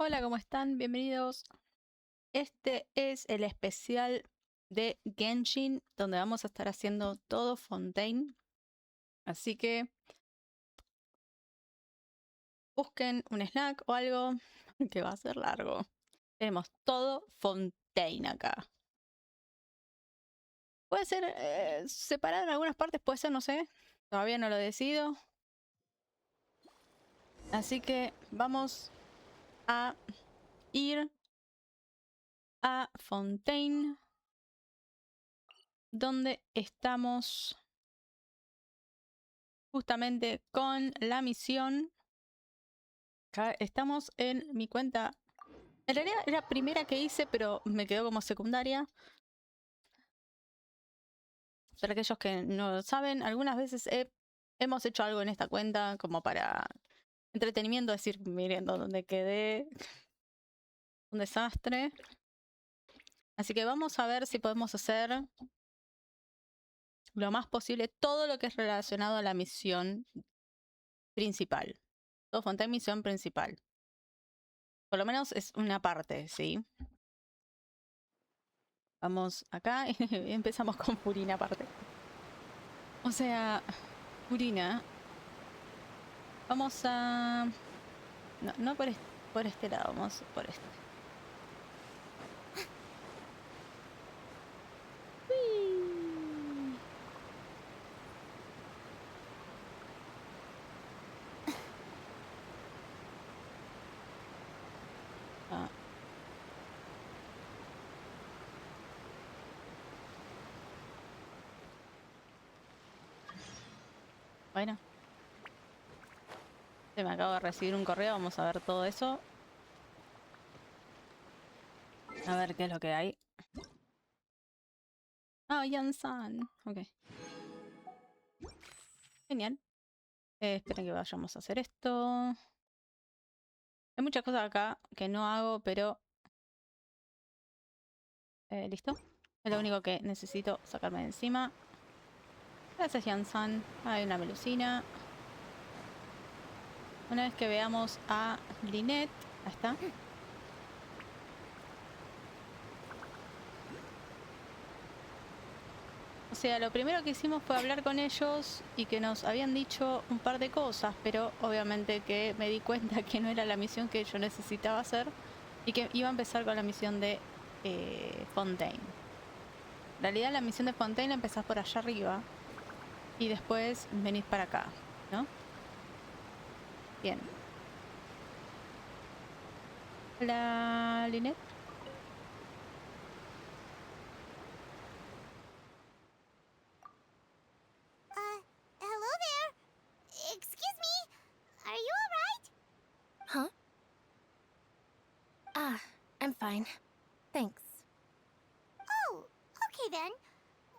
Hola, ¿cómo están? Bienvenidos. Este es el especial de Genshin, donde vamos a estar haciendo todo Fontaine. Así que busquen un snack o algo, que va a ser largo. Tenemos todo Fontaine acá. Puede ser separado en algunas partes, puede ser, no sé. Todavía no lo decido. Así que vamos a ir a Fontaine, donde estamos justamente con la misión. Acá estamos en mi cuenta. En realidad es la primera que hice, pero me quedó como secundaria. Para aquellos que no lo saben, algunas veces hemos hecho algo en esta cuenta como para entretenimiento, decir, miren dónde quedé. Un desastre. Así que vamos a ver si podemos hacer lo más posible todo lo que es relacionado a la misión principal. Todo Fontaine misión principal. Por lo menos es una parte, ¿sí? Vamos acá y empezamos con Purina aparte. O sea, Purina. Vamos a... No por este lado, vamos por este. ¡Uy! Ah. Bueno. Se me acaba de recibir un correo, vamos a ver todo eso. A ver qué es lo que hay. Ah, Yan-san. Ok. Genial. Esperen que vayamos a hacer esto. Hay muchas cosas acá que no hago, pero... ¿listo? Es lo único que necesito sacarme de encima. Gracias, Yan-san. Hay una melusina. Una vez que veamos a Lynette... Ahí está. O sea, lo primero que hicimos fue hablar con ellos y que nos habían dicho un par de cosas, pero obviamente que me di cuenta que no era la misión que yo necesitaba hacer y que iba a empezar con la misión de Fontaine. En realidad la misión de Fontaine empezás por allá arriba y después venís para acá, ¿no? Bien. Hola, Lynette. Hello there. Excuse me. Are you alright? Huh? Ah, I'm fine. Thanks. Oh, okay then.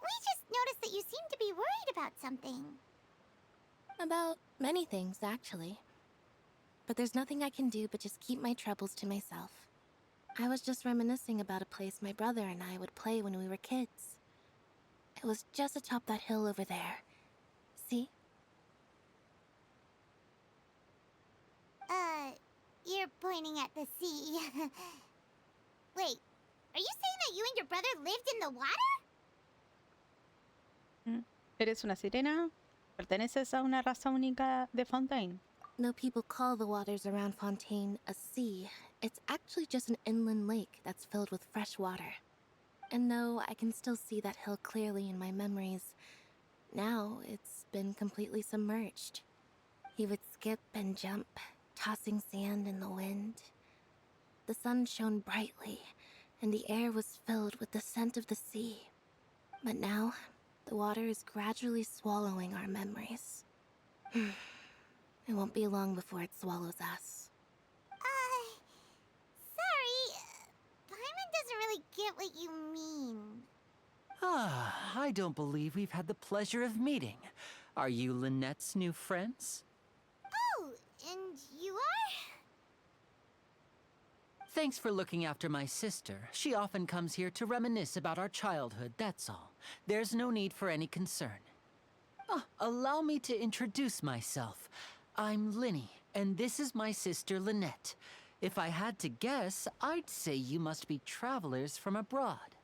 We just noticed that you seem to be worried about something. About many things, actually. But there's nothing I can do but just keep my troubles to myself. I was just reminiscing about a place my brother and I would play when we were kids. It was just atop that hill over there. See? You're pointing at the sea. Wait, are you saying that you and your brother lived in the water? ¿Eres una sirena? ¿Perteneces a una raza única de Fontaine? No people call the waters around Fontaine a sea. It's actually just an inland lake that's filled with fresh water. And though I can still see that hill clearly in my memories, now it's been completely submerged. He would skip and jump, tossing sand in the wind. The sun shone brightly, and the air was filled with the scent of the sea. But now, the water is gradually swallowing our memories. It won't be long before it swallows us. Sorry. Paimon doesn't really get what you mean. Ah, I don't believe we've had the pleasure of meeting. Are you Lynette's new friends? Oh, and you are? Thanks for looking after my sister. She often comes here to reminisce about our childhood, that's all. There's no need for any concern. Ah, allow me to introduce myself. I'm Linny, and this is my sister Lynette. If I had to guess, I'd say you must be travelers from abroad.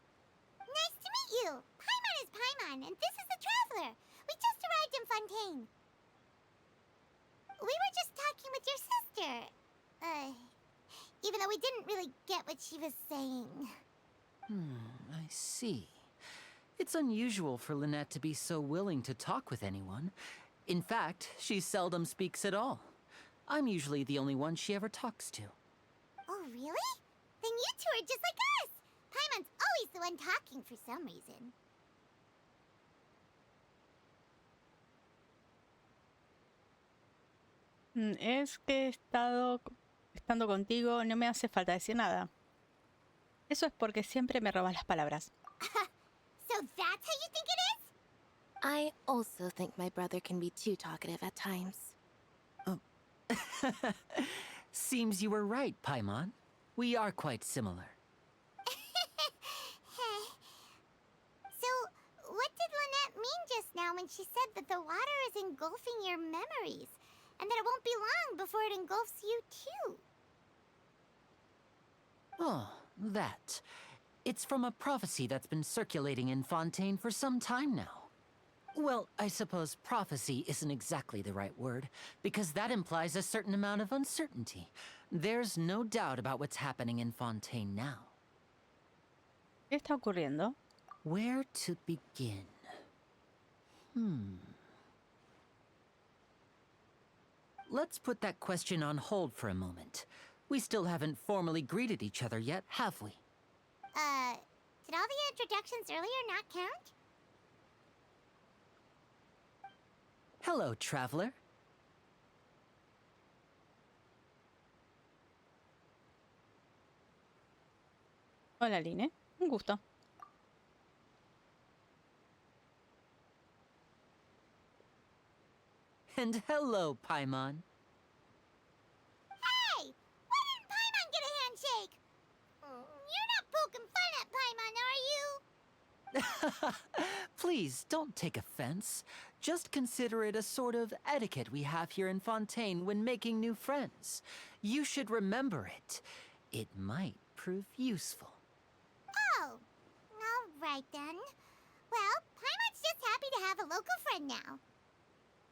Nice to meet you. Paimon is Paimon, and this is the Traveler. We just arrived in Fontaine. We were just talking with your sister. Even though we didn't really get what she was saying. I see. It's unusual for Lynette to be so willing to talk with anyone. In fact, she seldom speaks at all. I'm usually the only one she ever talks to. Oh, really? Then you two are just like us. Paimon's always the one talking for some reason. Es que estando contigo, no me hace falta decir nada. Eso es porque siempre me robas las palabras. So that's how you think it is? I also think my brother can be too talkative at times. Seems you were right, Paimon. We are quite similar. So, what did Lynette mean just now when she said that the water is engulfing your memories? And that it won't be long before it engulfs you too? Oh, that. It's from a prophecy that's been circulating in Fontaine for some time now. Well, I suppose prophecy isn't exactly the right word, because that implies a certain amount of uncertainty. There's no doubt about what's happening in Fontaine now. ¿Qué está ocurriendo? Where to begin? Let's put that question on hold for a moment. We still haven't formally greeted each other yet, have we? Did all the introductions earlier not count? Hello, traveler. Hola, Line. Un gusto. And hello, Paimon. Hey! Why didn't Paimon get a handshake? You're not poking fun at Paimon, are you? Please, don't take offense. Just consider it a sort of etiquette we have here in Fontaine when making new friends. You should remember it. It might prove useful. Oh, all right then. Well, Paimon's just happy to have a local friend now.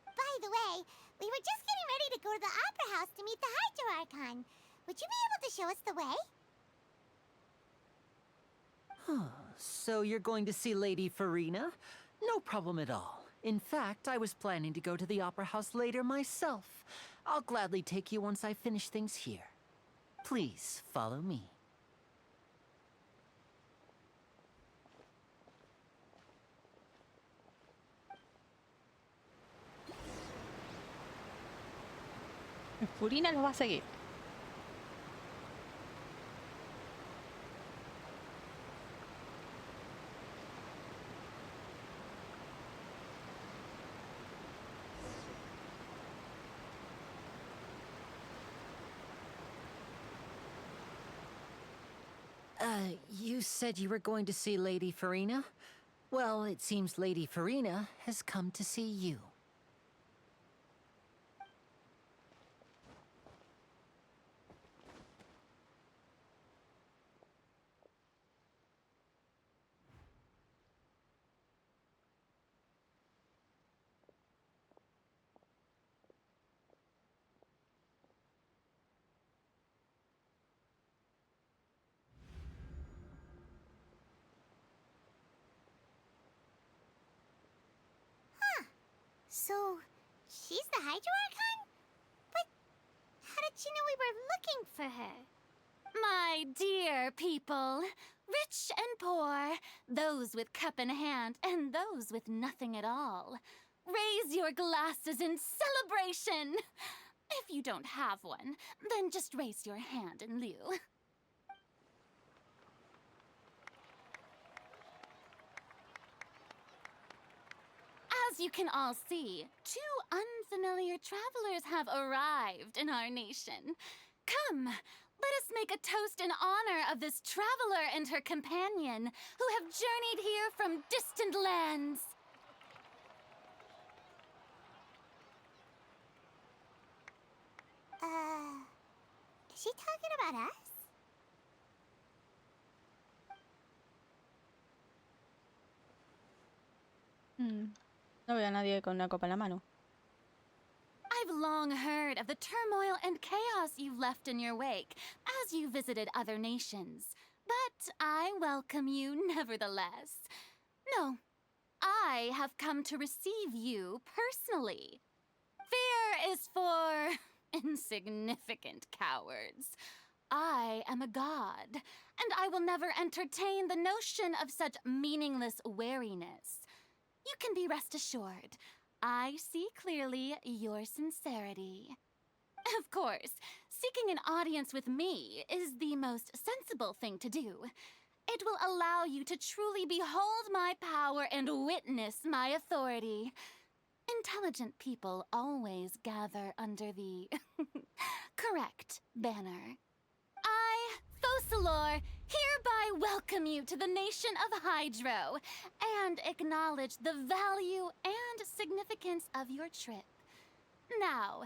By the way, we were just getting ready to go to the Opera House to meet the Hydro Archon. Would you be able to show us the way? So you're going to see Lady Farina? No problem at all. In fact, I was planning to go to the Opera House later myself. I'll gladly take you once I finish things here. Please, follow me. Furina los va a seguir. You said you were going to see Lady Farina? Well, it seems Lady Farina has come to see you. So, she's the Hydro Archon? But how did she know we were looking for her? My dear people, rich and poor, those with cup in hand and those with nothing at all, raise your glasses in celebration. If you don't have one, then just raise your hand in lieu. As you can all see, two unfamiliar travelers have arrived in our nation. Come, let us make a toast in honor of this traveler and her companion who have journeyed here from distant lands. Is she talking about us? No veo a nadie con una copa en la mano. I've long heard of the turmoil and chaos you left in your wake as you visited other nations, but I welcome you nevertheless. No, I have come to receive you personally. Fear is for insignificant cowards. I am a god, and I will never entertain the notion of such meaningless wariness. You can be rest assured. I see clearly your sincerity. Of course, seeking an audience with me is the most sensible thing to do. It will allow you to truly behold my power and witness my authority. Intelligent people always gather under the correct banner. I, Focalor, hereby welcome you to the nation of Hydro and acknowledge the value and significance of your trip. Now,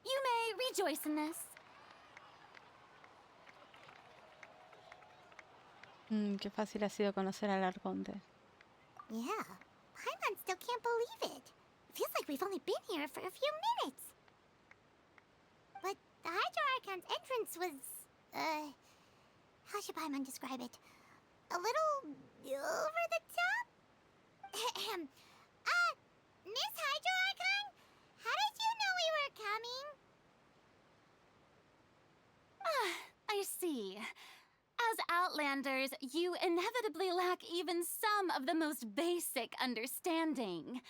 you may rejoice in this. Qué fácil ha sido conocer al Arconte. Yeah, Paimon still can't believe it. Feels like we've only been here for a few minutes. But the Hydro Archon's entrance was, how should Paimon describe it? A little over the top? Miss Hydro Archon? How did you know we were coming? I see. As Outlanders, you inevitably lack even some of the most basic understanding.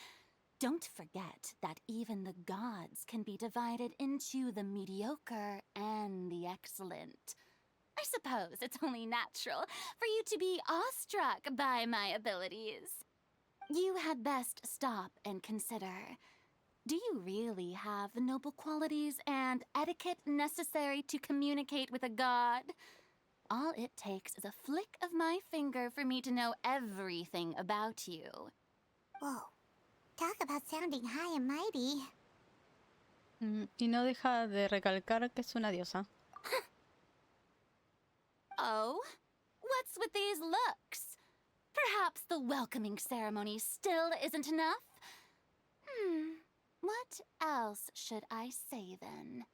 Don't forget that even the gods can be divided into the mediocre and the excellent. I suppose it's only natural for you to be awestruck by my abilities. You had best stop and consider. Do you really have the noble qualities and etiquette necessary to communicate with a god? All it takes is a flick of my finger for me to know everything about you. Whoa. Talk about sounding high and mighty. Y no deja de recalcar que es una diosa. Oh? What's with these looks? Perhaps the welcoming ceremony still isn't enough? What else should I say then?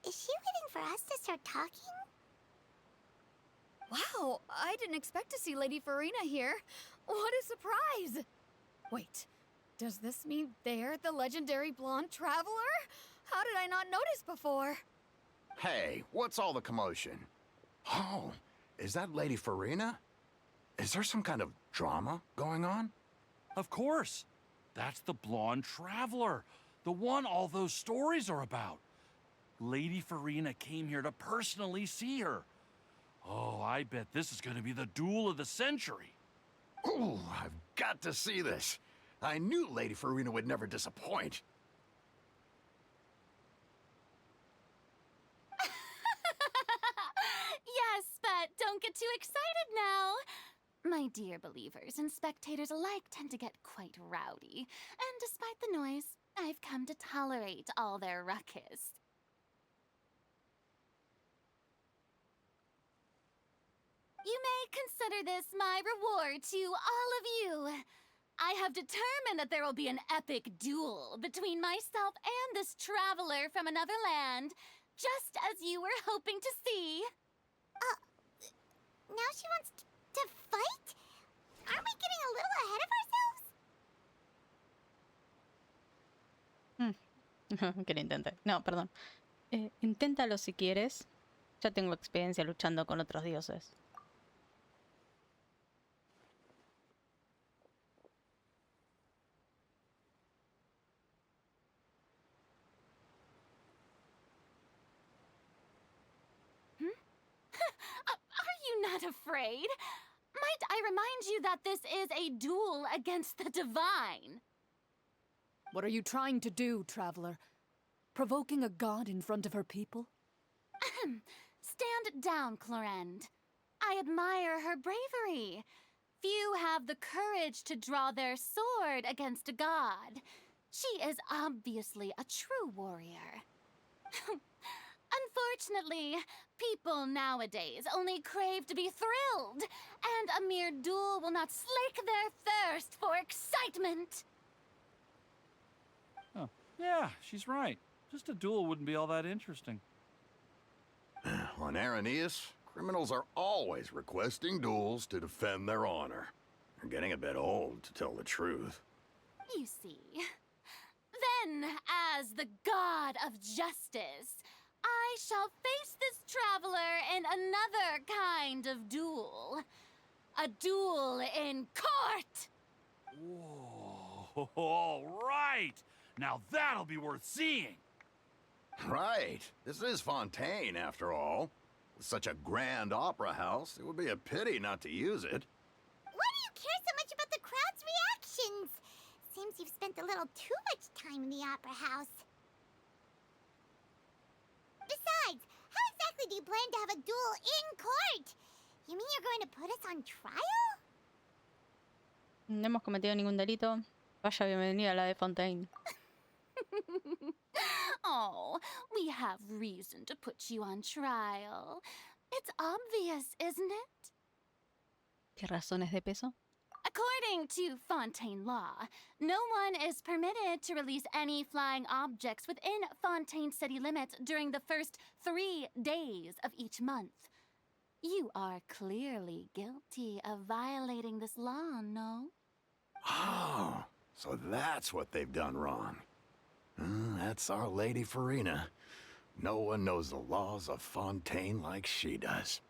Is she waiting for us to start talking? Wow, I didn't expect to see Lady Farina here. What a surprise! Wait, does this mean they're the legendary blonde traveler? How did I not notice before? Hey, what's all the commotion? Oh, is that Lady Farina? Is there some kind of drama going on? Of course. That's the blonde traveler. The one all those stories are about. Lady Farina came here to personally see her. Oh, I bet this is going to be the duel of the century. Ooh, I've got to see this. I knew Lady Farina would never disappoint. Yes, but don't get too excited now. My dear believers and spectators alike tend to get quite rowdy, and despite the noise, I've come to tolerate all their ruckus. You may consider this my reward to all of you. I have determined that there will be an epic duel between myself and this traveler from another land, just as you were hoping to see. Now she wants to fight? Aren't we getting a little ahead of ourselves? Que lo intente. No, perdón. Inténtalo si quieres. Ya tengo experiencia luchando con otros dioses. Are you not afraid? Might I remind you that this is a duel against the divine? What are you trying to do, traveler? Provoking a god in front of her people? Stand down, Clorend. I admire her bravery. Few have the courage to draw their sword against a god. She is obviously a true warrior. Unfortunately, people nowadays only crave to be thrilled, and a mere duel will not slake their thirst for excitement. Oh, yeah, she's right. Just a duel wouldn't be all that interesting. On Araneus, criminals are always requesting duels to defend their honor. They're getting a bit old, to tell the truth. You see. Then, as the god of justice, I shall face this traveler in another kind of duel. A duel in court! Whoa, all right! Now that'll be worth seeing! Right. This is Fontaine, after all. With such a grand opera house, it would be a pity not to use it. Why do you care so much about the crowd's reactions? Seems you've spent a little too much time in the opera house. Besides, how exactly do you plan to have a duel in court? You mean you're going to put us on trial? No hemos cometido ningún delito. Vaya bienvenida a la de Fontaine. Oh, we have reason to put you on trial. It's obvious, isn't it? ¿Qué razones de peso? According to Fontaine law, no one is permitted to release any flying objects within Fontaine city limits during the first 3 days of each month. You are clearly guilty of violating this law, no? Oh, so that's what they've done wrong. That's our Lady Farina. No one knows the laws of Fontaine like she does.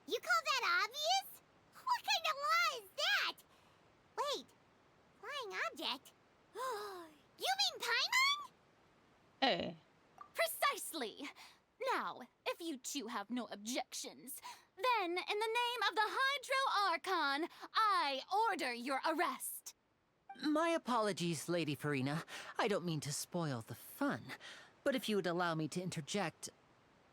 You call that obvious? What kind of law is that? Wait, flying object? You mean Paimon? Precisely! Now, if you two have no objections, then in the name of the Hydro Archon, I order your arrest. My apologies, Lady Farina. I don't mean to spoil the fun. But if you would allow me to interject,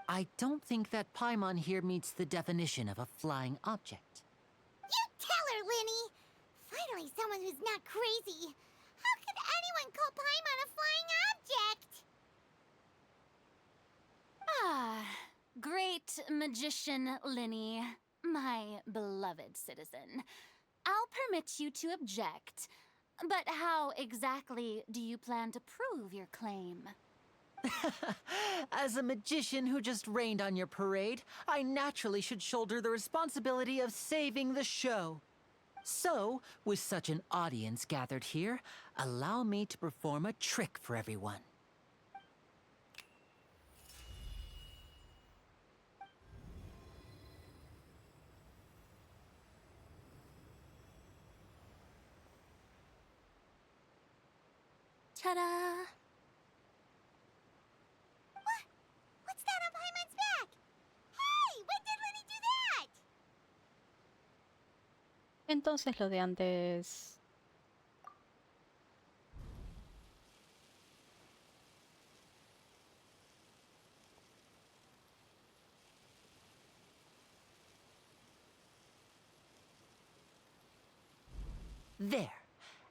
I don't think that Paimon here meets the definition of a flying object. You tell her, Linny! Finally someone who's not crazy. How could anyone call Paimon a flying object? Ah, great magician Linny, my beloved citizen. I'll permit you to object. But how exactly do you plan to prove your claim? As a magician who just rained on your parade, I naturally should shoulder the responsibility of saving the show. So, with such an audience gathered here, allow me to perform a trick for everyone. Ta-da! What's that on Paimon's back? Hey, when did Linny do that? Entonces lo de antes... There.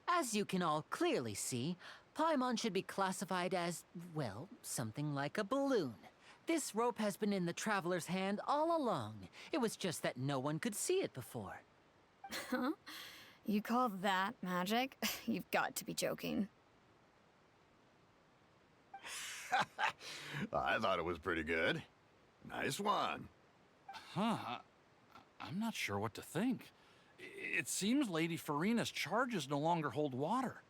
As you can all clearly see, Paimon should be classified as, well, something like a balloon. This rope has been in the traveler's hand all along. It was just that no one could see it before. Huh? You call that magic? You've got to be joking. I thought it was pretty good. Nice one. Huh, I'm not sure what to think. It seems Lady Farina's charges no longer hold water.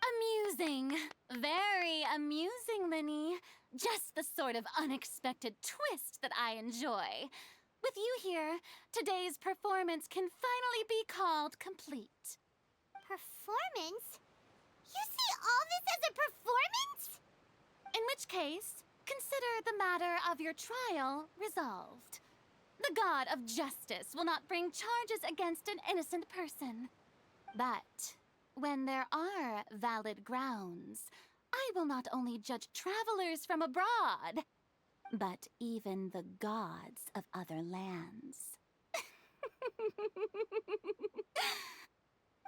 Amusing. Very amusing, Linny. Just the sort of unexpected twist that I enjoy. With you here, today's performance can finally be called complete. Performance? You see all this as a performance? In which case, consider the matter of your trial resolved. The god of justice will not bring charges against an innocent person. But when there are valid grounds, I will not only judge travelers from abroad, but even the gods of other lands.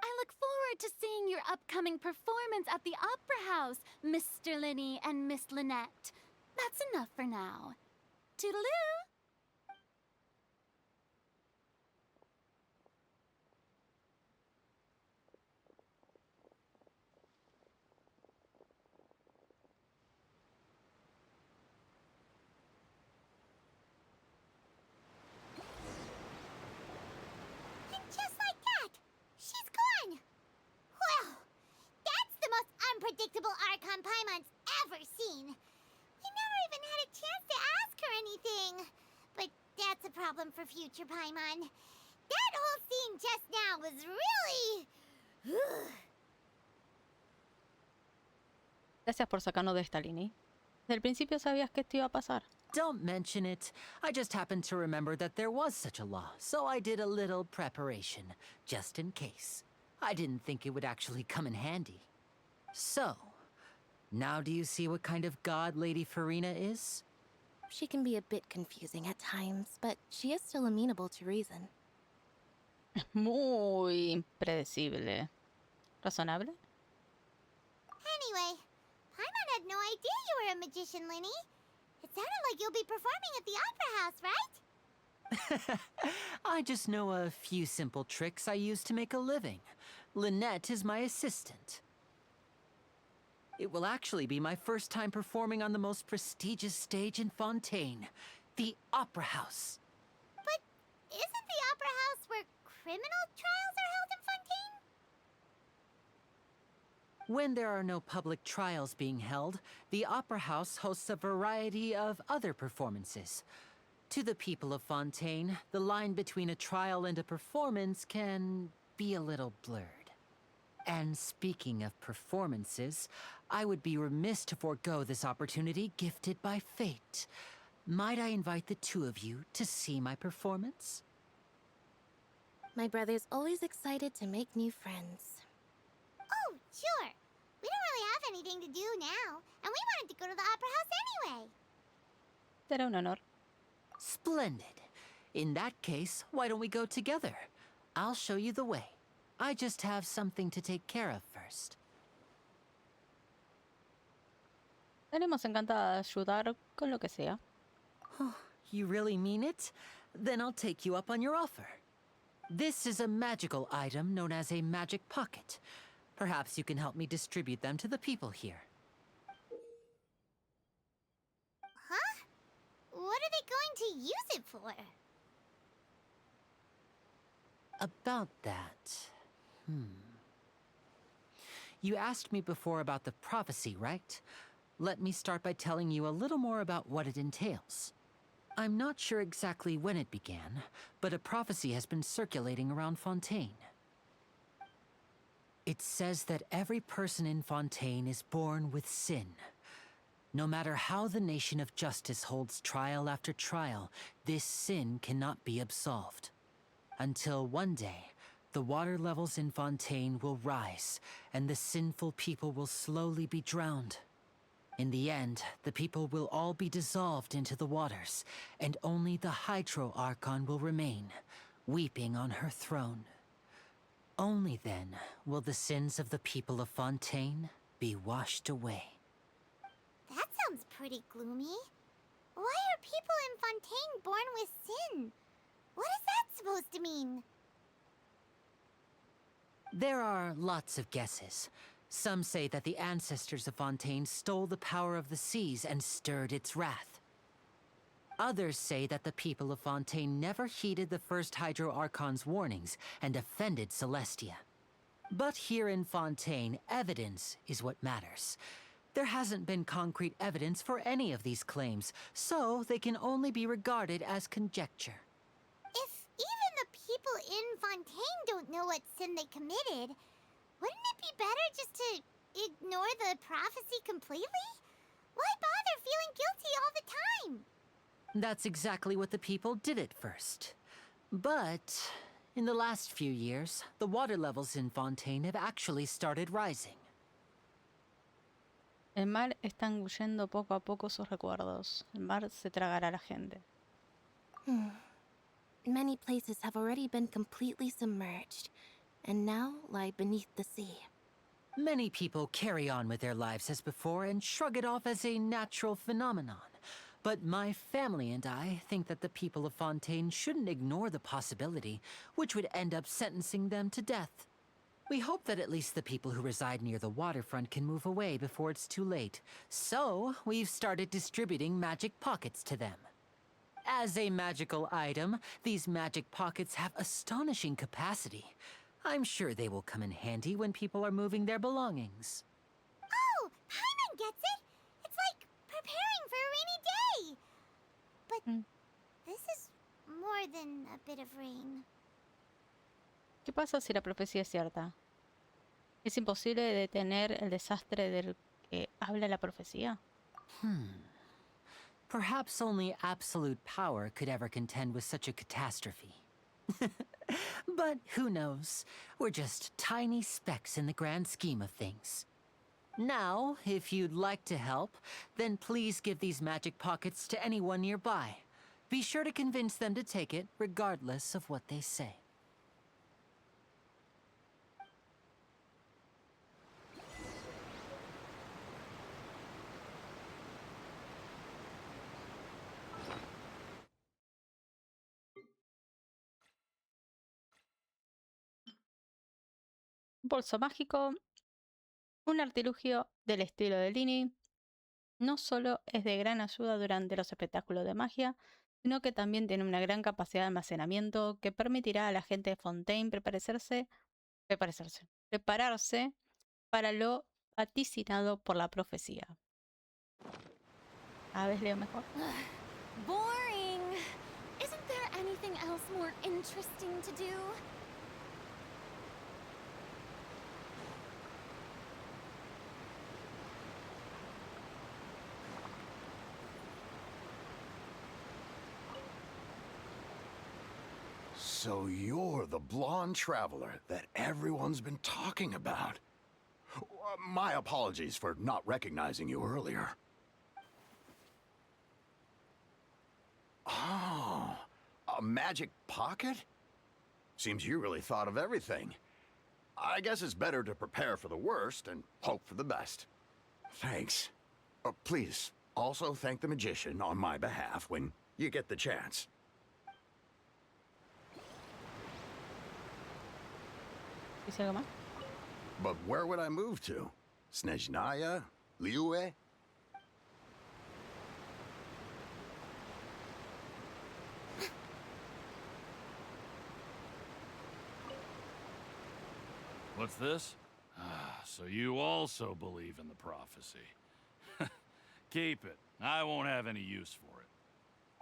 I look forward to seeing your upcoming performance at the Opera House, Mr. Linney and Miss Lynette. That's enough for now. Toodaloo! And just like that, she's gone. Well, that's the most unpredictable Archon Paimon's ever seen. We never even had a chance to ask her anything. But that's a problem for future Paimon. That whole scene just now was really... Gracias por sacarnos de esta, Lini. Desde el principio sabías que esto iba a pasar. Don't mention it. I just happened to remember that there was such a law, so I did a little preparation, just in case. I didn't think it would actually come in handy. So, now do you see what kind of god Lady Farina is? She can be a bit confusing at times, but she is still amenable to reason. Muy impredecible. ¿Razonable? Anyway, Paimon had no idea you were a magician, Linny. It sounded like you'll be performing at the Opera House, right? I just know a few simple tricks I use to make a living. Lynette is my assistant. It will actually be my first time performing on the most prestigious stage in Fontaine, the Opera House. But isn't the Opera House where criminal trials are held in Fontaine? When there are no public trials being held, the Opera House hosts a variety of other performances. To the people of Fontaine, the line between a trial and a performance can be a little blurred. And speaking of performances, I would be remiss to forego this opportunity gifted by fate. Might I invite the two of you to see my performance? My brother's always excited to make new friends. Oh, sure. We don't really have anything to do now, and we wanted to go to the Opera House anyway. Será un honor. Splendid. In that case, why don't we go together? I'll show you the way. I just have something to take care of first. Estaremos encantadas de ayudar con lo que sea. Oh, you really mean it? Then I'll take you up on your offer. This is a magical item known as a magic pocket. Perhaps you can help me distribute them to the people here. Huh? What are they going to use it for? About that... You asked me before about the prophecy, right? Let me start by telling you a little more about what it entails. I'm not sure exactly when it began, but a prophecy has been circulating around Fontaine. It says that every person in Fontaine is born with sin. No matter how the nation of justice holds trial after trial, this sin cannot be absolved. Until one day, the water levels in Fontaine will rise, and the sinful people will slowly be drowned. In the end, the people will all be dissolved into the waters, and only the Hydro Archon will remain, weeping on her throne. Only then will the sins of the people of Fontaine be washed away. That sounds pretty gloomy. Why are people in Fontaine born with sin? What is that supposed to mean? There are lots of guesses. Some say that the ancestors of Fontaine stole the power of the seas and stirred its wrath. Others say that the people of Fontaine never heeded the first Hydro Archon's warnings and offended Celestia. But here in Fontaine, evidence is what matters. There hasn't been concrete evidence for any of these claims, so they can only be regarded as conjecture. If even the people in Fontaine don't know what sin they committed, wouldn't it be better just to ignore the prophecy completely? Why bother feeling guilty all the time? That's exactly what the people did at first. But in the last few years, the water levels in Fontaine have actually started rising. El mar está engullendo poco a poco sus recuerdos. El mar se tragará a la gente. Many places have already been completely submerged, and now lie beneath the sea. Many people carry on with their lives as before and shrug it off as a natural phenomenon. But my family and I think that the people of Fontaine shouldn't ignore the possibility, which would end up sentencing them to death. We hope that at least the people who reside near the waterfront can move away before it's too late. So, we've started distributing magic pockets to them. As a magical item, these magic pockets have astonishing capacity. I'm sure they will come in handy when people are moving their belongings. Oh, Paimon gets it! It's like preparing for a rainy day! But this is more than a bit of rain. ¿Qué pasa si la profecía es cierta? ¿Es imposible detener el desastre del que habla la profecía? Perhaps only absolute power could ever contend with such a catastrophe. But who knows? We're just tiny specks in the grand scheme of things. Now, if you'd like to help, then please give these magic pockets to anyone nearby. Be sure to convince them to take it, regardless of what they say. Un bolso mágico, un artilugio del estilo de Lini, no solo es de gran ayuda durante los espectáculos de magia, sino que también tiene una gran capacidad de almacenamiento que permitirá a la gente de Fontaine prepararse para lo vaticinado por la profecía. A ver, leo mejor. Boring. Isn't there anything else more interesting to do? So you're the blonde traveler that everyone's been talking about. My apologies for not recognizing you earlier. Oh, a magic pocket? Seems you really thought of everything. I guess it's better to prepare for the worst and hope for the best. Thanks. Please, also thank the magician on my behalf when you get the chance. ¿Dice algo más? But where would I move to? Snezhnaya? Liyue? What's this? So you also believe in the prophecy. Keep it. I won't have any use for it.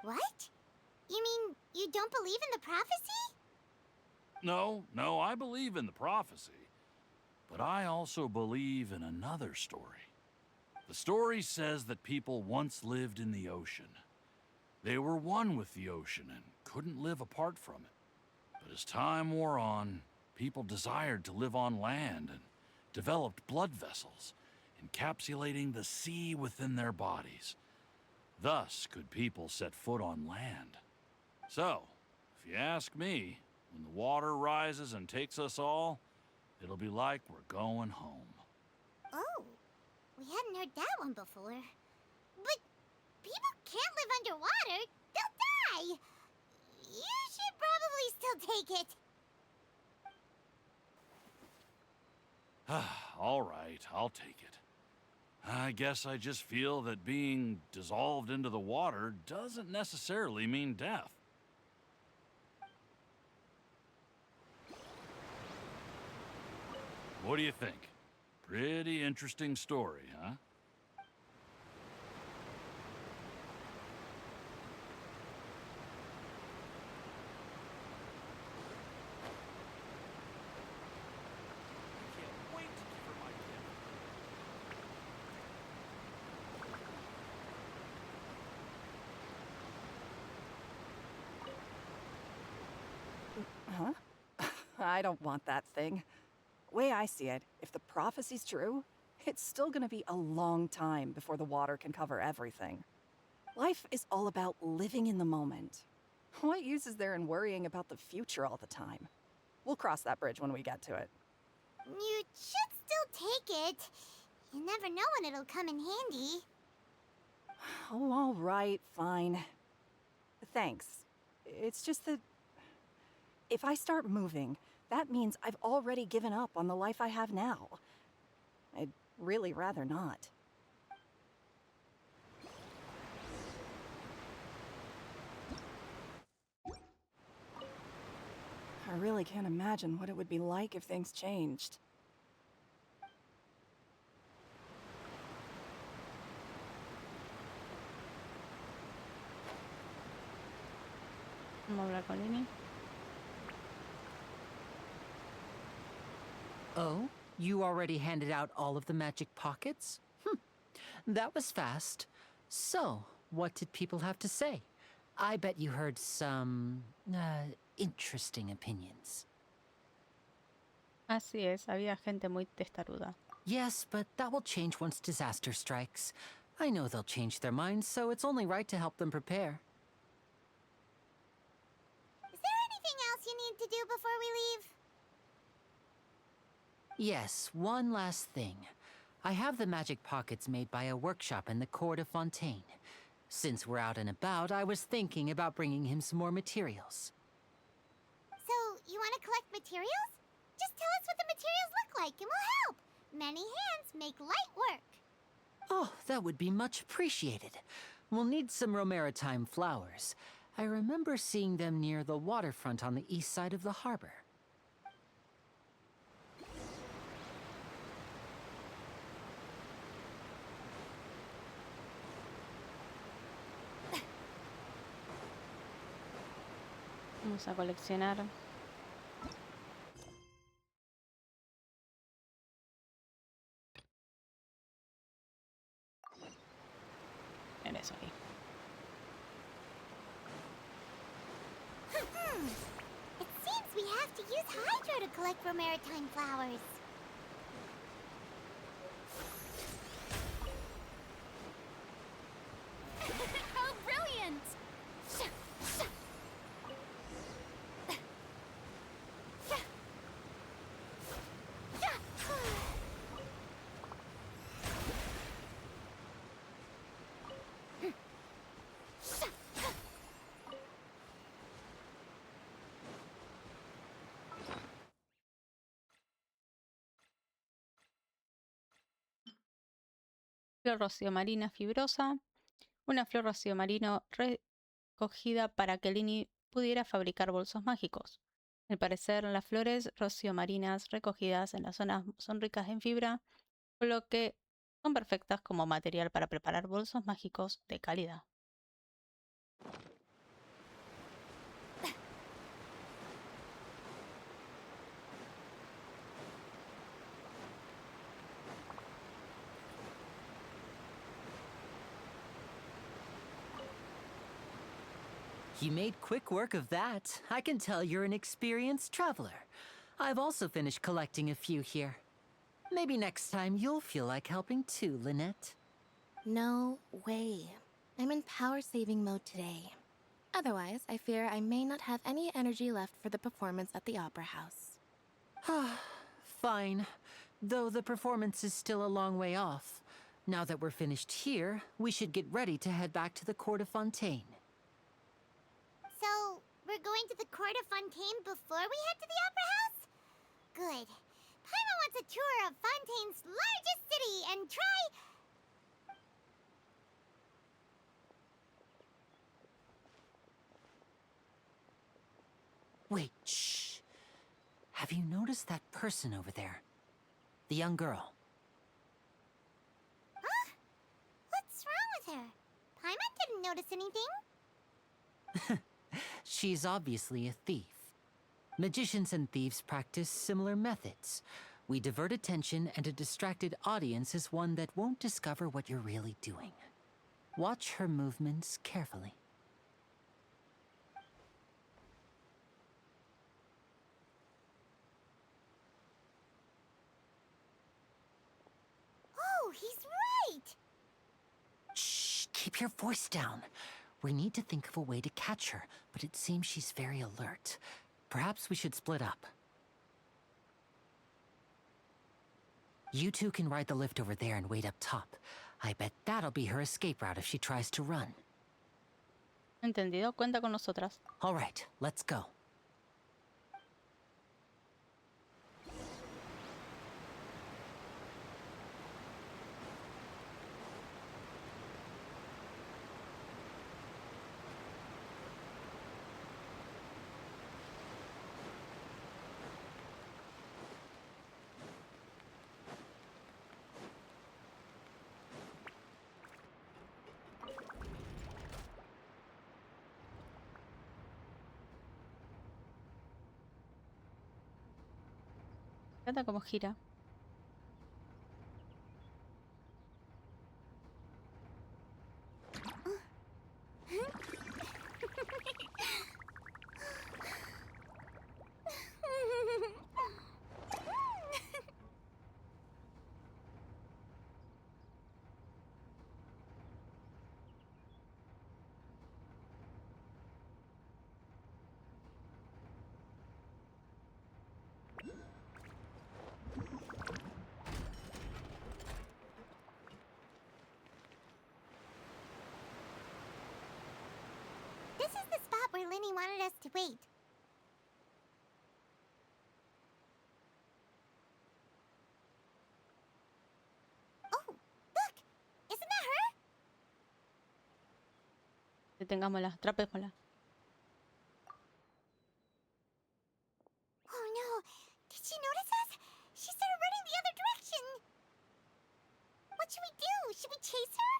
What? You mean you don't believe in the prophecy? No, I believe in the prophecy. But I also believe in another story. The story says that people once lived in the ocean. They were one with the ocean and couldn't live apart from it. But as time wore on, people desired to live on land and developed blood vessels, encapsulating the sea within their bodies. Thus could people set foot on land. So, if you ask me, when the water rises and takes us all, it'll be like we're going home. Oh, we hadn't heard that one before. But people can't live underwater. They'll die. You should probably still take it. All right, I'll take it. I guess I just feel that being dissolved into the water doesn't necessarily mean death. What do you think? Pretty interesting story, huh? Huh? I don't want that thing. Way I see it, if the prophecy's true, It's still gonna be a long time before the water can cover everything. Life is all about living in the moment. What use is there in worrying about the future all the time? We'll cross that bridge when we get to it. You should still take it. You never know when it'll come in handy. Oh, all right, fine. Thanks. It's just that if I start moving, that means I've already given up on the life I have now. I'd really rather not. I really can't imagine what it would be like if things changed. Vamos a hablar con Lini. Oh, you already handed out all of the magic pockets? That was fast. So, what did people have to say? I bet you heard some, interesting opinions. Así es, había gente muy testaruda. Yes, but that will change once disaster strikes. I know they'll change their minds, so it's only right to help them prepare. Is there anything else you need to do before we leave? Yes, one last thing. I have the magic pockets made by a workshop in the court of Fontaine. Since we're out and about, I was thinking about bringing him some more materials. So, you want to collect materials? Just tell us what the materials look like and we'll help. Many hands make light work. Oh, that would be much appreciated. We'll need some Romaritime flowers. I remember seeing them near the waterfront on the east side of the harbor. Vamos a coleccionar. En eso ahí. It seems we have to use Hydro to collect Romaritime flowers. How brilliant! Flor rocío marina fibrosa. Una flor rocío marino recogida para que Lini pudiera fabricar bolsos mágicos. Al parecer, las flores rocío marinas recogidas en las zonas son ricas en fibra, por lo que son perfectas como material para preparar bolsos mágicos de calidad. You made quick work of that. I can tell you're an experienced traveler. I've also finished collecting a few here. Maybe next time you'll feel like helping too, Lynette. No way. I'm in power-saving mode today. Otherwise, I fear I may not have any energy left for the performance at the Opera House. Fine. Though the performance is still a long way off. Now that we're finished here, we should get ready to head back to the court of Fontaine. So, we're going to the court of Fontaine before we head to the Opera House? Good. Paimon wants a tour of Fontaine's largest city and try... Wait, shh. Have you noticed that person over there? The young girl. Huh? What's wrong with her? Paimon didn't notice anything. She's obviously a thief. Magicians and thieves practice similar methods. We divert attention, and a distracted audience is one that won't discover what you're really doing. Watch her movements carefully. Keep your voice down. We need to think of a way to catch her, but it seems she's very alert. Perhaps we should split up. You two can ride the lift over there and wait up top. I bet that'll be her escape route if she tries to run. Entendido, cuenta con nosotras. All right, let's go. Cuenta cómo gira. This is the spot where Linny wanted us to wait. Oh, look! Isn't that her? Detengámosla, atrapémosla. Oh no! Did she notice us? She started running the other direction! What should we do? Should we chase her?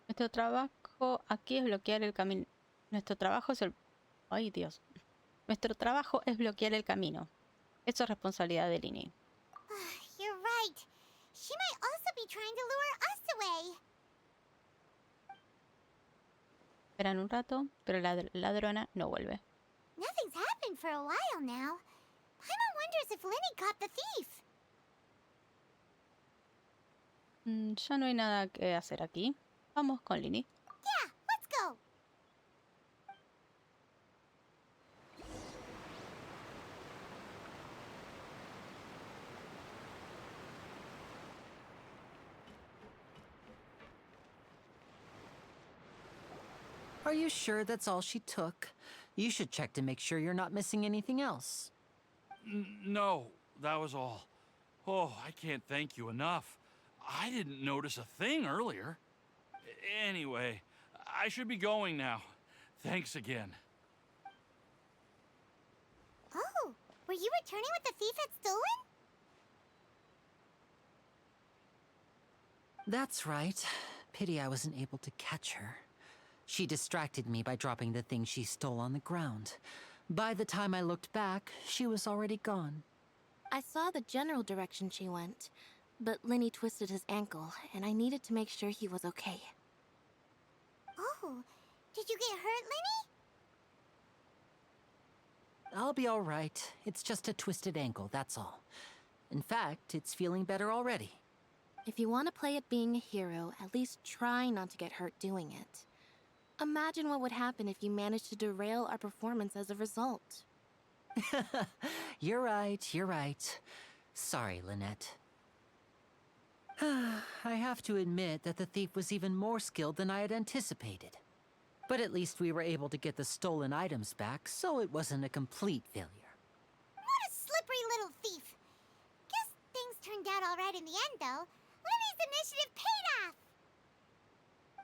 Nuestro trabajo aquí es bloquear el camino. Nuestro trabajo es el... Ay, Dios. Nuestro trabajo es bloquear el camino. Eso es responsabilidad de Linny. You're right. She might also be trying to lure us away. Esperan un rato, pero la ladrona no vuelve. Nothing's happened for a while now. Paimon wonders if Linny caught the thief. Ya no hay nada que hacer aquí. Vamos con Linny. Yeah, let's go. Are you sure that's all she took? You should check to make sure you're not missing anything else. No, that was all. Oh, I can't thank you enough. I didn't notice a thing earlier. Anyway, I should be going now. Thanks again. Oh, were you returning what the thief had stolen? That's right. Pity I wasn't able to catch her. She distracted me by dropping the thing she stole on the ground. By the time I looked back, she was already gone. I saw the general direction she went, but Linny twisted his ankle, and I needed to make sure he was okay. Oh, did you get hurt, Linny? I'll be all right. It's just a twisted ankle, that's all. In fact, it's feeling better already. If you want to play at being a hero, at least try not to get hurt doing it. Imagine what would happen if you managed to derail our performance as a result. You're right. Sorry, Lynette. I have to admit that the thief was even more skilled than I had anticipated. But at least we were able to get the stolen items back, so it wasn't a complete failure. What a slippery little thief. Guess things turned out all right in the end, though. Linny's initiative paid off.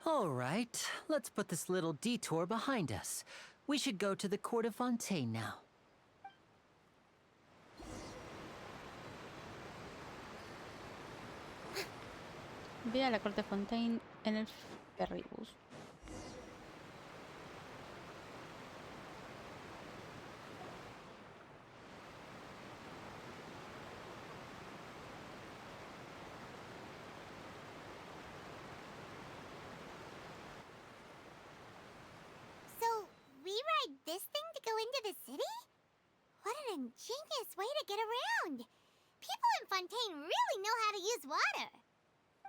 All right, let's put this little detour behind us. We should go to the court of Fontaine now. Ve a la corte Fontaine en el ferrybus. So, we ride this thing to go into the city? What an ingenious way to get around. People in Fontaine really know how to use water.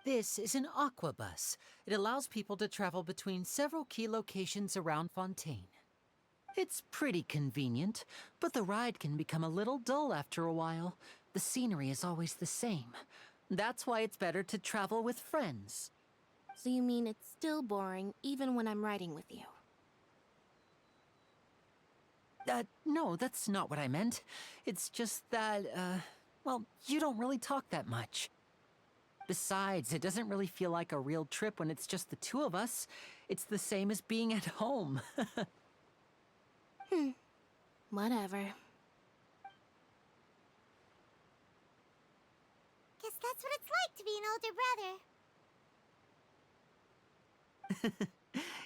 This is an aqua bus. It allows people to travel between several key locations around Fontaine. It's pretty convenient, but the ride can become a little dull after a while. The scenery is always the same. That's why it's better to travel with friends. So you mean it's still boring even when I'm riding with you? No, that's not what I meant. It's just that, well, you don't really talk that much. Besides, it doesn't really feel like a real trip when it's just the two of us. It's the same as being at home. Whatever. Guess that's what it's like to be an older brother.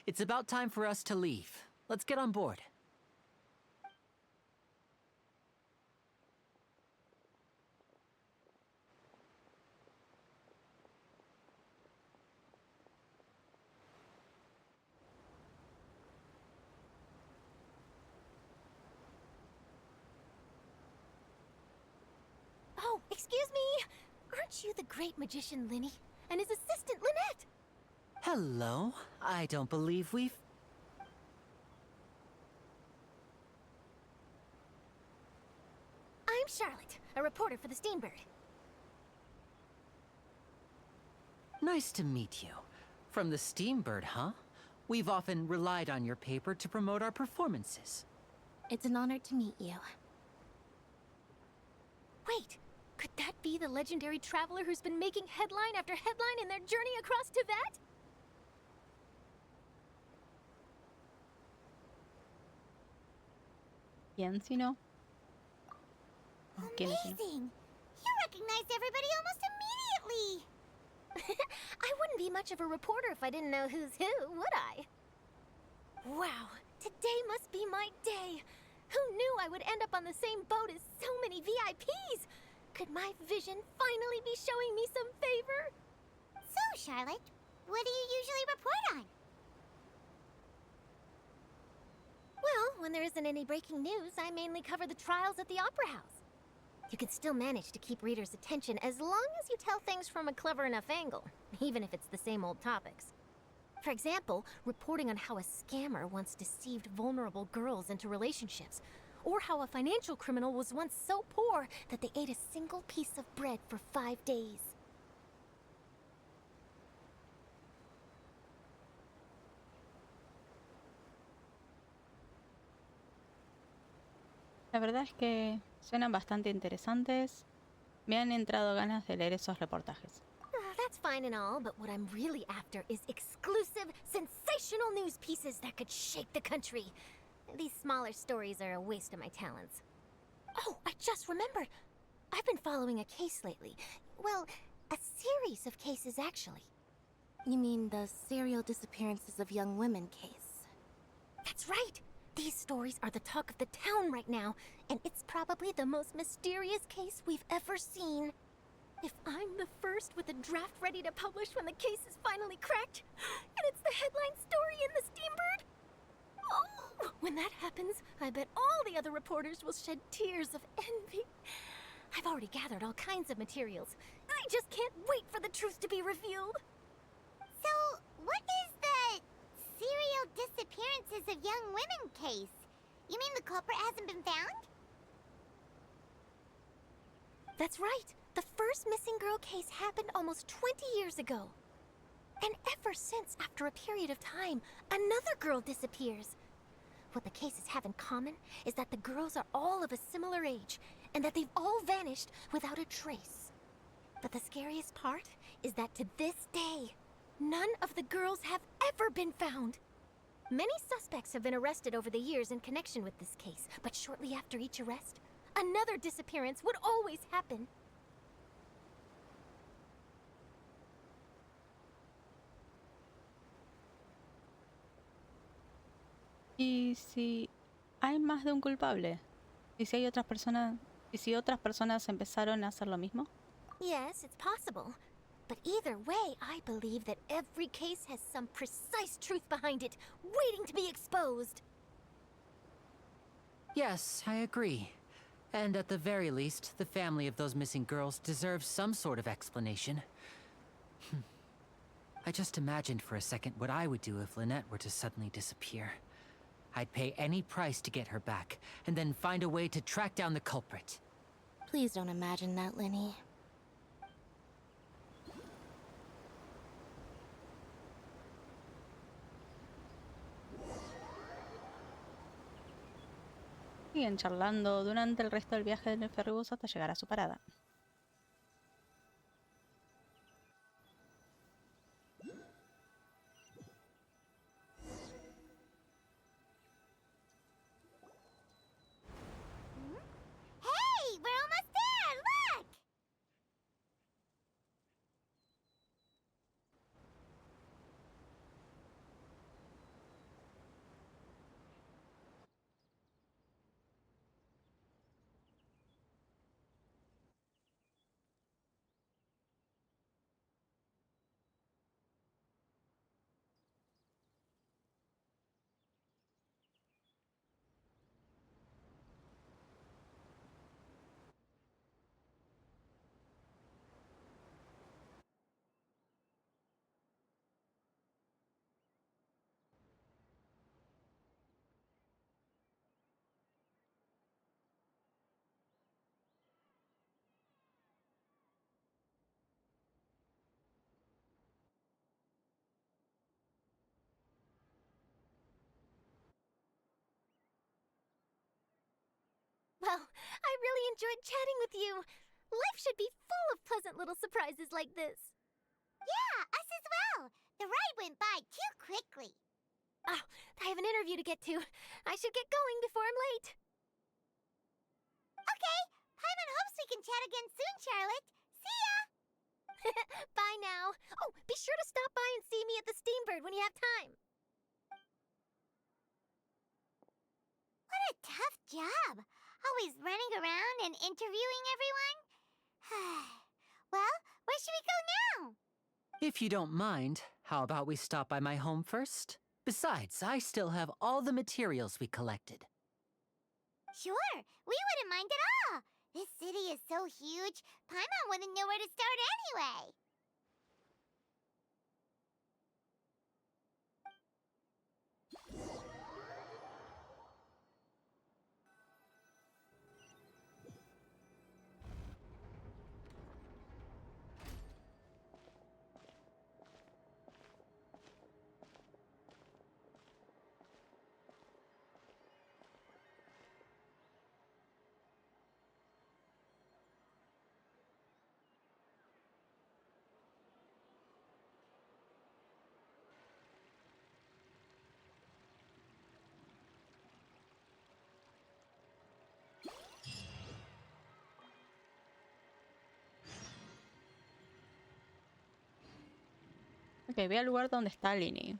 It's about time for us to leave. Let's get on board. Oh, excuse me! Aren't you the great magician Linny and his assistant Lynette? Hello. I don't believe we've... I'm Charlotte, a reporter for the Steambird. Nice to meet you. From the Steambird, huh? We've often relied on your paper to promote our performances. It's an honor to meet you. Wait, could that be the legendary traveler who's been making headline after headline in their journey across Tibet? ¿Quién si no? ¿Quién es si no? Amazing! You recognized everybody almost immediately! I wouldn't be much of a reporter if I didn't know who's who, would I? Wow, today must be my day. Who knew I would end up on the same boat as so many VIPs? Could my vision finally be showing me some favor? So, Charlotte, what do you usually report on? Well, when there isn't any breaking news, I mainly cover the trials at the Opera House. You can still manage to keep readers' attention as long as you tell things from a clever enough angle, even if it's the same old topics. For example, reporting on how a scammer once deceived vulnerable girls into relationships, or how a financial criminal was once so poor that they ate a single piece of bread for 5 days. La verdad es que suenan bastante interesantes. Me han entrado ganas de leer esos reportajes. That's fine and all, but what I'm really after is exclusive, sensational news pieces that could shake the country. These smaller stories are a waste of my talents. Oh, I just remembered. I've been following a case lately. Well, a series of cases, actually. You mean the serial disappearances of young women case? That's right. These stories are the talk of the town right now, and it's probably the most mysterious case we've ever seen. If I'm the first with a draft ready to publish when the case is finally cracked, and it's the headline story in the Steambird, oh, when that happens, I bet all the other reporters will shed tears of envy. I've already gathered all kinds of materials. I just can't wait for the truth to be revealed. So, what is the serial disappearances of young women case? You mean the culprit hasn't been found? That's right. The first missing girl case happened almost 20 years ago. And ever since, after a period of time, another girl disappears. What the cases have in common is that the girls are all of a similar age, and that they've all vanished without a trace. But the scariest part is that to this day, none of the girls have ever been found. Many suspects have been arrested over the years in connection with this case, but shortly after each arrest, another disappearance would always happen. ¿Y si hay más de un culpable? ¿Y si hay otras personas, y si otras personas empezaron a hacer lo mismo? Yes, it's possible. But either way, I believe that every case has some precise truth behind it, waiting to be exposed. Yes, I agree. And at the very least, the family of those missing girls deserves some sort of explanation. I just imagined for a second what I would do if Lynette were to suddenly disappear. I'd pay any price to get her back, and then find a way to track down the culprit. Please don't imagine that, Linny. Siguen charlando durante el resto del viaje del ferribús hasta llegar a su parada. Hey, we're almost there! Look! Well, I really enjoyed chatting with you. Life should be full of pleasant little surprises like this. Yeah, us as well. The ride went by too quickly. Oh, I have an interview to get to. I should get going before I'm late. Okay, Paimon hopes we can chat again soon, Charlotte. See ya! Bye now. Oh, be sure to stop by and see me at the Steambird when you have time. What a tough job. Always running around and interviewing everyone. Well, where should we go now? If you don't mind, how about we stop by my home first? Besides, I still have all the materials we collected. Sure, we wouldn't mind at all. This city is so huge, Paimon wouldn't know where to start anyway. Ok, ve al lugar donde está Linny.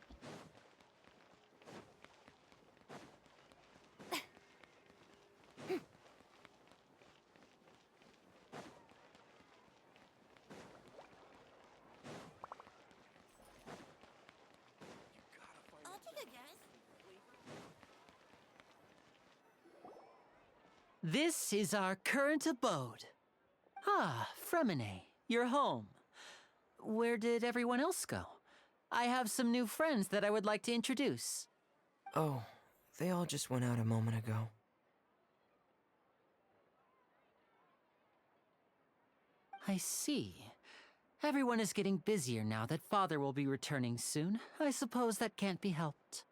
This is our current abode. Ah, Fremine, you're home. Where did everyone else go? I have some new friends that I would like to introduce. Oh, they all just went out a moment ago. I see. Everyone is getting busier now that Father will be returning soon. I suppose that can't be helped.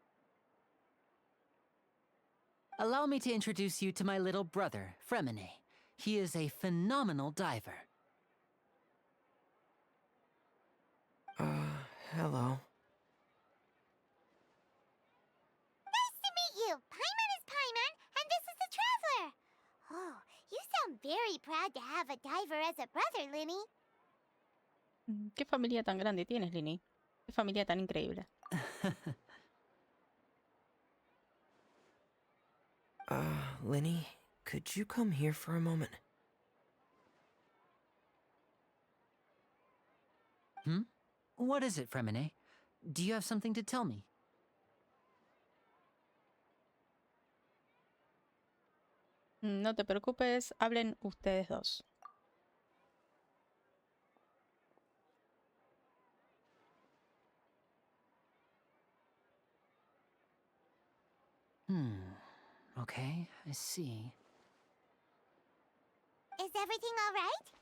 Allow me to introduce you to my little brother, Fremine. He is a phenomenal diver. Hello. Nice to meet you. Paimon is Paimon, and this is the Traveler. Oh, you sound very proud to have a diver as a brother, Linny. ¿Qué familia tan grande tienes, Linny? ¿Qué familia tan increíble? Linny, could you come here for a moment? What is it, Fremine? Do you have something to tell me? No te preocupes, hablen ustedes dos. Okay, I see. Is everything all right?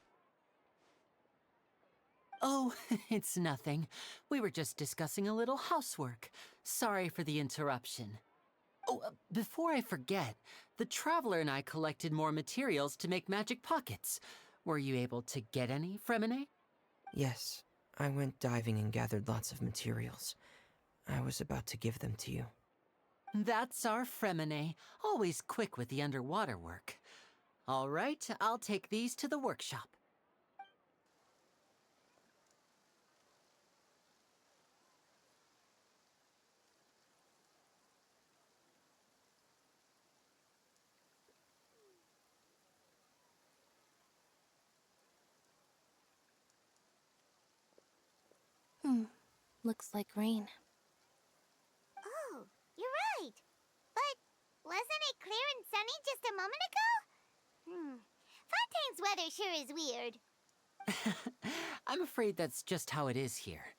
Oh, it's nothing. We were just discussing a little housework. Sorry for the interruption. Oh, before I forget, the Traveler and I collected more materials to make magic pockets. Were you able to get any, Fremine? Yes, I went diving and gathered lots of materials. I was about to give them to you. That's our Fremine, always quick with the underwater work. All right, I'll take these to the workshop. Looks like rain. Oh, you're right. But wasn't it clear and sunny just a moment ago? Fontaine's weather sure is weird. I'm afraid that's just how it is here.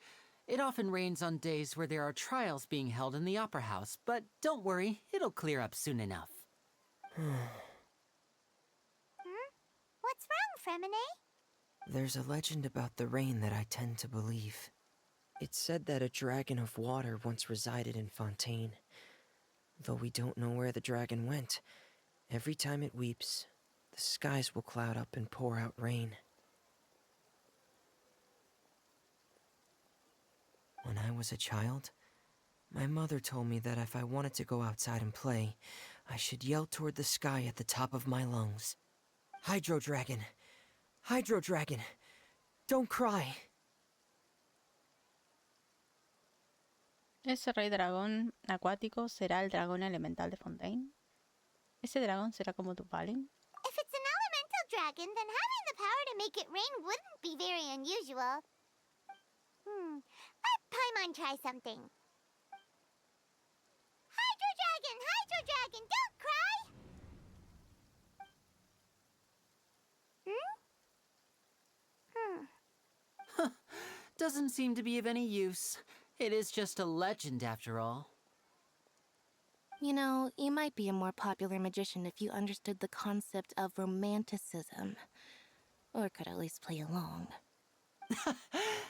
It often rains on days where there are trials being held in the Opera House, but don't worry, it'll clear up soon enough. What's wrong, Fremine? There's a legend about the rain that I tend to believe. It's said that a dragon of water once resided in Fontaine. Though we don't know where the dragon went, every time it weeps, the skies will cloud up and pour out rain. When I was a child, my mother told me that if I wanted to go outside and play, I should yell toward the sky at the top of my lungs. Hydro Dragon! Hydro Dragon! Don't cry! ¿Ese rey dragón acuático será el dragón elemental de Fontaine? ¿Ese dragón será como tu Palin? If it's an elemental dragon, then having the power to make it rain wouldn't be very unusual. Let Paimon try something. Hydro Dragon, don't cry! Doesn't seem to be of any use. It is just a legend after all. You know, you might be a more popular magician if you understood the concept of romanticism. Or could at least play along.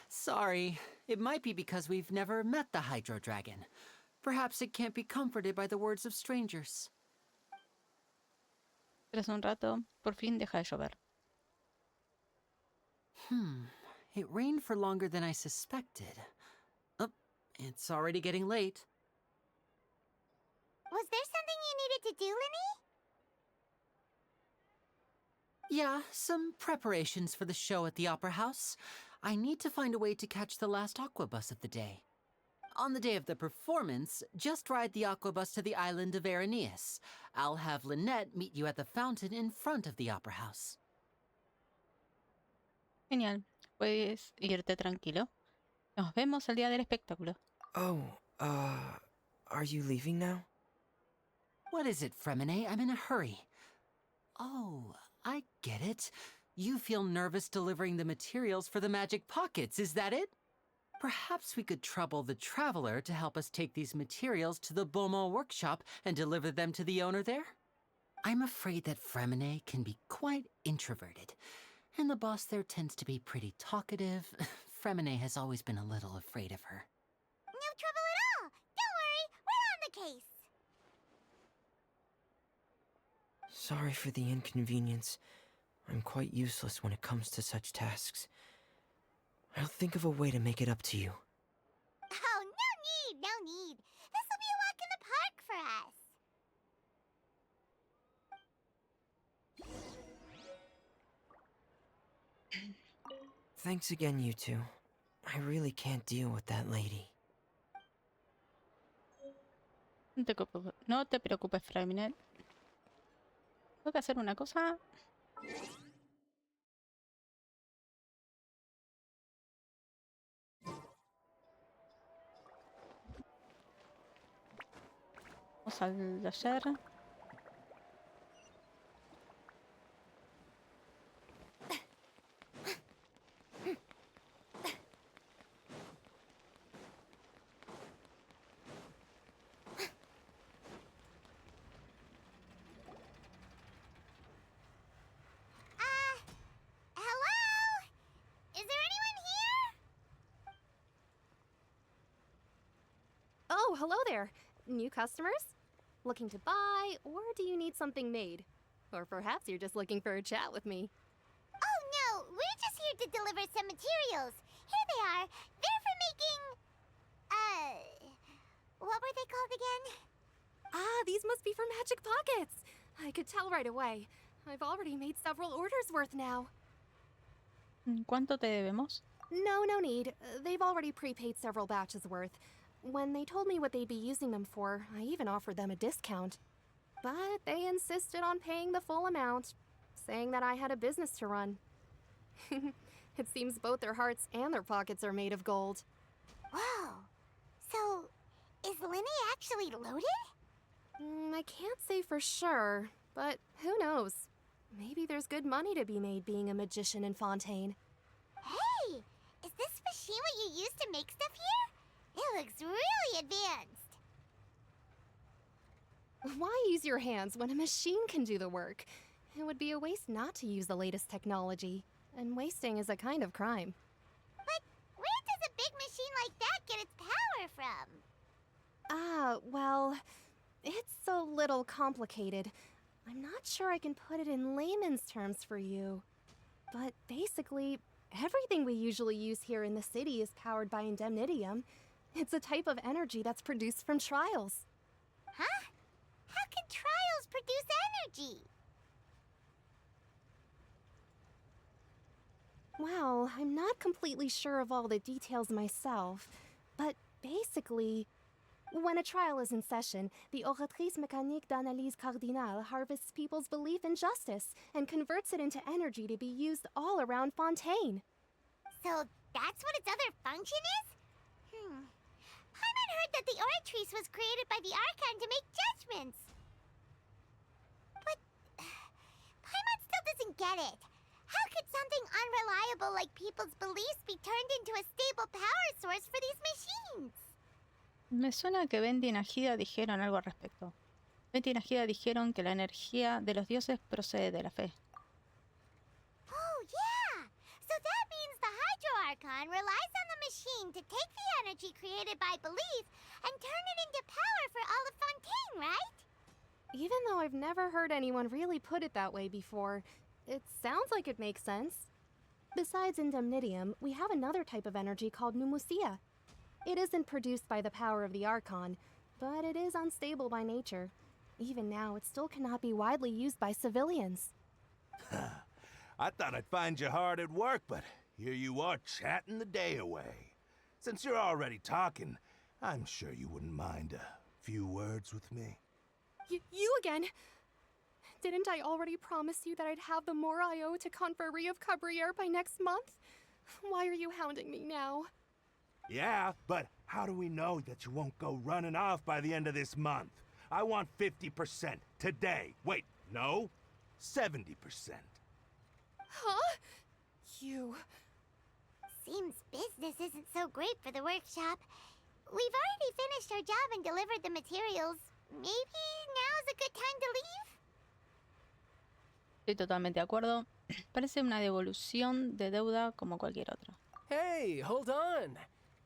Sorry. It might be because we've never met the Hydro Dragon. Perhaps it can't be comforted by the words of strangers. Tras un rato, por fin deja de llover. It rained for longer than I suspected. Oh, it's already getting late. Was there something you needed to do, Linny? Yeah, some preparations for the show at the Opera House. I need to find a way to catch the last aqua bus of the day. On the day of the performance, just ride the aqua bus to the island of Aeneas. I'll have Lynette meet you at the fountain in front of the Opera House. Genial. Puedes irte tranquilo. Nos vemos el día del espectáculo. Oh, are you leaving now? What is it, Fremine? I'm in a hurry. Oh, I get it. You feel nervous delivering the materials for the magic pockets, is that it? Perhaps we could trouble the Traveler to help us take these materials to the Beaumont workshop and deliver them to the owner there? I'm afraid that Fremine can be quite introverted, and the boss there tends to be pretty talkative. Fremine has always been a little afraid of her. No trouble at all. Don't worry, we're on the case. Sorry for the inconvenience. I'm quite useless when it comes to such tasks. I'll think of a way to make it up to you. Oh, no need. This will be a walk in the park for us. Thanks again, you two. I really can't deal with that lady. No te preocupes, Fremine. Tengo que hacer una cosa. Vamos al de ayer. Oh, hello there. New customers? Looking to buy, or do you need something made? Or perhaps you're just looking for a chat with me. Oh no, we're just here to deliver some materials. Here they are. They're for making... what were they called again? Ah, these must be for Magic Pockets. I could tell right away. I've already made several orders worth now. ¿Cuánto te debemos? No need. They've already prepaid several batches worth. When they told me what they'd be using them for, I even offered them a discount. But they insisted on paying the full amount, saying that I had a business to run. It seems both their hearts and their pockets are made of gold. Whoa. So, is Linny actually loaded? I can't say for sure, but who knows? Maybe there's good money to be made being a magician in Fontaine. Hey! Is this machine what you use to make stuff here? It looks really advanced. Why use your hands when a machine can do the work? It would be a waste not to use the latest technology, and wasting is a kind of crime. But where does a big machine like that get its power from? Well, it's a little complicated. I'm not sure I can put it in layman's terms for you. But basically, everything we usually use here in the city is powered by indemnitium. It's a type of energy that's produced from trials. Huh? How can trials produce energy? Well, I'm not completely sure of all the details myself, but basically, when a trial is in session, the oratrice mécanique d'analyse cardinale harvests people's belief in justice and converts it into energy to be used all around Fontaine. So that's what its other function is? Paimon heard that the oratrice was created by the Archon to make judgments. But Paimon still doesn't get it. How could something unreliable like people's beliefs be turned into a stable power source for these machines? Me suena que Venti y Najida dijeron algo al respecto. Venti y Najida dijeron que la energía de los dioses procede de la fe. Oh, yeah! So that means the Hydro Archon relies on the machine to take the energy created by belief and turn it into power for all of Fontaine, right? Even though I've never heard anyone really put it that way before, it sounds like it makes sense. Besides indemnitium, we have another type of energy called pneumosia. It isn't produced by the power of the Archon, but it is unstable by nature. Even now, it still cannot be widely used by civilians. I thought I'd find you hard at work, but here you are chatting the day away. Since you're already talking, I'm sure you wouldn't mind a few words with me. You again? Didn't I already promise you that I'd have the more I owe to Confrérie of Cabriere by next month? Why are you hounding me now? Yeah, but how do we know that you won't go running off by the end of this month? I want 50% today. Wait, no, 70%. Huh? You... Seems business isn't so great for the workshop. We've already finished our job and delivered the materials. Maybe now's a good time to leave? Estoy totalmente de acuerdo. Parece una devolución de deuda como cualquier otra. Hey, hold on.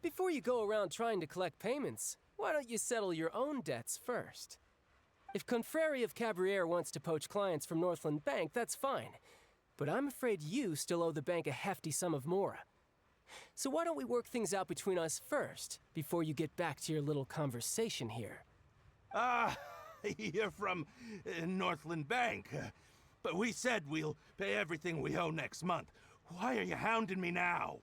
Before you go around trying to collect payments, why don't you settle your own debts first? If Confrérie of Cabriere wants to poach clients from Northland Bank, that's fine. But I'm afraid you still owe the bank a hefty sum of mora. So why don't we work things out between us first, before you get back to your little conversation here? You're from Northland Bank. But we said we'll pay everything we owe next month. Why are you hounding me now?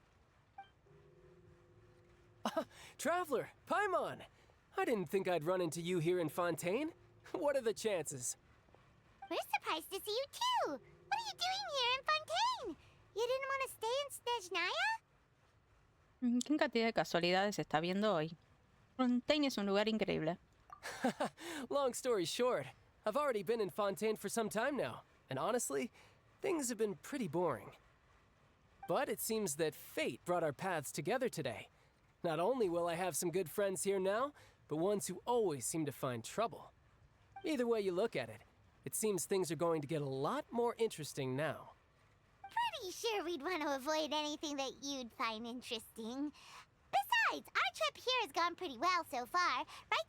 Traveler, Paimon! I didn't think I'd run into you here in Fontaine. What are the chances? We're surprised to see you too! What are you doing here in Fontaine? You didn't want to stay in Snezhnaya? ¿Qué cantidad de casualidades está viendo hoy? Fontaine es un lugar increíble. Long story short, I've already been in Fontaine for some time now, and honestly, things have been pretty boring. But it seems that fate brought our paths together today. Not only will I have some good friends here now, but ones who always seem to find trouble. Either way you look at it, it seems things are going to get a lot more interesting now. Pretty sure we'd want to avoid anything that you'd find interesting. Besides, Besides, our trip here has gone pretty well so far. Right,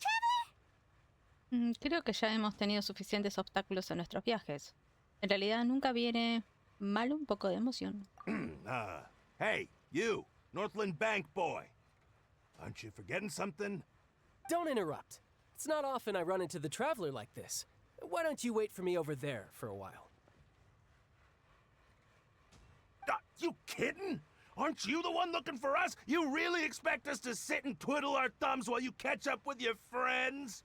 Traveler? Creo que ya hemos tenido suficientes obstáculos en nuestros viajes. En realidad nunca viene mal un poco de emoción. Hey, you, Northland Bank boy. Aren't you forgetting something? Don't interrupt. It's not often I run into the Traveler like this. Why don't you wait for me over there for a while? You kidding? Aren't you the one looking for us? You really expect us to sit and twiddle our thumbs while you catch up with your friends?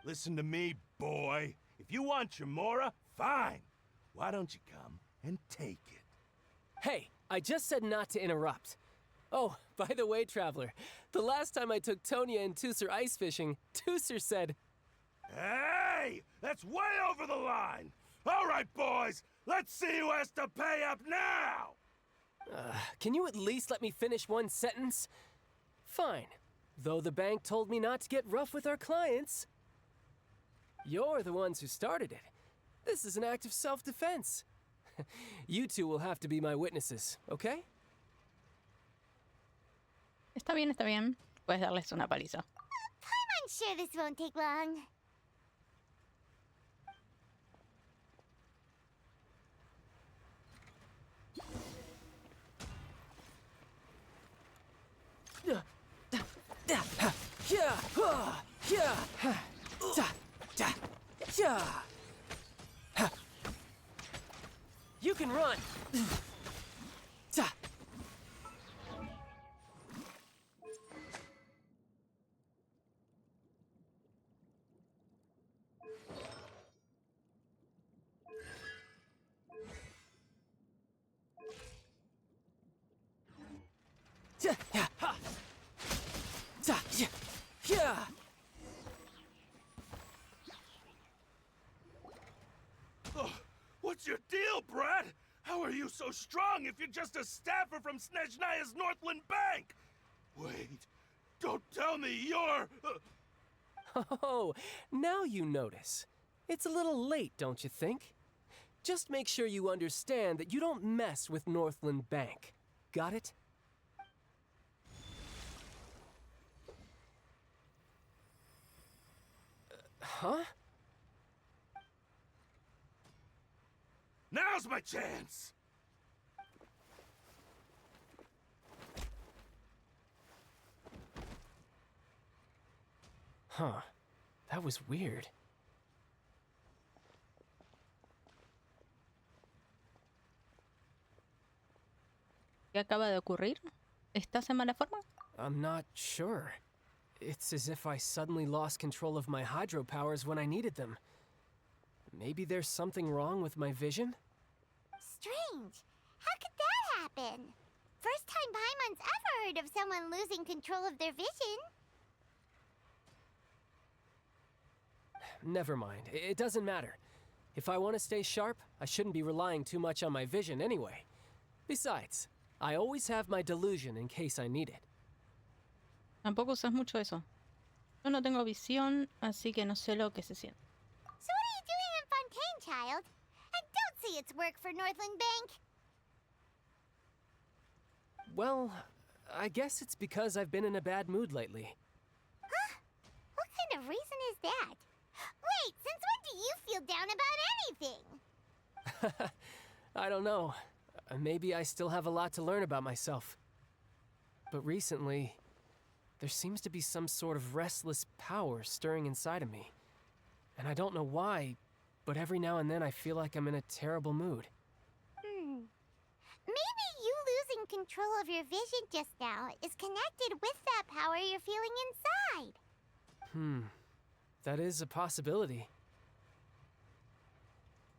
Listen to me, boy. If you want your Mora, fine. Why don't you come and take it? Hey, I just said not to interrupt. Oh, by the way, Traveler, the last time I took Tonya and Tooser ice fishing, Tooser said... Hey! That's way over the line! All right, boys, let's see who has to pay up now! Can you at least let me finish one sentence? Fine. Though the bank told me not to get rough with our clients. You're the ones who started it. This is an act of self-defense. You two will have to be my witnesses, okay? Está bien, está bien. Puedes darles una paliza. I'm sure this won't take long. You can run. What's your deal, Brad? How are you so strong if you're just a staffer from Snezhnaya's Northland Bank? Wait, don't tell me you're... Oh, now you notice. It's a little late, don't you think? Just make sure you understand that you don't mess with Northland Bank. Got it? Huh? Now's my chance! Huh. That was weird. ¿Qué acaba de ocurrir? ¿Estás en mala forma? I'm not sure. It's as if I suddenly lost control of my hydropowers when I needed them. Maybe there's something wrong with my vision? Strange. How could that happen? First time Paimon's ever heard of someone losing control of their vision. Never mind. It doesn't matter. If I want to stay sharp, I shouldn't be relying too much on my vision anyway. Besides, I always have my delusion in case I need it. Tampoco usas mucho eso. Yo no tengo visión, así que no sé lo que se siente. So what are you doing in Fontaine, child? And don't say it's work for Northland Bank. Well, I guess it's because I've been in a bad mood lately. Huh? What kind of reason is that? Wait, since when do you feel down about anything? I don't know. Maybe I still have a lot to learn about myself. But recently, there seems to be some sort of restless power stirring inside of me. And I don't know why, but every now and then I feel like I'm in a terrible mood. Maybe you losing control of your vision just now is connected with that power you're feeling inside. That is a possibility.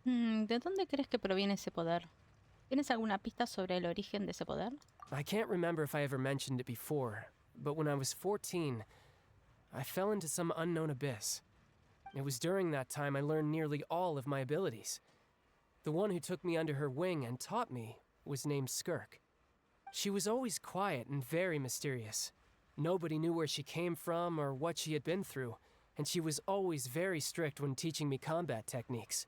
¿De dónde crees que proviene ese poder? ¿Tienes alguna pista sobre el origen de ese poder? I can't remember if I ever mentioned it before, but when I was 14, I fell into some unknown abyss. It was during that time I learned nearly all of my abilities. The one who took me under her wing and taught me was named Skirk. She was always quiet and very mysterious. Nobody knew where she came from or what she had been through, and she was always very strict when teaching me combat techniques.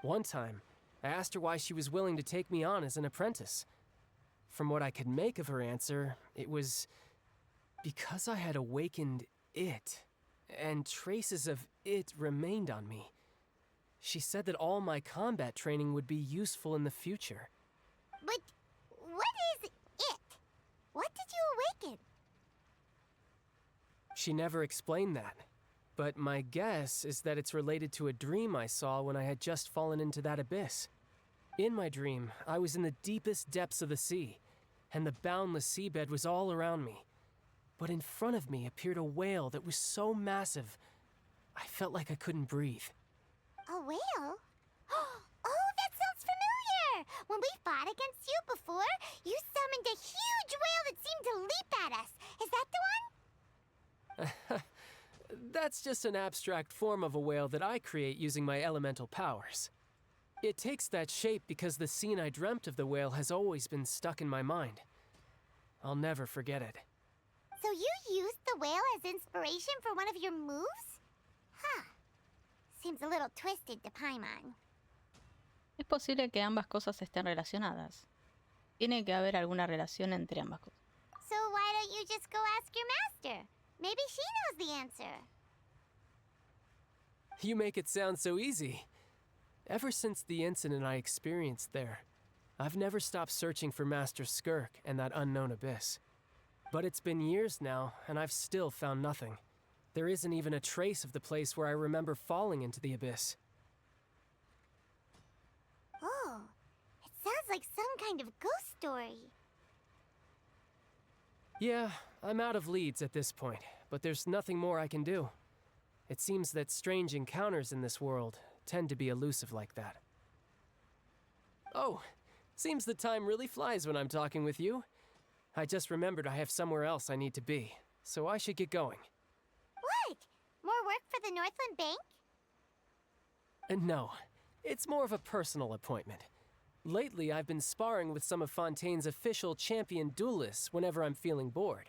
One time, I asked her why she was willing to take me on as an apprentice. From what I could make of her answer, it was because I had awakened it, and traces of it remained on me. She said that all my combat training would be useful in the future. But what is it? What did you awaken? She never explained that, but my guess is that it's related to a dream I saw when I had just fallen into that abyss. In my dream, I was in the deepest depths of the sea, and the boundless seabed was all around me. But in front of me appeared a whale that was so massive, I felt like I couldn't breathe. A whale? Oh, that sounds familiar! When we fought against you before, you summoned a huge whale that seemed to leap at us. Is that the one? That's just an abstract form of a whale that I create using my elemental powers. It takes that shape because the scene I dreamt of the whale has always been stuck in my mind. I'll never forget it. So you used the whale as inspiration for one of your moves? Huh. Seems a little twisted to Paimon. Es posible que ambas cosas estén relacionadas. Tiene que haber alguna relación entre ambas cosas. So why don't you just go ask your master? Maybe she knows the answer. You make it sound so easy. Ever since the incident I experienced there, I've never stopped searching for Master Skirk and that unknown abyss. But it's been years now, and I've still found nothing. There isn't even a trace of the place where I remember falling into the abyss. Oh, it sounds like some kind of ghost story. Yeah, I'm out of leads at this point, but there's nothing more I can do. It seems that strange encounters in this world tend to be elusive like that. Oh, seems the time really flies when I'm talking with you. I just remembered I have somewhere else I need to be, so I should get going. What? More work for the Northland Bank? No, it's more of a personal appointment. Lately, I've been sparring with some of Fontaine's official champion duelists whenever I'm feeling bored.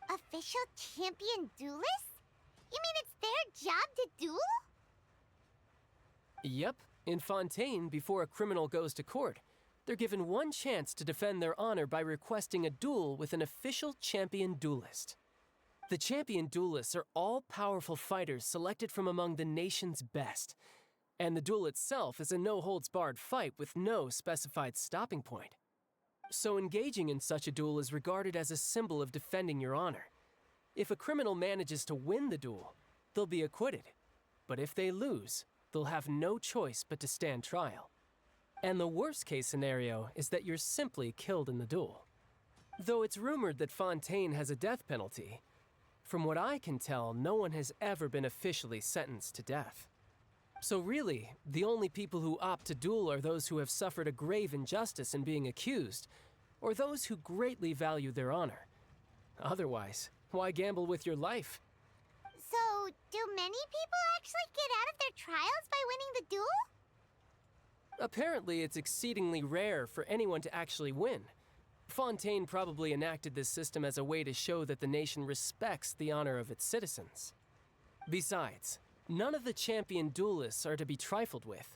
Official champion duelists? You mean it's their job to duel? Yep, in Fontaine, before a criminal goes to court, they're given one chance to defend their honor by requesting a duel with an official champion duelist. The champion duelists are all-powerful fighters selected from among the nation's best, and the duel itself is a no-holds-barred fight with no specified stopping point. So engaging in such a duel is regarded as a symbol of defending your honor. If a criminal manages to win the duel, they'll be acquitted. But if they lose, they'll have no choice but to stand trial. And the worst-case scenario is that you're simply killed in the duel. Though it's rumored that Fontaine has a death penalty, from what I can tell, no one has ever been officially sentenced to death. So really, the only people who opt to duel are those who have suffered a grave injustice in being accused, or those who greatly value their honor. Otherwise, why gamble with your life? So, do many people actually get out of their trials by winning the duel? Apparently, it's exceedingly rare for anyone to actually win. Fontaine probably enacted this system as a way to show that the nation respects the honor of its citizens. Besides, none of the champion duelists are to be trifled with,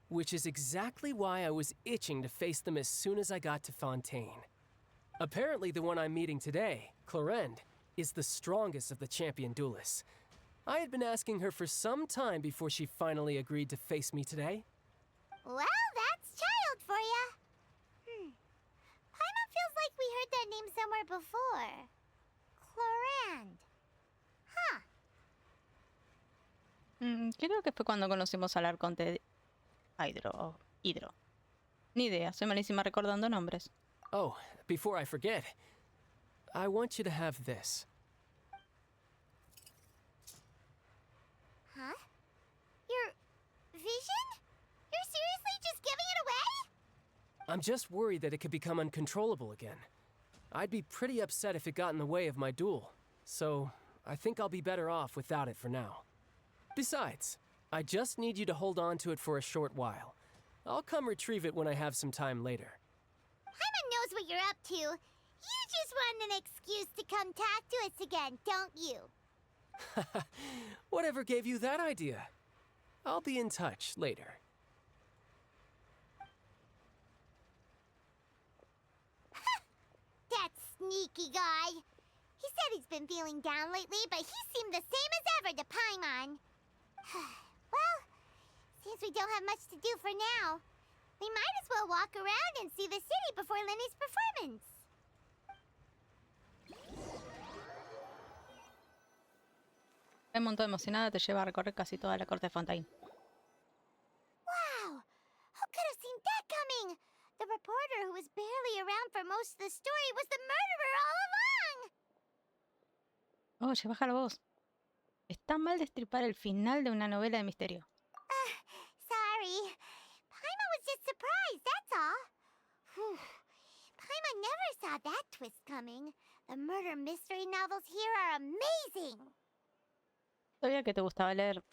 which is exactly why I was itching to face them as soon as I got to Fontaine. Apparently, the one I'm meeting today, Clorinde, is the strongest of the champion duelists. I had been asking her for some time before she finally agreed to face me today. Well, that's child for ya. Paimon feels like we heard that name somewhere before. Clorinde. Huh. Creo que fue cuando conocimos al Arconte Hidro. Ni idea, soy malísima recordando nombres. Oh, before I forget, I want you to have this. Huh? Your vision? You're seriously just giving it away? I'm just worried that it could become uncontrollable again. I'd be pretty upset if it got in the way of my duel, so I think I'll be better off without it for now. Besides, I just need you to hold on to it for a short while. I'll come retrieve it when I have some time later. Paimon knows what you're up to. You just want an excuse to come talk to us again, don't you? Whatever gave you that idea? I'll be in touch later. That sneaky guy. He said he's been feeling down lately, but he seemed the same as ever to Paimon. Well, since we don't have much to do for now, we might as well walk around and see the city before Lenny's performance. Monto emocionada te lleva a recorrer casi toda la corte de Fontaine. Wow! Who could have seen that coming? The reporter who was barely around for most of the story was the murderer all along! Oye, baja la voz. Está mal destripar el final de una novela de misterio. Sorry. Paimon was just surprised, that's all. Whew. Paimon never saw that twist coming. The murder mystery novels here are amazing. Sabía que te gustaba leer.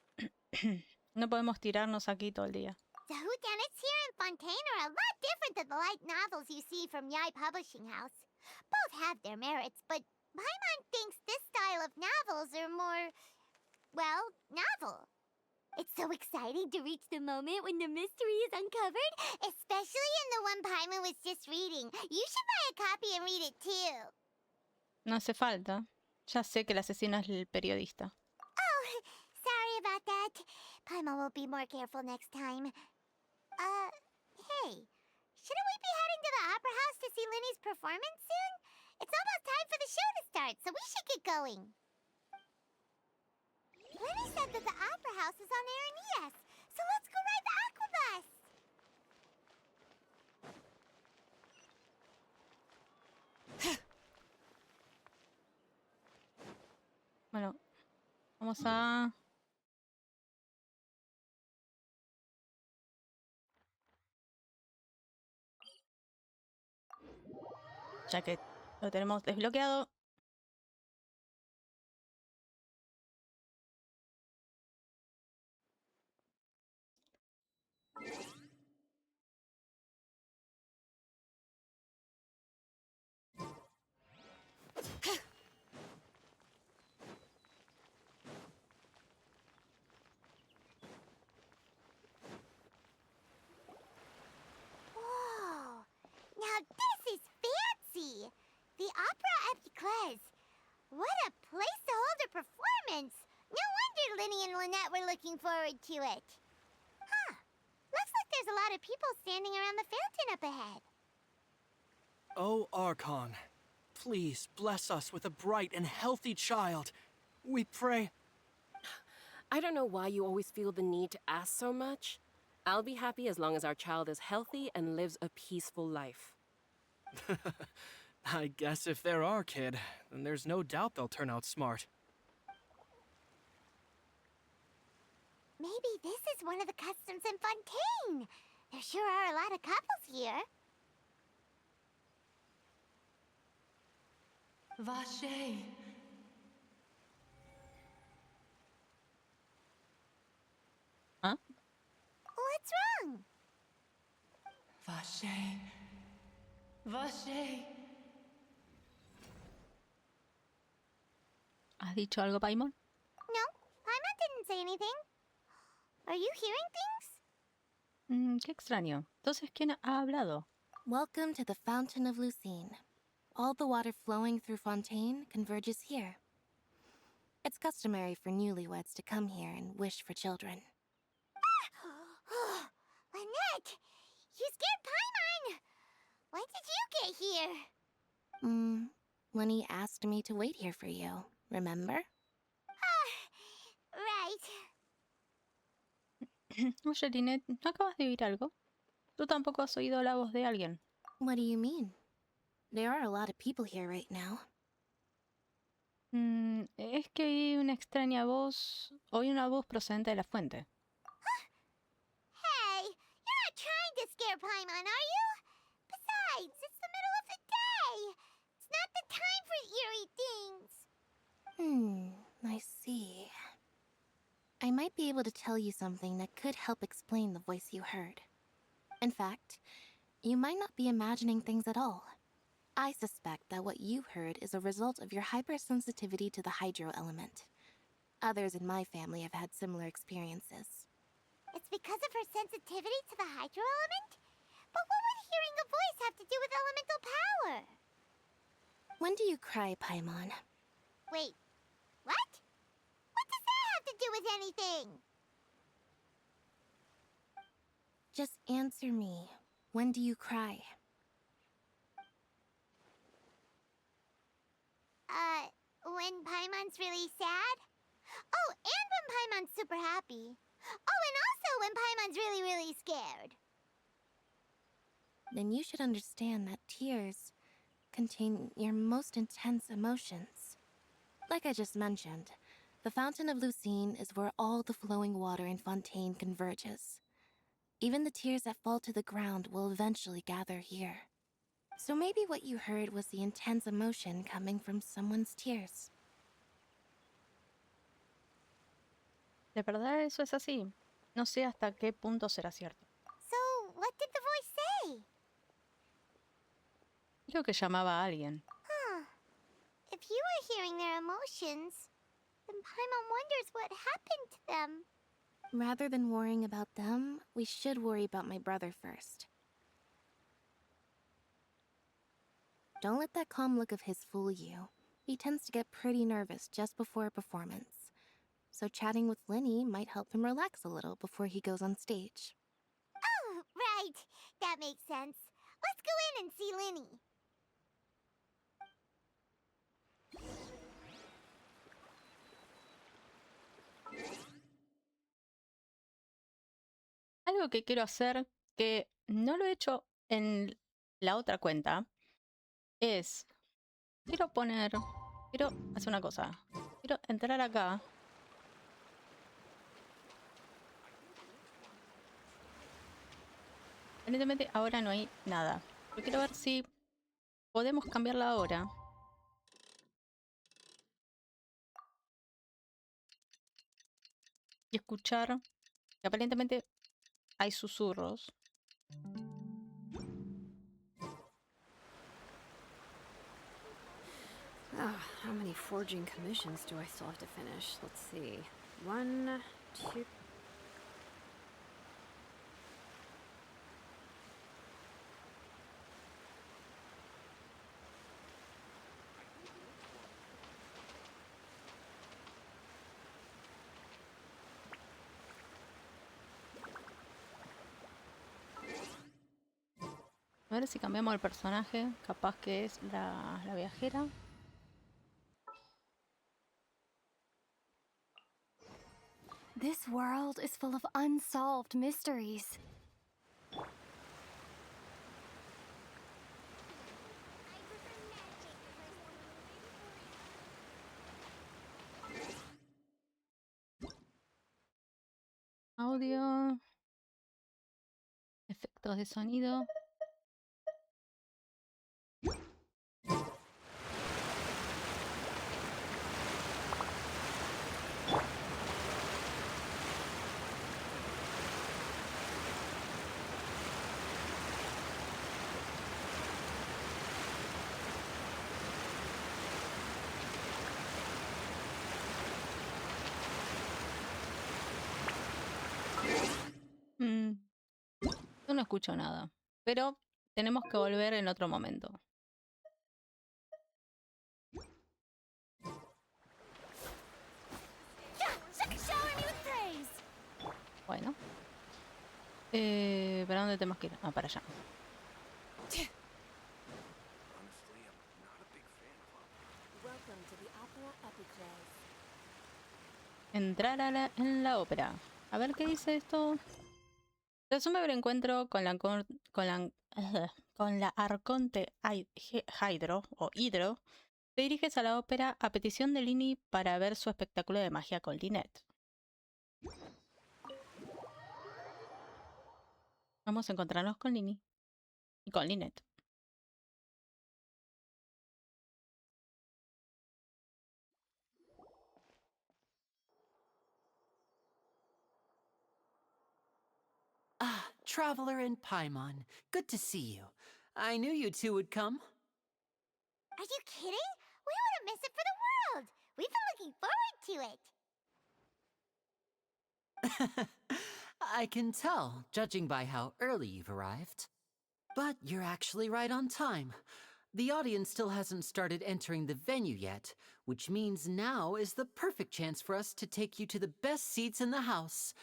No podemos tirarnos aquí todo el día. The whodunits here in Fontaine are a lot different than the light novels you see from Yai Publishing House. Both have their merits, but Paimon thinks this style of novels are more, well, novel. It's so exciting to reach the moment when the mystery is uncovered, especially in the one Paimon was just reading. You should buy a copy and read it too. No hace falta. Ya sé que el asesino es el periodista. Oh, sorry about that. Paimon will be more careful next time. Hey, shouldn't we be heading to the Opera House to see Linny's performance soon? It's almost time for the show to start, so we should get going. Linny said that the Opera House is on Aeneas, so let's go ride the Aquabus! Bueno, vamos a... Ya que lo tenemos desbloqueado. Whoa! Now this is fancy! The Opera at Eclairs. What a place to hold a performance! No wonder Linny and Lynette were looking forward to it. Huh. Looks like there's a lot of people standing around the fountain up ahead. Oh, Archon, please bless us with a bright and healthy child. We pray. I don't know why you always feel the need to ask so much. I'll be happy as long as our child is healthy and lives a peaceful life. I guess if they're our kid, then there's no doubt they'll turn out smart. Maybe this is one of the customs in Fontaine. There sure are a lot of couples here. Vache. Huh? What's wrong? Vache. Vache. ¿Has dicho algo, Paimon? No, Paimon didn't say anything. Are you hearing things? Qué extraño. Entonces, ¿quién ha hablado? Welcome to the Fountain of Lucine. All the water flowing through Fontaine converges here. It's customary for newlyweds to come here and wish for children. Ah! Lynette! You scared Paimon! When did you get here? Lenny asked me to wait here for you, remember? Right. Oye, Lynette, ¿no acabas de oír algo? Tú tampoco has oído la voz de alguien. What do you mean? There are a lot of people here right now. Es que oí una extraña voz. Oí una voz procedente de la fuente. Hey, you're not trying to scare Paimon, are you? Besides, it's the middle of the day. It's not the time for eerie things. I see. I might be able to tell you something that could help explain the voice you heard. In fact, you might not be imagining things at all. I suspect that what you heard is a result of your hypersensitivity to the hydro element. Others in my family have had similar experiences. It's because of her sensitivity to the hydro element? But what would hearing a voice have to do with elemental power? When do you cry, Paimon? Wait, what? What does that have to do with anything? Just answer me. When do you cry? When Paimon's really sad? Oh, and when Paimon's super happy. Oh, and also when Paimon's really, really scared. Then you should understand that tears contain your most intense emotions. Like I just mentioned, the Fountain of Lucine is where all the flowing water in Fontaine converges. Even the tears that fall to the ground will eventually gather here. So maybe what you heard was the intense emotion coming from someone's tears. ¿De verdad eso es así? No sé hasta qué punto será cierto. So, what did the voice say? Creo que llamaba a alguien. Huh. If you were hearing their emotions, then Paimon wonders what happened to them. Rather than worrying about them, we should worry about my brother first. Don't let that calm look of his fool you. He tends to get pretty nervous just before a performance. So chatting with Linny might help him relax a little before he goes on stage. Oh, right. That makes sense. Let's go in and see Linny. Algo que quiero hacer, que no lo he hecho en la otra cuenta, es... Quiero hacer una cosa. Quiero entrar acá. Evidentemente ahora no hay nada. Pero quiero ver si podemos cambiar la hora. Y escuchar que aparentemente hay susurros. How many forging commissions do I still have to finish? Let's see. 1, 2... A ver si cambiamos el personaje. Capaz que es la viajera. This world is full of unsolved mysteries. Audio. Efectos de sonido. Yo no escucho nada, pero tenemos que volver en otro momento. Bueno. ¿Para dónde tenemos que ir? Ah, para allá. Entrar en la ópera. A ver qué dice esto. Resume el encuentro con la Arconte Hydro o Hidro. Te diriges a la ópera a petición de Linny para ver su espectáculo de magia con Lynette. Vamos a encontrarnos con Linny y con Lynette. Ah, Traveler and Paimon. Good to see you. I knew you two would come. Are you kidding? We wouldn't miss it for the world. We've been looking forward to it. I can tell, judging by how early you've arrived. But you're actually right on time. The audience still hasn't started entering the venue yet, which means now is the perfect chance for us to take you to the best seats in the house.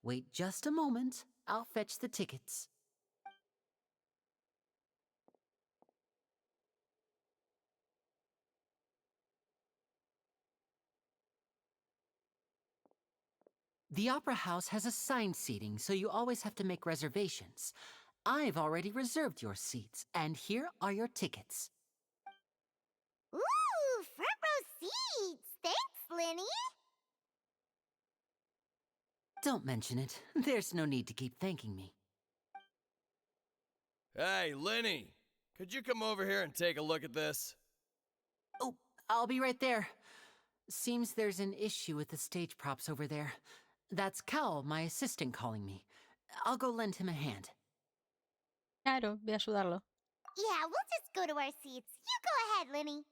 Wait just a moment. I'll fetch the tickets. The Opera House has assigned seating, so you always have to make reservations. I've already reserved your seats, and here are your tickets. Ooh, front row seats! Thanks, Linny! Don't mention it. There's no need to keep thanking me. Hey, Linny! Could you come over here and take a look at this? Oh, I'll be right there. Seems there's an issue with the stage props over there. That's Cal, my assistant, calling me. I'll go lend him a hand. Claro, voy a ayudarlo. Yeah, we'll just go to our seats. You go ahead, Linny.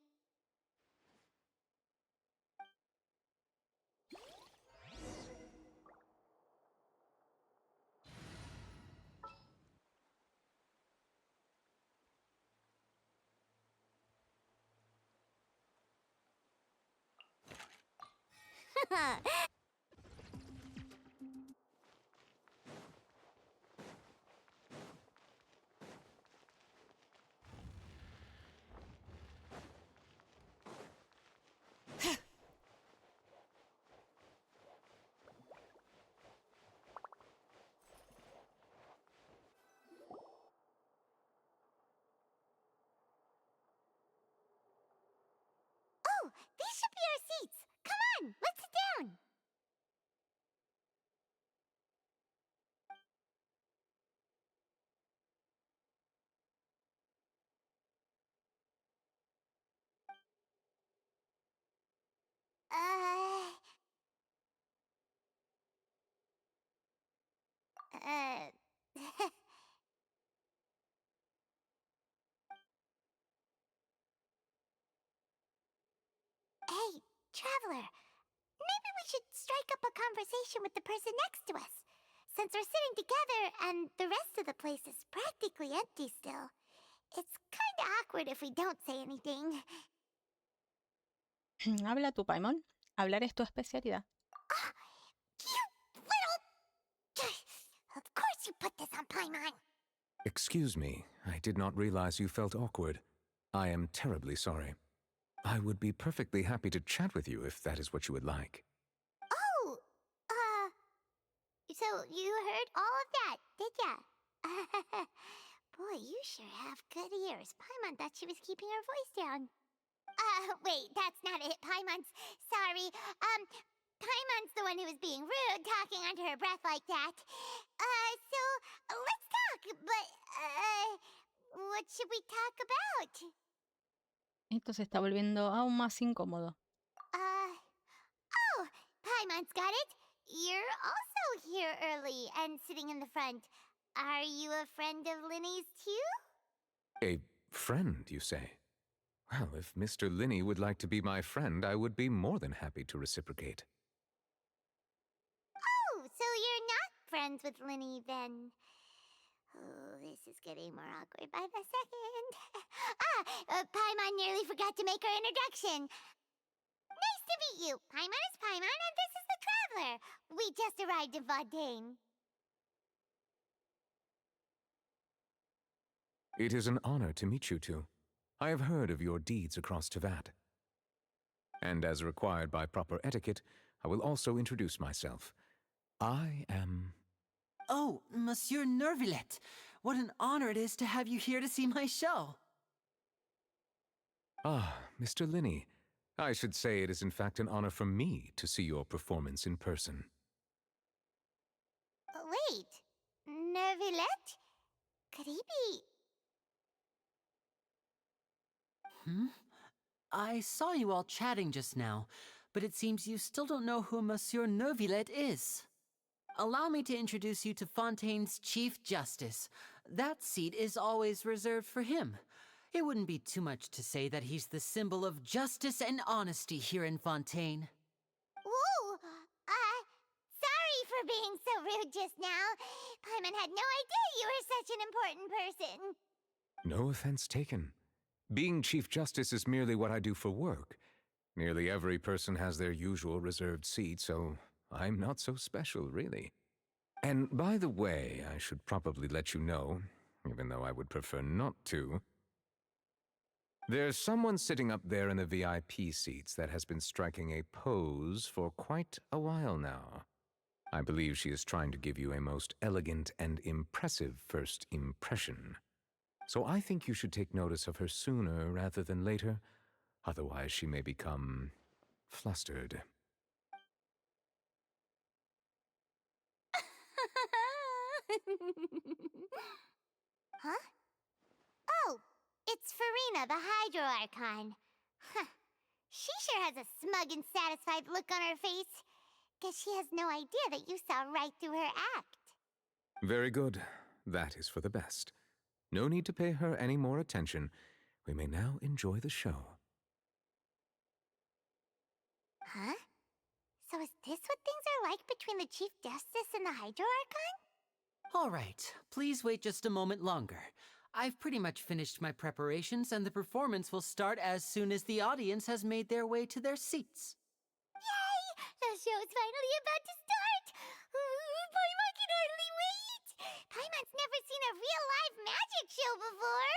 Oh, these should be our seats. Come on, let's sit down. Hey, Traveler, maybe we should strike up a conversation with the person next to us. Since we're sitting together and the rest of the place is practically empty still, it's kinda awkward if we don't say anything. Habla tu Paimon. Hablar es tu especialidad. You little... Of course you put this on Paimon. Excuse me, I did not realize you felt awkward. I am terribly sorry. I would be perfectly happy to chat with you if that is what you would like. Oh, so you heard all of that, did ya? Boy, you sure have good ears. Paimon thought she was keeping her voice down. Wait, that's not it, Paimon's... Sorry, Paimon's the one who was being rude, talking under her breath like that. So, let's talk, but, what should we talk about? Esto se está volviendo aún más incómodo. Oh, Paimon's got it. You're also here early and sitting in the front. Are you a friend of Linny's too? A friend, you say? Well, if Mr. Linny would like to be my friend, I would be more than happy to reciprocate. Oh, so you're not friends with Linny then? Oh, this is getting more awkward by the second. Paimon nearly forgot to make her introduction. Nice to meet you. Paimon is Paimon, and this is the Traveler. We just arrived in Fontaine. It is an honor to meet you two. I have heard of your deeds across Tevat. And as required by proper etiquette, I will also introduce myself. I am... Oh, Monsieur Nervillet. What an honor it is to have you here to see my show. Ah, Mr. Linny. I should say it is in fact an honor for me to see your performance in person. Wait, Nervillet? Could he be... I saw you all chatting just now, but it seems you still don't know who Monsieur Nervillet is. Allow me to introduce you to Fontaine's Chief Justice. That seat is always reserved for him. It wouldn't be too much to say that he's the symbol of justice and honesty here in Fontaine. Whoa! Sorry for being so rude just now. Paimon had no idea you were such an important person. No offense taken. Being Chief Justice is merely what I do for work. Nearly every person has their usual reserved seat, so I'm not so special, really. And by the way, I should probably let you know, even though I would prefer not to. There's someone sitting up there in the VIP seats that has been striking a pose for quite a while now. I believe she is trying to give you a most elegant and impressive first impression. So I think you should take notice of her sooner rather than later. Otherwise, she may become flustered. Huh? Oh, it's Farina, the Hydro Archon. Huh. She sure has a smug and satisfied look on her face. Guess she has no idea that you saw right through her act. Very good. That is for the best. No need to pay her any more attention. We may now enjoy the show. Huh? So is this what things are like between the Chief Justice and the Hydro Archon? All right, please wait just a moment longer. I've pretty much finished my preparations, and the performance will start as soon as the audience has made their way to their seats. Yay! The show's finally about to start! Paimon can hardly wait! Paimon's never seen a real live magic show before!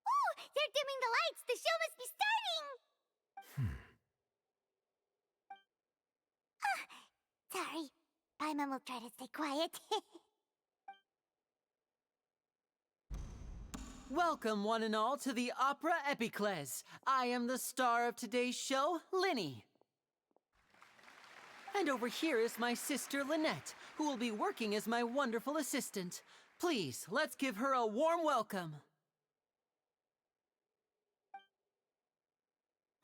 Ooh! They're dimming the lights! The show must be starting! Sorry. Paimon will try to stay quiet. Welcome, one and all, to the Opera Epiclese. I am the star of today's show, Linny. And over here is my sister, Lynette, who will be working as my wonderful assistant. Please, let's give her a warm welcome.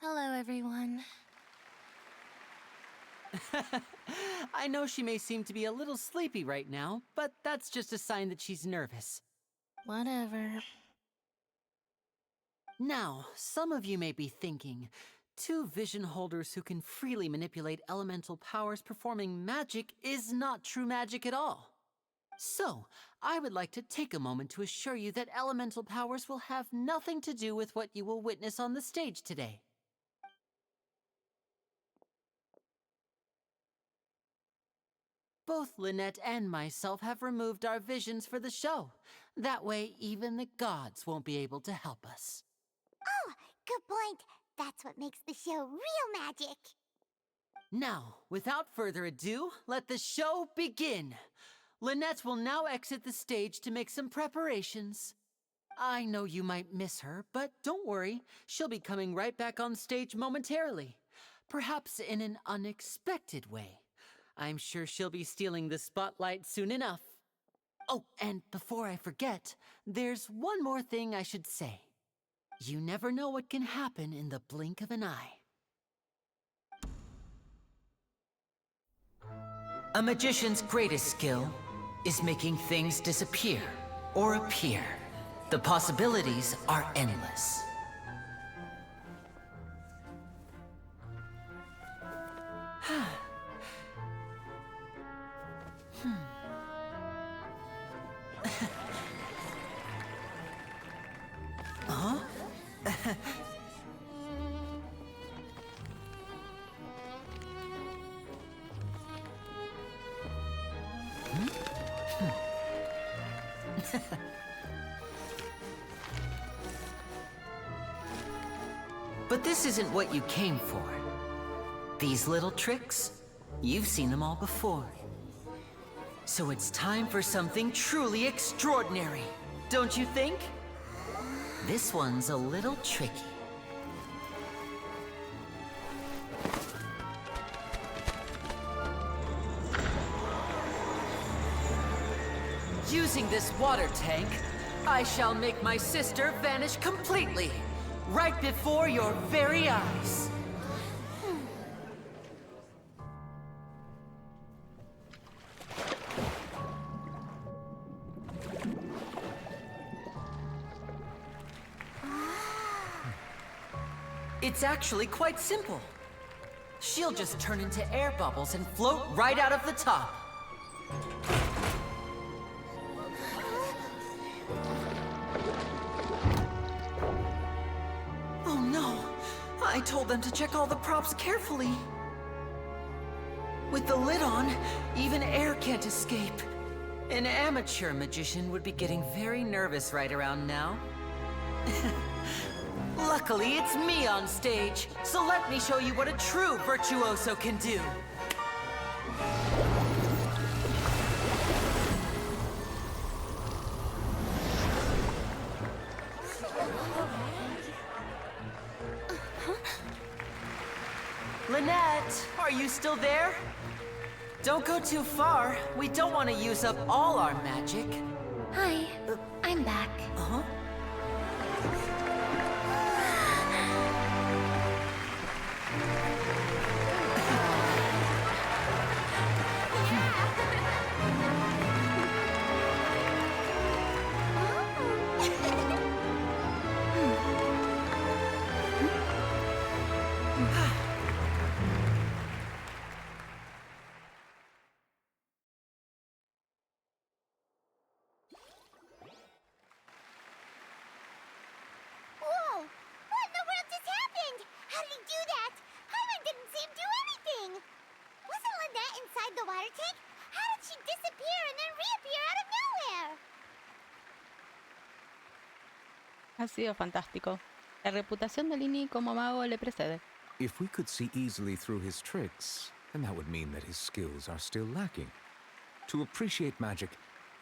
Hello, everyone. I know she may seem to be a little sleepy right now, but that's just a sign that she's nervous. Whatever. Now, some of you may be thinking, two vision holders who can freely manipulate elemental powers performing magic is not true magic at all. So, I would like to take a moment to assure you that elemental powers will have nothing to do with what you will witness on the stage today. Both Lynette and myself have removed our visions for the show. That way, even the gods won't be able to help us. Oh, good point. That's what makes the show real magic. Now, without further ado, let the show begin. Lynette will now exit the stage to make some preparations. I know you might miss her, but don't worry. She'll be coming right back on stage momentarily. Perhaps in an unexpected way. I'm sure she'll be stealing the spotlight soon enough. Oh, and before I forget, there's one more thing I should say. You never know what can happen in the blink of an eye. A magician's greatest skill is making things disappear or appear. The possibilities are endless. Huh? But this isn't what you came for. These little tricks, you've seen them all before. So it's time for something truly extraordinary, don't you think? This one's a little tricky. Using this water tank, I shall make my sister vanish completely, right before your very eyes. It's actually quite simple. She'll just turn into air bubbles and float right out of the top. Oh no! I told them to check all the props carefully. With the lid on, even air can't escape. An amateur magician would be getting very nervous right around now. Luckily, it's me on stage, so let me show you what a true virtuoso can do. Lynette, are you still there? Don't go too far. We don't want to use up all our magic. Hi, I'm back. Uh-huh. Whoa! What in the world just happened? How did he do that? Paimon didn't see him do anything! Wasn't Lynette inside the water tank? How did she disappear and then reappear out of nowhere? Ha sido fantástico. La reputación de Lini como mago le precede. If we could see easily through his tricks, then that would mean that his skills are still lacking. To appreciate magic,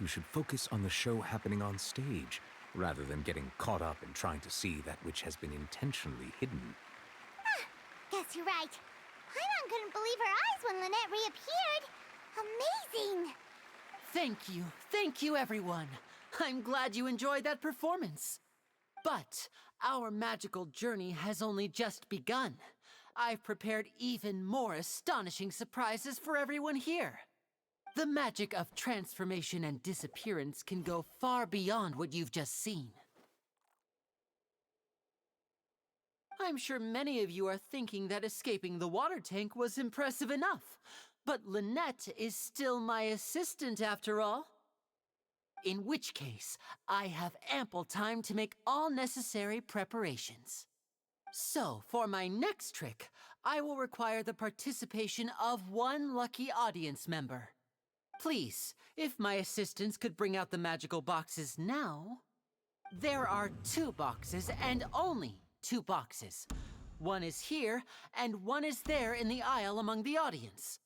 you should focus on the show happening on stage, rather than getting caught up in trying to see that which has been intentionally hidden. Guess you're right. Paimon couldn't believe her eyes when Lynette reappeared. Amazing! Thank you, everyone. I'm glad you enjoyed that performance. But our magical journey has only just begun. I've prepared even more astonishing surprises for everyone here. The magic of transformation and disappearance can go far beyond what you've just seen. I'm sure many of you are thinking that escaping the water tank was impressive enough, but Lynette is still my assistant after all. In which case, I have ample time to make all necessary preparations. So, for my next trick, I will require the participation of one lucky audience member. Please, if my assistants could bring out the magical boxes now. There are 2 boxes and only 2 boxes. One is here, and one is there in the aisle among the audience.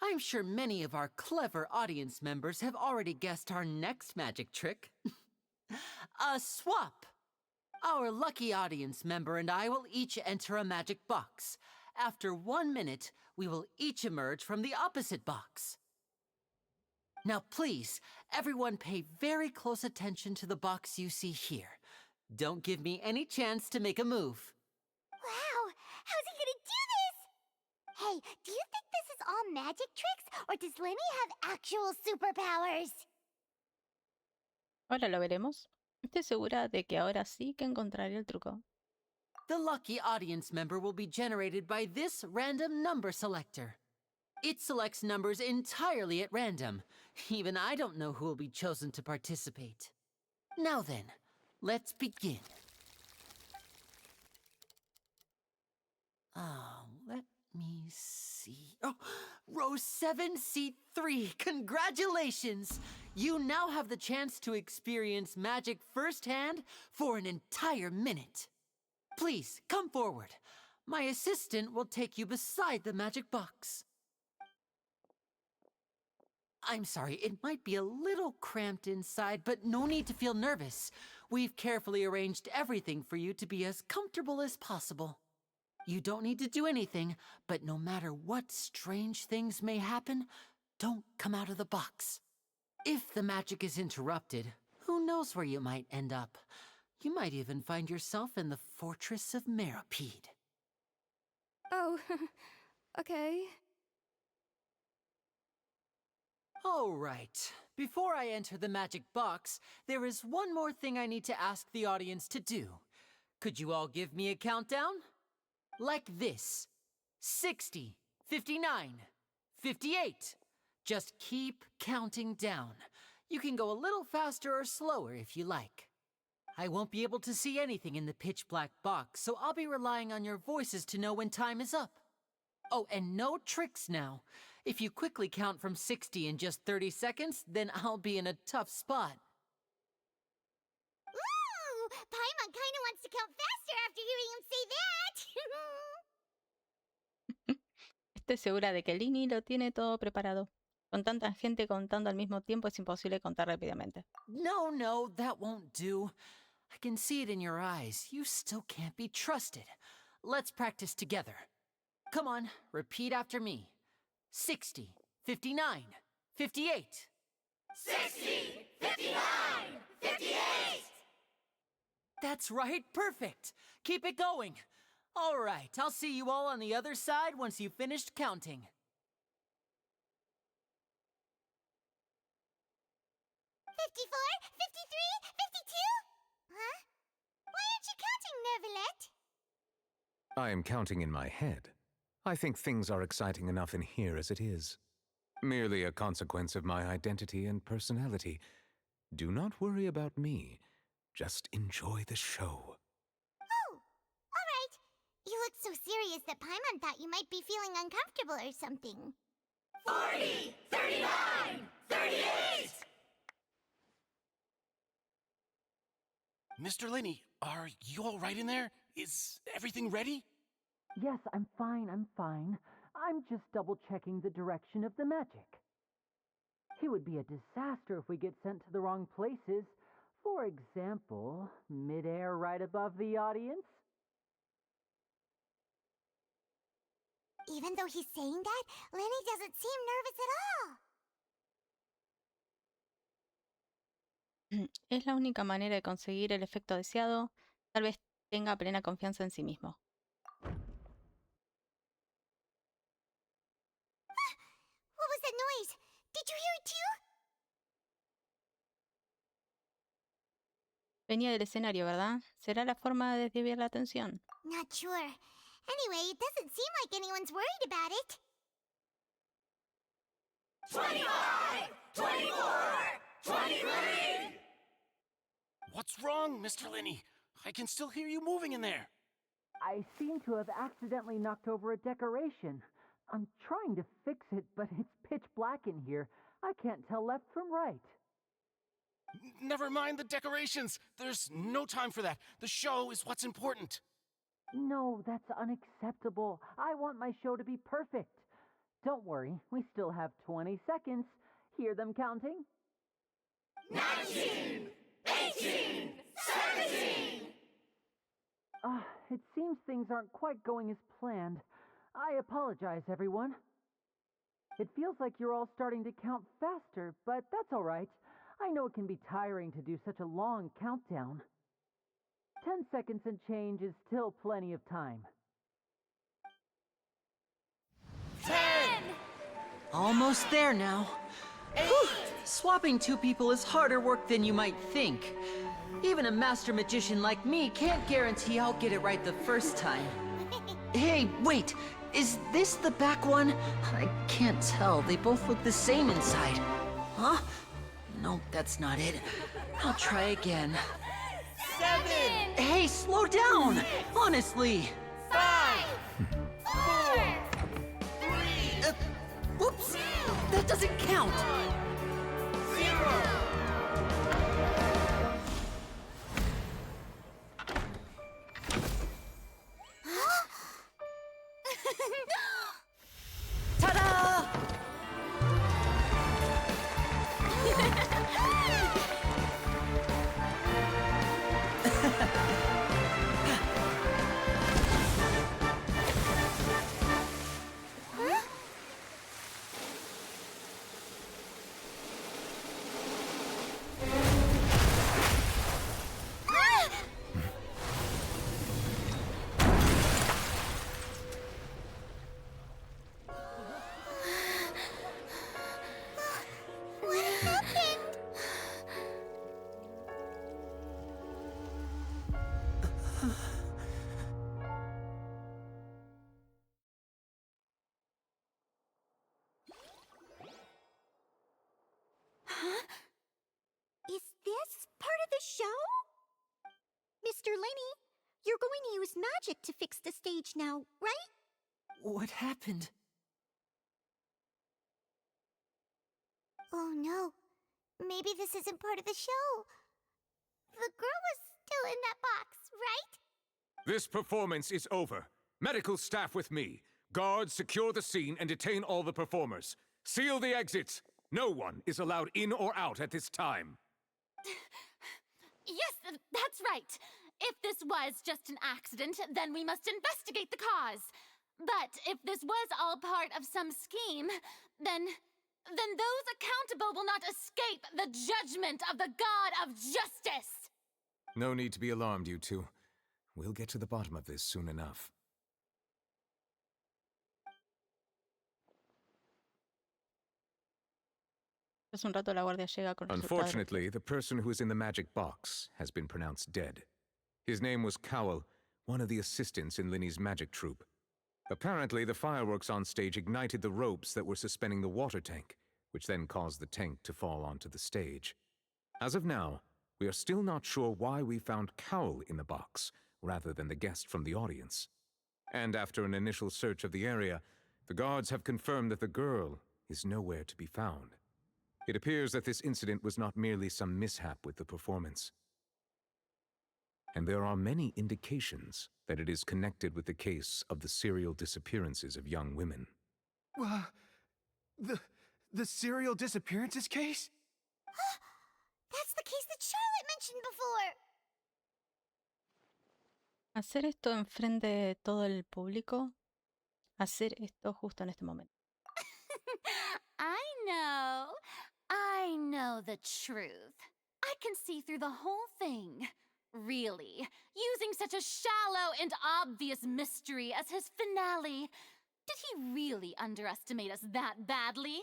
I'm sure many of our clever audience members have already guessed our next magic trick. A swap! Our lucky audience member and I will each enter a magic box. After 1 minute, we will each emerge from the opposite box. Now please, everyone pay very close attention to the box you see here. Don't give me any chance to make a move. Wow! How's he gonna do this? Hey, do you think this is all magic tricks, or does Lenny have actual superpowers? Ahora lo veremos. Estoy segura de que ahora sí que encontraré el truco. The lucky audience member will be generated by this random number selector. It selects numbers entirely at random. Even I don't know who will be chosen to participate. Now then, let's begin. Let me see. Oh, row 7, seat 3. Congratulations! You now have the chance to experience magic firsthand for an entire minute. Please, come forward. My assistant will take you beside the magic box. I'm sorry, it might be a little cramped inside, but no need to feel nervous. We've carefully arranged everything for you to be as comfortable as possible. You don't need to do anything, but no matter what strange things may happen, don't come out of the box. If the magic is interrupted, who knows where you might end up? You might even find yourself in the Fortress of Meropide. Oh, okay. All right. Before I enter the magic box, there is one more thing I need to ask the audience to do. Could you all give me a countdown? Like this. 60, 59, 58. Just keep counting down. You can go a little faster or slower if you like. I won't be able to see anything in the pitch black box, so I'll be relying on your voices to know when time is up. Oh, and no tricks now. If you quickly count from 60 in just 30 seconds, then I'll be in a tough spot. Ooh! Paimon kinda wants to count faster after hearing him say that! Estoy segura de que Lini lo tiene todo preparado. Con tanta gente contando al mismo tiempo es imposible contar rápidamente. No, that won't do. I can see it in your eyes. You still can't be trusted. Let's practice together. Come on, repeat after me. 60, 59, 58. 60, 59, 58! That's right, perfect. Keep it going. All right, I'll see you all on the other side once you've finished counting. 54, 53, 52? Huh? Why aren't you counting, Nervalet? I am counting in my head. I think things are exciting enough in here as it is. Merely a consequence of my identity and personality. Do not worry about me. Just enjoy the show. Oh, all right. You look so serious that Paimon thought you might be feeling uncomfortable or something. 40, 39, 38! Mr. Linney, are you all right in there? Is everything ready? Yes, I'm fine. I'm just double-checking the direction of the magic. It would be a disaster if we get sent to the wrong places. For example, mid-air right above the audience. Even though he's saying that, Lenny doesn't seem nervous at all. Es la única manera de conseguir el efecto deseado. Tal vez tenga plena confianza en sí mismo. What was that noise? Did you hear it too? Venía del escenario, ¿verdad? ¿Será la forma de desviar la atención? Not sure. Anyway, it doesn't seem like anyone's worried about it. 25, 24, 23! What's wrong, Mr. Linney? I can still hear you moving in there. I seem to have accidentally knocked over a decoration. I'm trying to fix it, but it's pitch black in here. I can't tell left from right. Never mind the decorations. There's no time for that. The show is what's important. No, that's unacceptable. I want my show to be perfect. Don't worry, we still have 20 seconds. Hear them counting? 19, 18, 17! It seems things aren't quite going as planned. I apologize, everyone. It feels like you're all starting to count faster, but that's all right. I know it can be tiring to do such a long countdown. 10 seconds and change is still plenty of time. 10! Almost there now. Whew. Swapping two people is harder work than you might think. Even a master magician like me can't guarantee I'll get it right the first time. Hey, wait! Is this the back one? I can't tell. They both look the same inside. Huh? No, that's not it. I'll try again. 7! Hey, slow down! Honestly! 5! 4! 3! Whoops! That doesn't count! 0! Ta-da! the show? Mr. Lenny, you're going to use magic to fix the stage now, right? What happened? Oh no. Maybe this isn't part of the show. The girl was still in that box, right? This performance is over. Medical staff with me. Guards, secure the scene and detain all the performers. Seal the exits. No one is allowed in or out at this time. Yes, that's right. If this was just an accident, then we must investigate the cause. But if this was all part of some scheme, then those accountable will not escape the judgment of the God of Justice. No need to be alarmed, you two. We'll get to the bottom of this soon enough. Hace un rato la guardia llega con Unfortunately, the person who is in the magic box has been pronounced dead. His name was Cowell, one of the assistants in Linny's magic troupe. Apparently, the fireworks on stage ignited the ropes that were suspending the water tank, which then caused the tank to fall onto the stage. As of now, we are still not sure why we found Cowell in the box, rather than the guest from the audience. And after an initial search of the area, the guards have confirmed that the girl is nowhere to be found. It appears that this incident was not merely some mishap with the performance. And there are many indications that it is connected with the case of the serial disappearances of young women. The serial disappearances case? That's the case that Charlotte mentioned before. Hacer esto enfrente de todo el público. Hacer esto justo en este momento. I know the truth. I can see through the whole thing. Really, using such a shallow and obvious mystery as his finale. Did he really underestimate us that badly?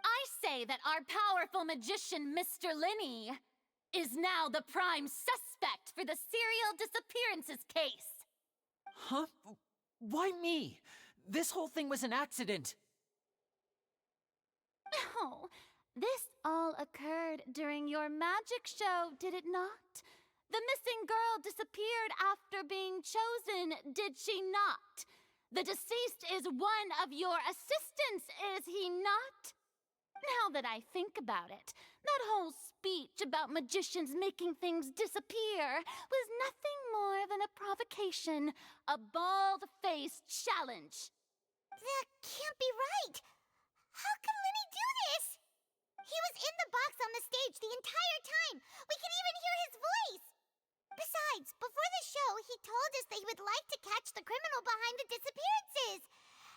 I say that our powerful magician, Mr. Linny, is now the prime suspect for the serial disappearances case. Huh? Why me? This whole thing was an accident. Oh, this all occurred during your magic show, did it not? The missing girl disappeared after being chosen, did she not? The deceased is one of your assistants, is he not? Now that I think about it, that whole speech about magicians making things disappear was nothing more than a provocation, a bald-faced challenge. That can't be right. How could Linny do this? He was in the box on the stage the entire time. We could even hear his voice. Besides, before the show, he told us that he would like to catch the criminal behind the disappearances.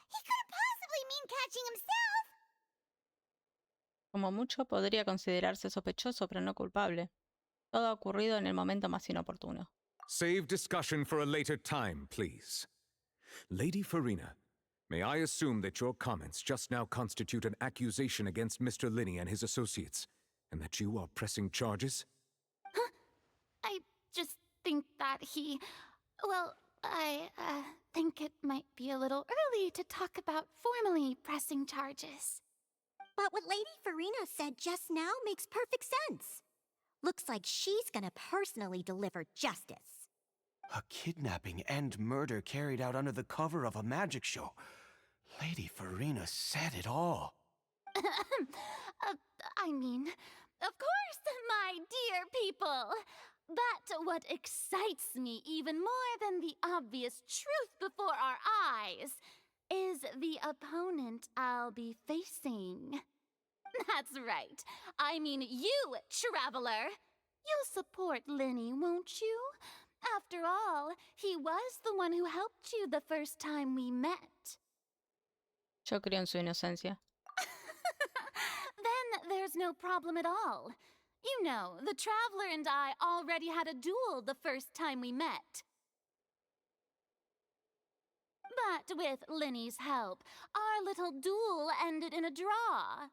He couldn't possibly mean catching himself. Como mucho podría considerarse sospechoso, pero no culpable. Todo ha ocurrido en el momento más inoportuno. Save discussion for a later time, please. Lady Farina, may I assume that your comments just now constitute an accusation against Mr. Linny and his associates, and that you are pressing charges? Huh? I just think that I think it might be a little early to talk about formally pressing charges. But what Lady Farina said just now makes perfect sense. Looks like she's gonna personally deliver justice. A kidnapping and murder carried out under the cover of a magic show. Lady Farina said it all. I mean, of course, my dear people. But what excites me even more than the obvious truth before our eyes is the opponent I'll be facing. That's right. I mean you, Traveler. You'll support Linny, won't you? After all, he was the one who helped you the first time we met. Yo creo en su inocencia. Then there's no problem at all. You know, the Traveler and I already had a duel the first time we met. But with Linny's help, our little duel ended in a draw.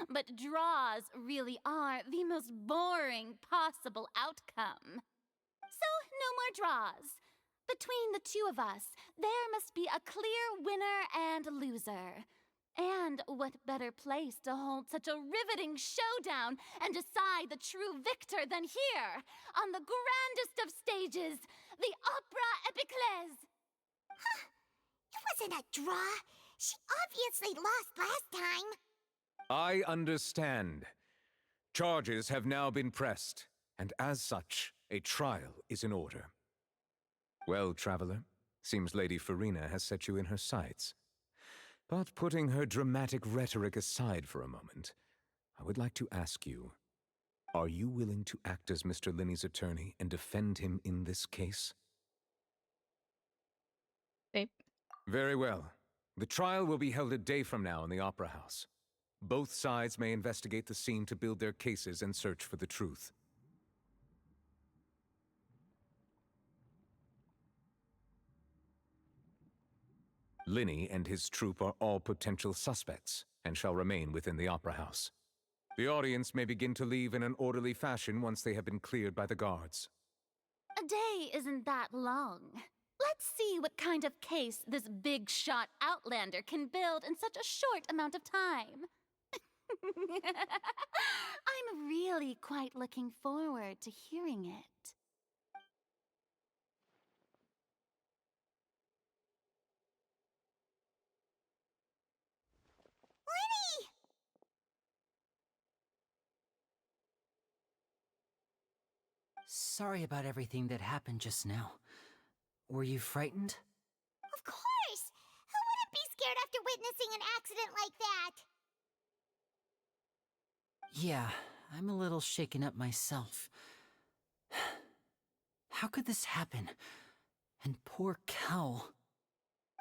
But draws really are the most boring possible outcome. So, no more draws. Between the two of us, there must be a clear winner and loser. And what better place to hold such a riveting showdown and decide the true victor than here, on the grandest of stages, the Opera Epiclese? It wasn't a draw. She obviously lost last time. I understand. Charges have now been pressed, and as such, a trial is in order. Well, traveler, seems Lady Farina has set you in her sights. But putting her dramatic rhetoric aside for a moment, I would like to ask you, are you willing to act as Mr. Linney's attorney and defend him in this case? Sí. Very well. The trial will be held a day from now in the Opera House. Both sides may investigate the scene to build their cases and search for the truth. Linney and his troupe are all potential suspects and shall remain within the Opera House. The audience may begin to leave in an orderly fashion once they have been cleared by the guards. A day isn't that long. Let's see what kind of case this big-shot outlander can build in such a short amount of time. I'm really quite looking forward to hearing it. Lenny! Sorry about everything that happened just now. Were you frightened? Of course! Who wouldn't be scared after witnessing an accident like that? Yeah, I'm a little shaken up myself. How could this happen? And poor Cal.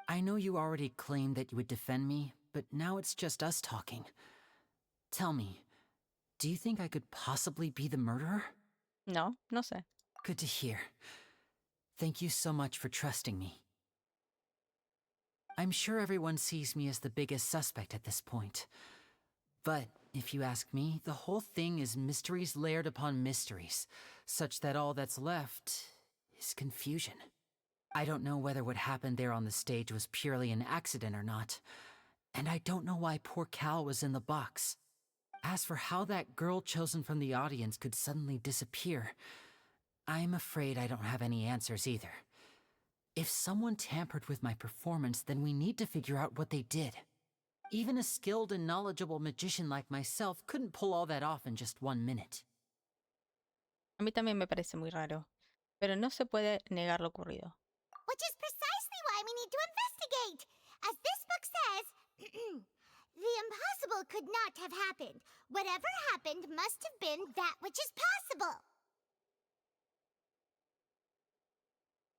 I know you already claimed that you would defend me, but now it's just us talking. Tell me, do you think I could possibly be the murderer? No, no sé. Good to hear. Thank you so much for trusting me. I'm sure everyone sees me as the biggest suspect at this point. But if you ask me, the whole thing is mysteries layered upon mysteries, such that all that's left is confusion. I don't know whether what happened there on the stage was purely an accident or not, and I don't know why poor Cal was in the box. As for how that girl chosen from the audience could suddenly disappear, I'm afraid I don't have any answers either. If someone tampered with my performance, then we need to figure out what they did. Even a skilled and knowledgeable magician like myself couldn't pull all that off in just 1 minute. A mí también me parece muy raro, pero no se puede negar lo ocurrido. Which is precisely why we need to investigate. As this book says, the impossible could not have happened. Whatever happened must have been that which is possible.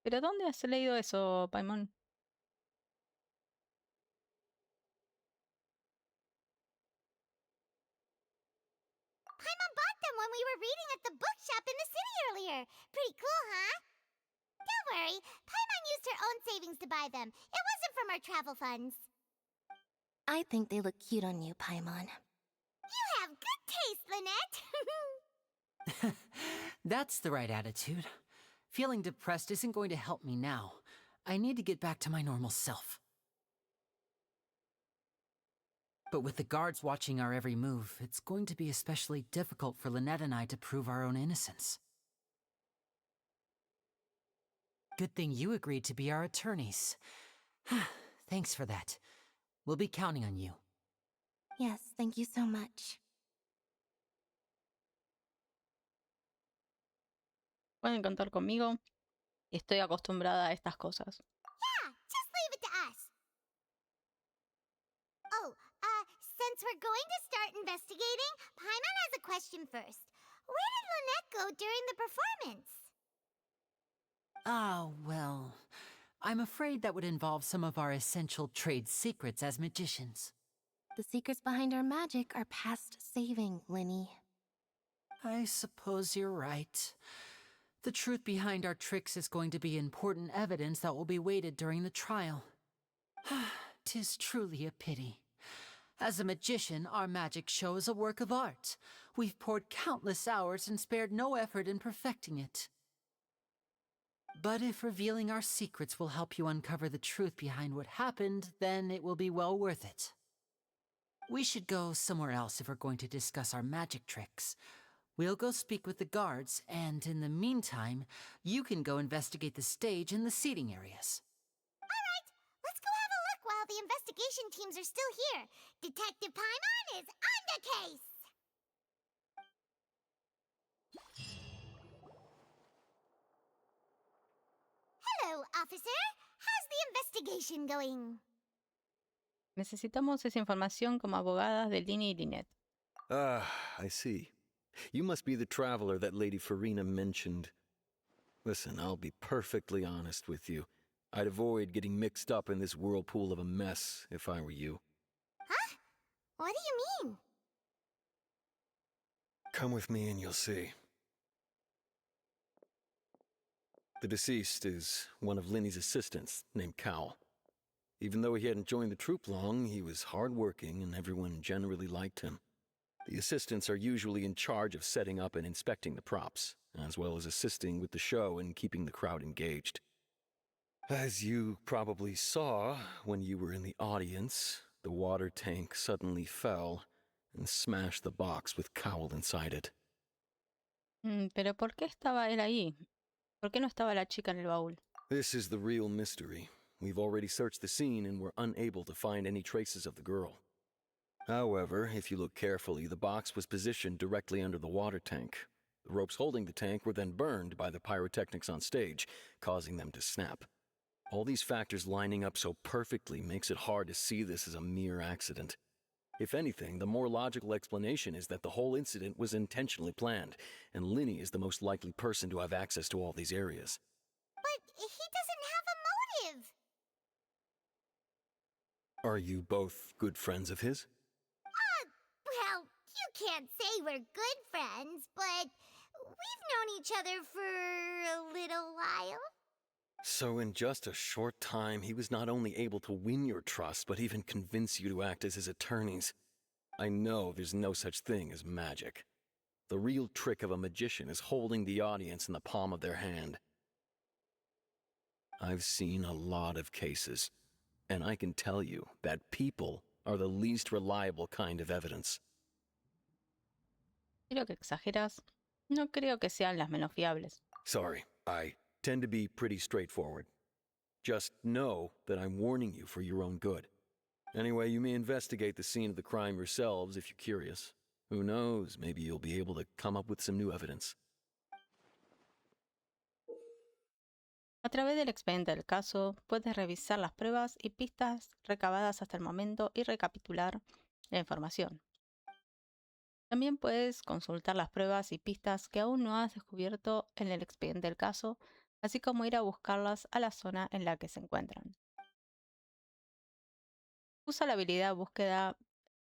¿Pero dónde has leído eso, Paimon? Paimon bought them when we were reading at the bookshop in the city earlier. Pretty cool, huh? Don't worry, Paimon used her own savings to buy them. It wasn't from our travel funds. I think they look cute on you, Paimon. You have good taste, Lynette. That's the right attitude. Feeling depressed isn't going to help me now. I need to get back to my normal self. But with the guards watching our every move, it's going to be especially difficult for Lynette and I to prove our own innocence. Good thing you agreed to be our attorneys. Thanks for that. We'll be counting on you. Yes, thank you so much. Pueden contar conmigo. Estoy acostumbrada a estas cosas. Yeah, just leave it to us. Oh, since we're going to start investigating, Paimon has a question first. Where did Lynette go during the performance? Ah, well, I'm afraid that would involve some of our essential trade secrets as magicians. The secrets behind our magic are past saving, Linny. I suppose you're right. The truth behind our tricks is going to be important evidence that will be weighted during the trial. 'Tis truly a pity. As a magician, our magic show is a work of art. We've poured countless hours and spared no effort in perfecting it. But if revealing our secrets will help you uncover the truth behind what happened, then it will be well worth it. We should go somewhere else if we're going to discuss our magic tricks. We'll go speak with the guards, and in the meantime, you can go investigate the stage and the seating areas. Alright, let's go have a look while the investigation teams are still here. Detective Paimon is on the case! Hello, officer. How's the investigation going? Necesitamos esa información como abogadas de Lini y Lynette. Ah, I see. You must be the traveler that Lady Farina mentioned. Listen, I'll be perfectly honest with you. I'd avoid getting mixed up in this whirlpool of a mess if I were you. Huh? What do you mean? Come with me and you'll see. The deceased is one of Linny's assistants, named Cowell. Even though he hadn't joined the troupe long, he was hardworking and everyone generally liked him. The assistants are usually in charge of setting up and inspecting the props, as well as assisting with the show and keeping the crowd engaged. As you probably saw when you were in the audience, the water tank suddenly fell and smashed the box with Cowell inside it. Pero ¿por qué estaba él ahí? ¿Por qué no estaba la chica en el baúl? This is the real mystery. We've already searched the scene and were unable to find any traces of the girl. However, if you look carefully, the box was positioned directly under the water tank. The ropes holding the tank were then burned by the pyrotechnics on stage, causing them to snap. All these factors lining up so perfectly makes it hard to see this as a mere accident. If anything, the more logical explanation is that the whole incident was intentionally planned, and Linny is the most likely person to have access to all these areas. But he doesn't have a motive. Are you both good friends of his? Well, you can't say we're good friends, but we've known each other for a little while. So in just a short time, he was not only able to win your trust, but even convince you to act as his attorneys. I know there's no such thing as magic. The real trick of a magician is holding the audience in the palm of their hand. I've seen a lot of cases, and I can tell you that people are the least reliable kind of evidence. Creo que exageras. No creo que sean las menos fiables. Sorry, I tend to be pretty straightforward. Just know that I'm warning you for your own good. Anyway, you may investigate the scene of the crime yourselves if you're curious. Who knows, maybe you'll be able to come up with some new evidence. A través del expediente del caso, puedes revisar las pruebas y pistas recabadas hasta el momento y recapitular la información. También puedes consultar las pruebas y pistas que aún no has descubierto en el expediente del caso, así como ir a buscarlas a la zona en la que se encuentran. Usa la habilidad búsqueda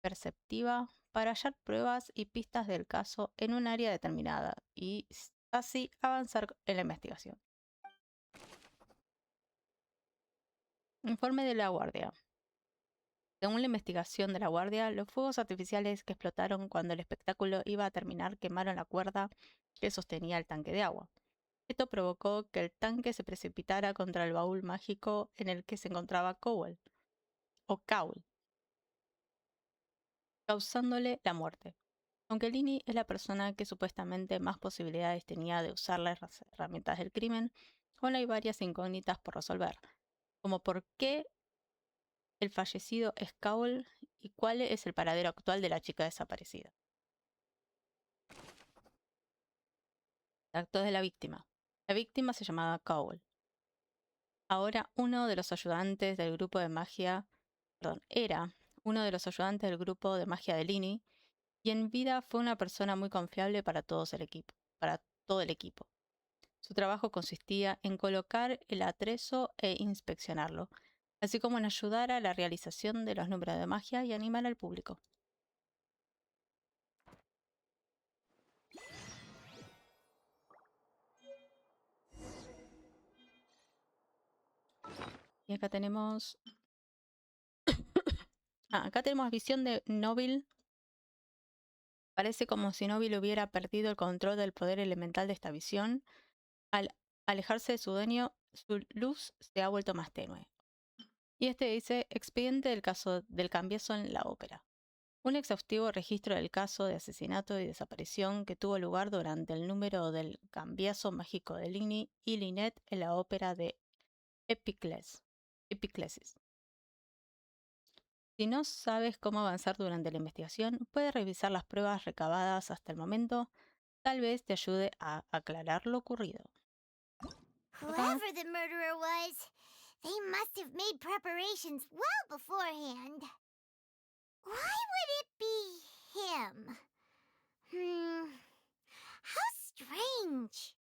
perceptiva para hallar pruebas y pistas del caso en un área determinada y así avanzar en la investigación. Informe de la Guardia. Según la investigación de la Guardia, los fuegos artificiales que explotaron cuando el espectáculo iba a terminar quemaron la cuerda que sostenía el tanque de agua. Esto provocó que el tanque se precipitara contra el baúl mágico en el que se encontraba Cowell, causándole la muerte. Aunque Lini es la persona que supuestamente más posibilidades tenía de usar las herramientas del crimen, aún hay varias incógnitas por resolver, como por qué el fallecido es Cowell y cuál es el paradero actual de la chica desaparecida. Actos de la víctima. La víctima se llamaba Cowell. Ahora uno de los ayudantes del grupo de magia, era uno de los ayudantes del grupo de magia de Lini, y en vida fue una persona muy confiable para todo el equipo. Su trabajo consistía en colocar el atrezo e inspeccionarlo, así como en ayudar a la realización de los números de magia y animar al público. Y acá tenemos... acá tenemos visión de Nobil. Parece como si Nobil hubiera perdido el control del poder elemental de esta visión. Al alejarse de su dueño, su luz se ha vuelto más tenue. Y este dice, expediente del caso del cambiazo en la ópera. Un exhaustivo registro del caso de asesinato y desaparición que tuvo lugar durante el número del cambiazo mágico de Lini y Lynette en la ópera de Epiclesis. Si no sabes cómo avanzar durante la investigación, puedes revisar las pruebas recabadas hasta el momento. Tal vez te ayude a aclarar lo ocurrido. Whoever the murderer was, they must have made preparations well beforehand. Why would it be him? How strange.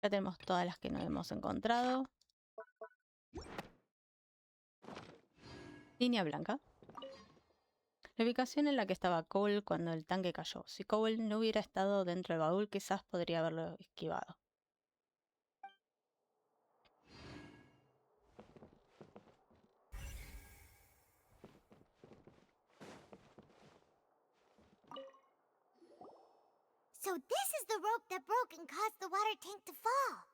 Ya tenemos todas las que no hemos encontrado. Línea blanca. La ubicación en la que estaba Cole cuando el tanque cayó. Si Cole no hubiera estado dentro del baúl, quizás podría haberlo esquivado. So this is the rope that broke and caused the water tank to fall.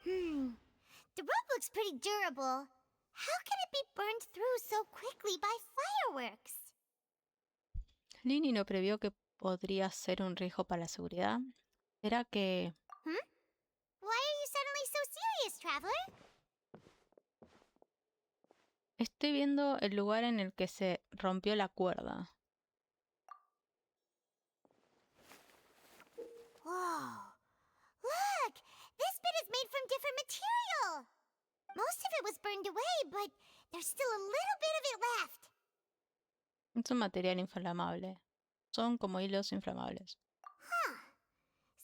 The rope looks pretty durable. How can it be burned through so quickly by fireworks? Lini no previó que podría ser un riesgo para la seguridad. ¿Será que...? Why are you suddenly so serious, traveler? Estoy viendo el lugar en el que se rompió la cuerda. Whoa. Look! This bit is made from different material! Most of it was burned away, but there's still a little bit of it left. Es un material inflamable. Son como hilos inflamables.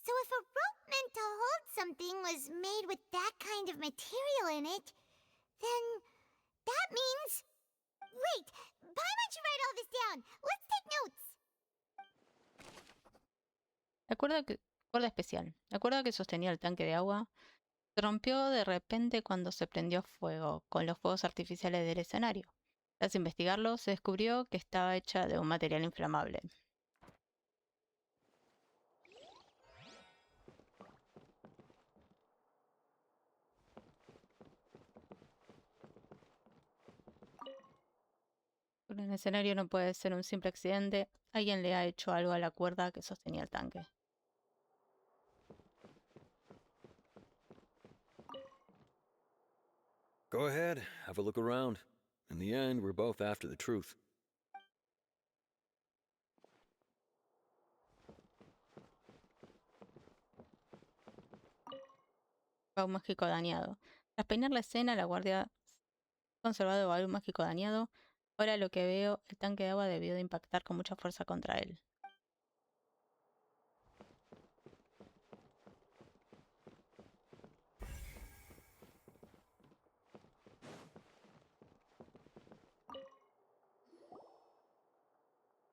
So if a rope meant to hold something was made with that kind of material in it, then that means... Wait, why don't you write all this down? Let's take notes. Cuerda especial. La cuerda que sostenía el tanque de agua se rompió de repente cuando se prendió fuego con los fuegos artificiales del escenario. Tras investigarlo, se descubrió que estaba hecha de un material inflamable. Un escenario no puede ser un simple accidente. Alguien le ha hecho algo a la cuerda que sostenía el tanque. Go ahead, have a look around. In the end, we're both after the truth. Baúl mágico dañado. Tras peinar la escena, la guardia ha conservado el baúl mágico dañado. Ahora lo que veo, el tanque de agua debió de impactar con mucha fuerza contra él.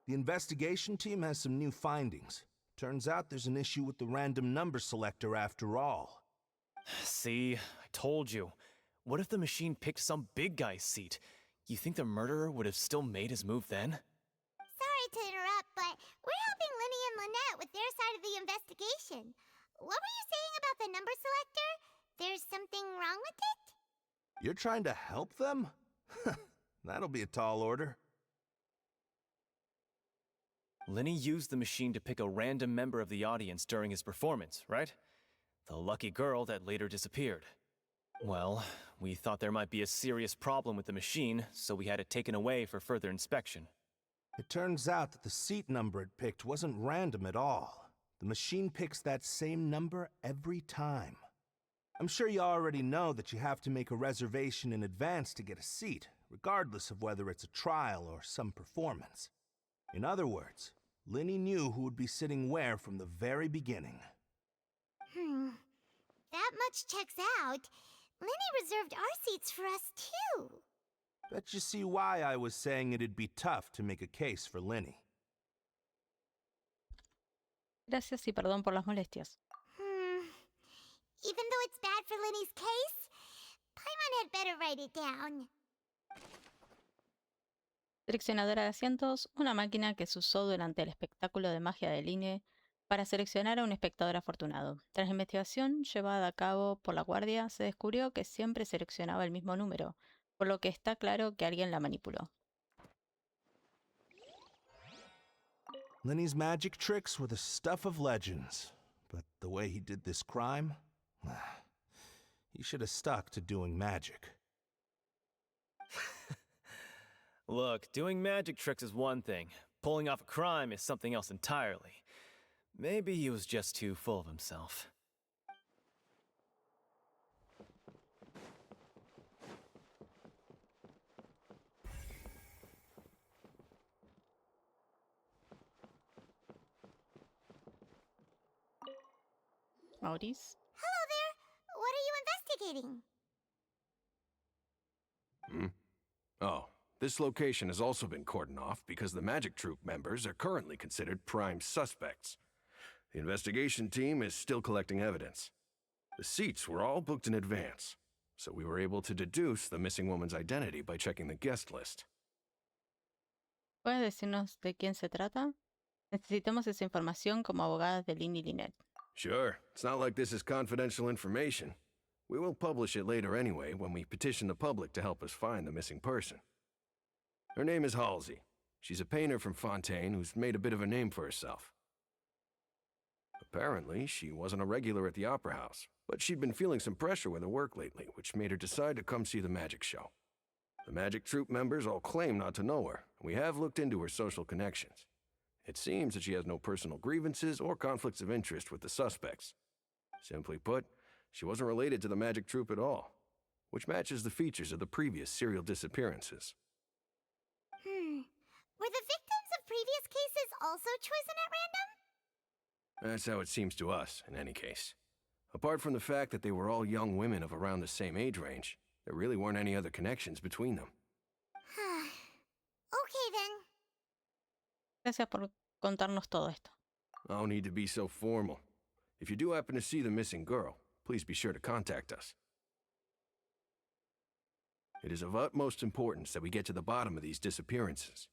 The investigation team has some new findings. Turns out there's an issue with the random number selector after all. See, I told you. What if the machine picked some big guy's seat? You think the murderer would have still made his move then? Sorry to interrupt, but we're helping Linny and Lynette with their side of the investigation. What were you saying about the number selector? There's something wrong with it? You're trying to help them? That'll be a tall order. Linny used the machine to pick a random member of the audience during his performance, right? The lucky girl that later disappeared. Well, we thought there might be a serious problem with the machine, so we had it taken away for further inspection. It turns out that the seat number it picked wasn't random at all. The machine picks that same number every time. I'm sure you already know that you have to make a reservation in advance to get a seat, regardless of whether it's a trial or some performance. In other words, Linny knew who would be sitting where from the very beginning. That much checks out. Linny reserved our seats for us, too. Bet you see why I was saying it'd be tough to make a case for Linny. Gracias y perdón por las molestias. Even though it's bad for Linny's case, Paimon had better write it down. Seleccionadora de asientos, una máquina que se usó durante el espectáculo de magia del INE para seleccionar a un espectador afortunado. Tras la investigación llevada a cabo por la guardia, se descubrió que siempre seleccionaba el mismo número, por lo que está claro que alguien la manipuló. Lenny's magic tricks were the stuff of legends, but the way he did this crime, he should have stuck to doing magic. Look, doing magic tricks is one thing. Pulling off a crime is something else entirely. Maybe he was just too full of himself. Maurice. Hello there. What are you investigating? Oh, this location has also been cordoned off because the Magic Troupe members are currently considered prime suspects. The investigation team is still collecting evidence. The seats were all booked in advance, so we were able to deduce the missing woman's identity by checking the guest list. ¿Puedes decirnos de quién se trata? Necesitamos esa información como abogadas de Lynn y Lynette. Sure, it's not like this is confidential information. We will publish it later anyway when we petition the public to help us find the missing person. Her name is Halsey. She's a painter from Fontaine who's made a bit of a name for herself. Apparently, she wasn't a regular at the Opera House, but she'd been feeling some pressure with her work lately, which made her decide to come see the magic show. The Magic Troupe members all claim not to know her, and we have looked into her social connections. It seems that she has no personal grievances or conflicts of interest with the suspects. Simply put, she wasn't related to the Magic Troupe at all, which matches the features of the previous serial disappearances. Were the victims of previous cases also chosen at random? That's how it seems to us, in any case. Apart from the fact that they were all young women of around the same age range, there really weren't any other connections between them. Okay then. Gracias por contarnos todo esto. No need to be so formal. If you do happen to see the missing girl, please be sure to contact us. It is of utmost importance that we get to the bottom of these disappearances.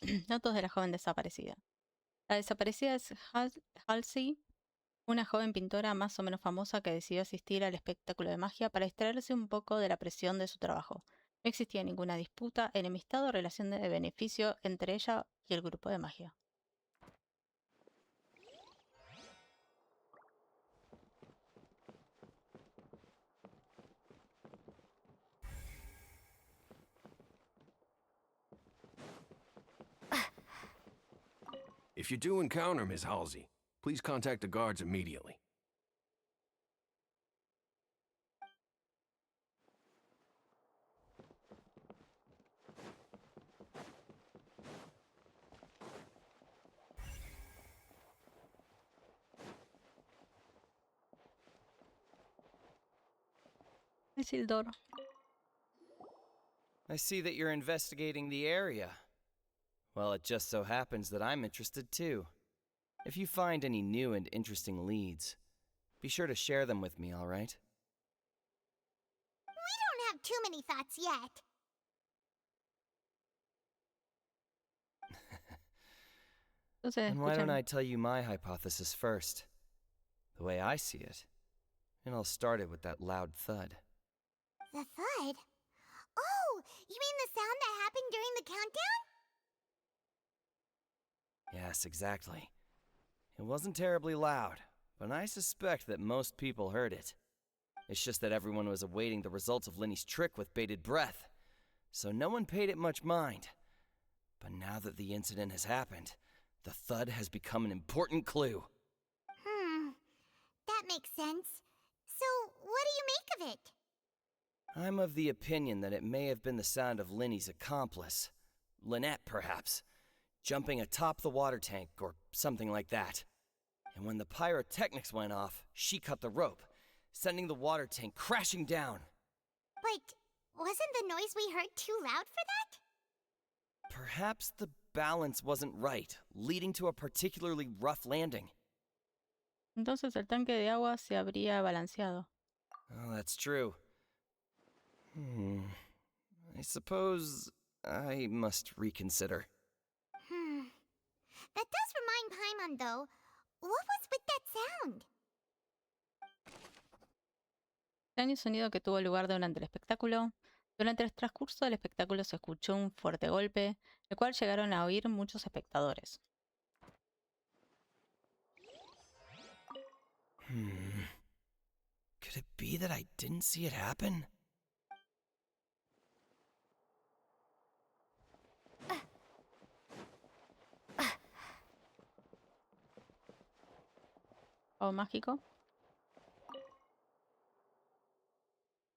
Datos de la joven desaparecida. La desaparecida es Halsey, una joven pintora más o menos famosa que decidió asistir al espectáculo de magia para distraerse un poco de la presión de su trabajo. No existía ninguna disputa, enemistad o relación de beneficio entre ella y el grupo de magia. If you do encounter Ms. Halsey, please contact the guards immediately. Isildur. I see that you're investigating the area. Well, it just so happens that I'm interested too. If you find any new and interesting leads, be sure to share them with me, all right? We don't have too many thoughts yet. And why don't I tell you my hypothesis first? The way I see it, it all started with that loud thud. The thud? Oh, you mean the sound that happened during the countdown? Yes, exactly. It wasn't terribly loud, but I suspect that most people heard it. It's just that everyone was awaiting the results of Lenny's trick with bated breath, so no one paid it much mind. But now that the incident has happened, the thud has become an important clue. That makes sense. So, what do you make of it? I'm of the opinion that it may have been the sound of Lenny's accomplice, Lynette perhaps, jumping atop the water tank or something like that. And when the pyrotechnics went off, she cut the rope, sending the water tank crashing down. But wasn't the noise we heard too loud for that? Perhaps the balance wasn't right, leading to a particularly rough landing. Entonces el tanque de agua se habría balanceado. Oh, that's true. I suppose I must reconsider. That does remind Paimon, though. What was with that sound? El extraño sonido que tuvo lugar durante el espectáculo. Durante el transcurso del espectáculo se escuchó un fuerte golpe, el cual llegaron a oír muchos espectadores. Could it be that I didn't see it happen? ¿O mágico?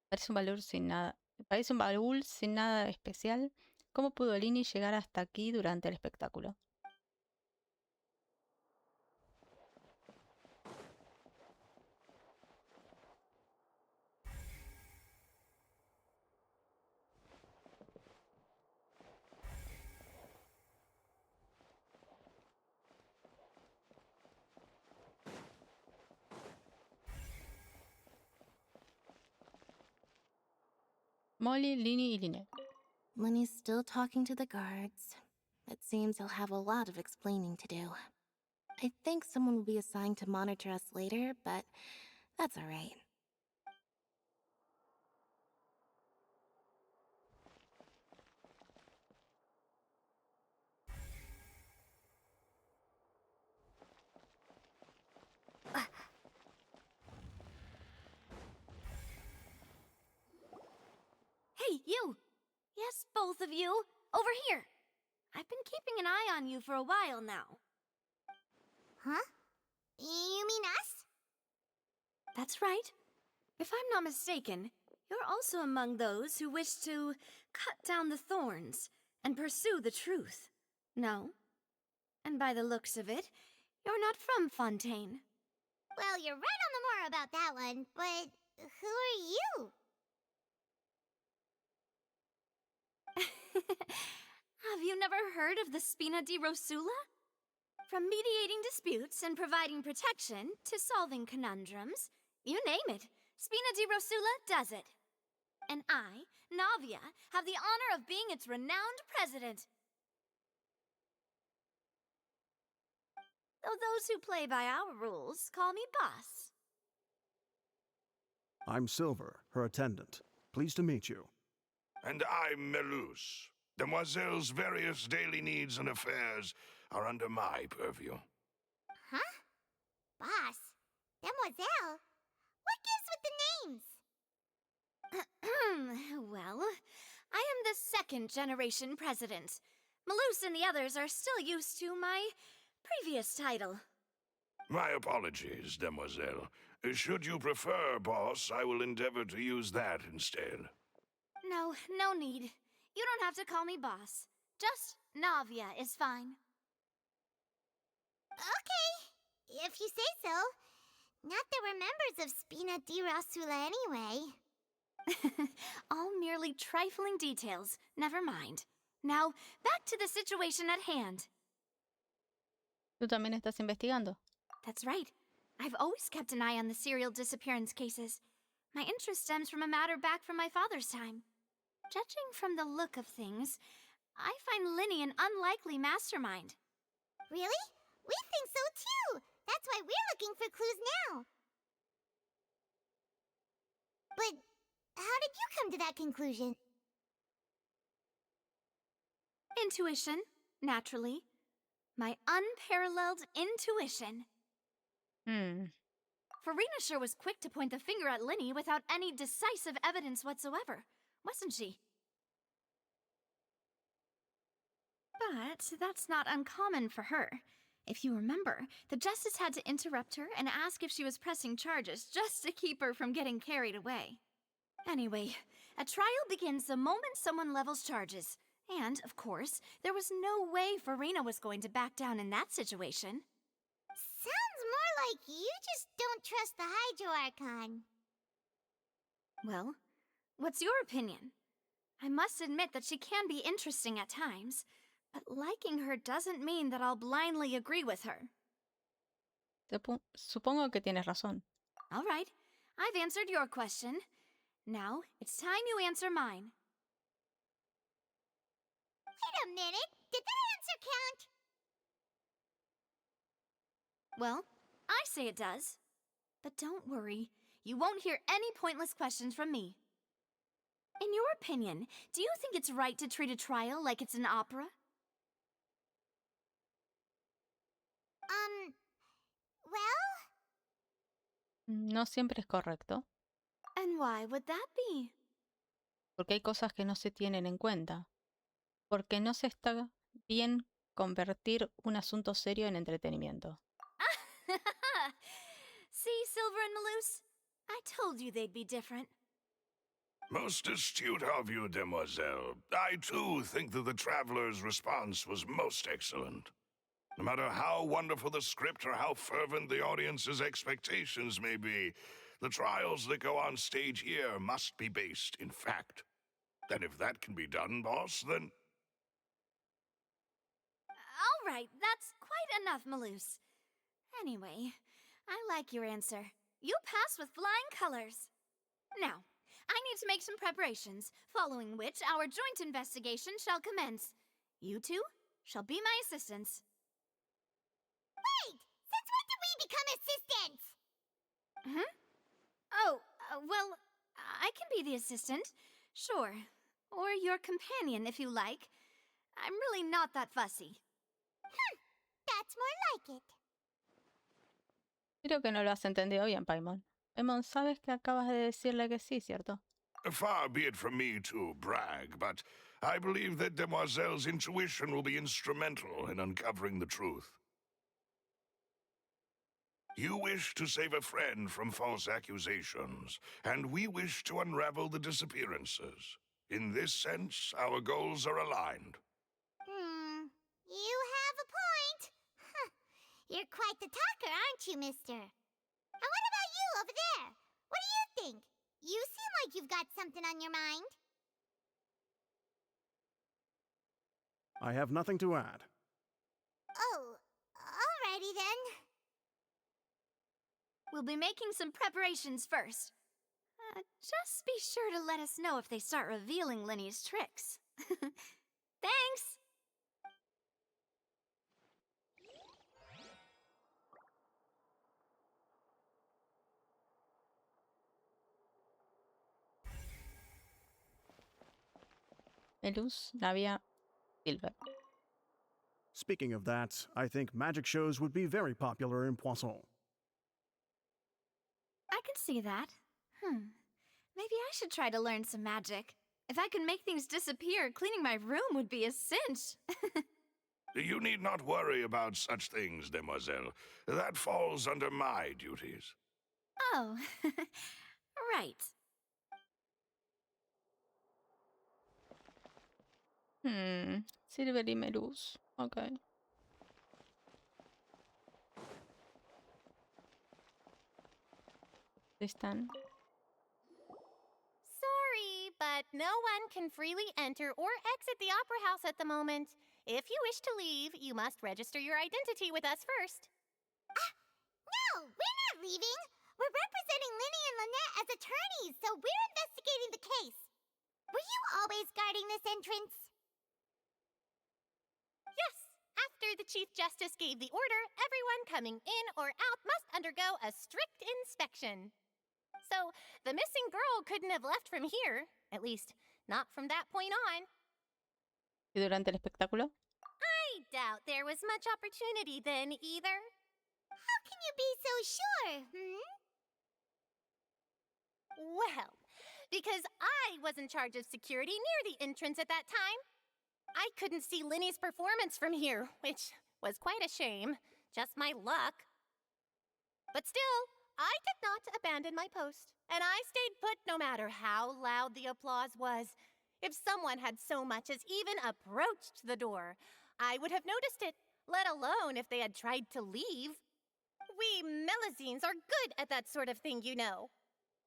Parece un baúl sin nada especial. ¿Cómo pudo Lini llegar hasta aquí durante el espectáculo? Molly, Lini y Linet. Lenny's still talking to the guards. It seems he'll have a lot of explaining to do. I think someone will be assigned to monitor us later, but that's alright. Hey, you! Yes, both of you! Over here! I've been keeping an eye on you for a while now. Huh? You mean us? That's right. If I'm not mistaken, you're also among those who wish to cut down the thorns and pursue the truth. No? And by the looks of it, you're not from Fontaine. Well, you're right on the more about that one, but who are you? Have you never heard of the Spina di Rosula? From mediating disputes and providing protection to solving conundrums, you name it, Spina di Rosula does it. And I, Navia, have the honor of being its renowned president. Though those who play by our rules call me boss. I'm Silver, her attendant. Pleased to meet you. And I'm Melus. Demoiselle's various daily needs and affairs are under my purview. Huh? Boss? Demoiselle? What gives with the names? Well, I am the second generation president. Melus and the others are still used to my previous title. My apologies, Demoiselle. Should you prefer, boss, I will endeavor to use that instead. No need. You don't have to call me boss. Just Navia is fine. Okay, if you say so. Not that we're members of Spina di Rosula anyway. All merely trifling details. Never mind. Now, back to the situation at hand. ¿Tú también estás investigando? That's right. I've always kept an eye on the serial disappearance cases. My interest stems from a matter back from my father's time. Judging from the look of things, I find Linny an unlikely mastermind. Really? We think so too! That's why we're looking for clues now. But how did you come to that conclusion? Intuition, naturally. My unparalleled intuition. Farina sure was quick to point the finger at Linny without any decisive evidence whatsoever, wasn't she? But that's not uncommon for her. If you remember, the justice had to interrupt her and ask if she was pressing charges just to keep her from getting carried away. Anyway, a trial begins the moment someone levels charges. And, of course, there was no way Farina was going to back down in that situation. Sounds more like you just don't trust the Hydro Archon. Well, what's your opinion? I must admit that she can be interesting at times, but liking her doesn't mean that I'll blindly agree with her. Supongo que tienes razón. All right, I've answered your question. Now, it's time you answer mine. Wait a minute, did that answer count? Well, I say it does. But don't worry, you won't hear any pointless questions from me. In your opinion, do you think it's right to treat a trial like it's an opera? Well? No siempre es correcto, And why would that be? porque hay cosas que no se tienen en cuenta. Porque no se está bien convertir un asunto serio en entretenimiento. See, Silver and Maloose? I told you they'd be different. Most astute of you, demoiselle. I, too, think that the traveler's response was most excellent. No matter how wonderful the script or how fervent the audience's expectations may be, the trials that go on stage here must be based in fact. And if that can be done, boss, then... All right, that's quite enough, Maloose. Anyway, I like your answer. You pass with flying colors. Now, I need to make some preparations, following which our joint investigation shall commence. You two shall be my assistants. Wait! Since when did we become assistants? Oh, well, I can be the assistant, sure. Or your companion, if you like. I'm really not that fussy. That's more like it. Creo que no lo has entendido bien, Paimon. Paimon, sabes que acabas de decirle que sí, ¿cierto? Far be it from me to brag, but I believe that Demoiselle's intuition will be instrumental in uncovering the truth. You wish to save a friend from false accusations, and we wish to unravel the disappearances. In this sense, our goals are aligned. You have a point. You're quite the talker, aren't you, mister? And what about you over there? What do you think? You seem like you've got something on your mind. I have nothing to add. Oh, alrighty then. We'll be making some preparations first. Just be sure to let us know if they start revealing Lenny's tricks. Thanks! Melus, Navia, Silver. Speaking of that, I think magic shows would be very popular in Poisson. I can see that. Maybe I should try to learn some magic. If I could make things disappear, cleaning my room would be a cinch. You need not worry about such things, demoiselle. That falls under my duties. Oh, right. Silver y Melus. Okay. Están. Sorry, but no one can freely enter or exit the Opera House at the moment. If you wish to leave, you must register your identity with us first. No, we're not leaving. We're representing Linny and Lynette as attorneys, so we're investigating the case. Were you always guarding this entrance? Yes. After the Chief Justice gave the order, everyone coming in or out must undergo a strict inspection. So, the missing girl couldn't have left from here. At least, not from that point on. ¿Y durante el espectáculo? I doubt there was much opportunity then, either. How can you be so sure, Well, because I was in charge of security near the entrance at that time. I couldn't see Linny's performance from here, which was quite a shame. Just my luck. But still, I did not abandon my post, and I stayed put no matter how loud the applause was. If someone had so much as even approached the door, I would have noticed it, let alone if they had tried to leave. We Melusines are good at that sort of thing, you know.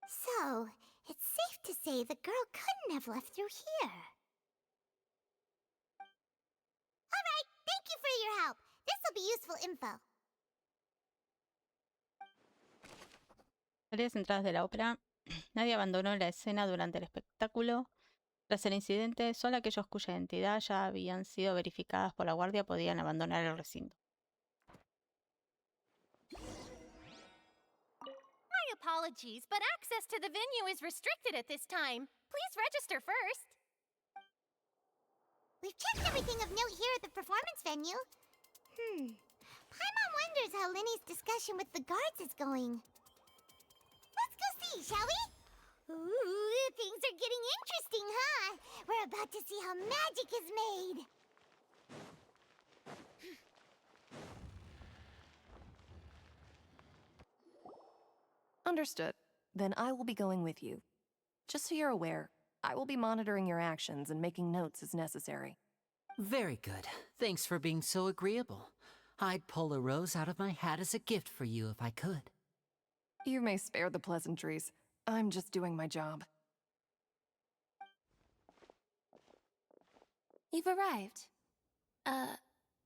So, it's safe to say the girl couldn't have left through here. Alright, thank you for your help. This'll be useful info. Áreas centrales de la ópera. Nadie abandonó la escena durante el espectáculo. Tras el incidente, solo aquellos cuya identidad ya habían sido verificadas por la guardia podían abandonar el recinto. My apologies, but access to the venue is restricted at this time. Please register first. We've checked everything of note here at the performance venue. Paimon wonders how Linny's discussion with the guards is going. Let's go see, shall we? Ooh, things are getting interesting, huh? We're about to see how magic is made. Understood. Then I will be going with you. Just so you're aware, I will be monitoring your actions and making notes as necessary. Very good. Thanks for being so agreeable. I'd pull a rose out of my hat as a gift for you if I could. You may spare the pleasantries. I'm just doing my job. You've arrived.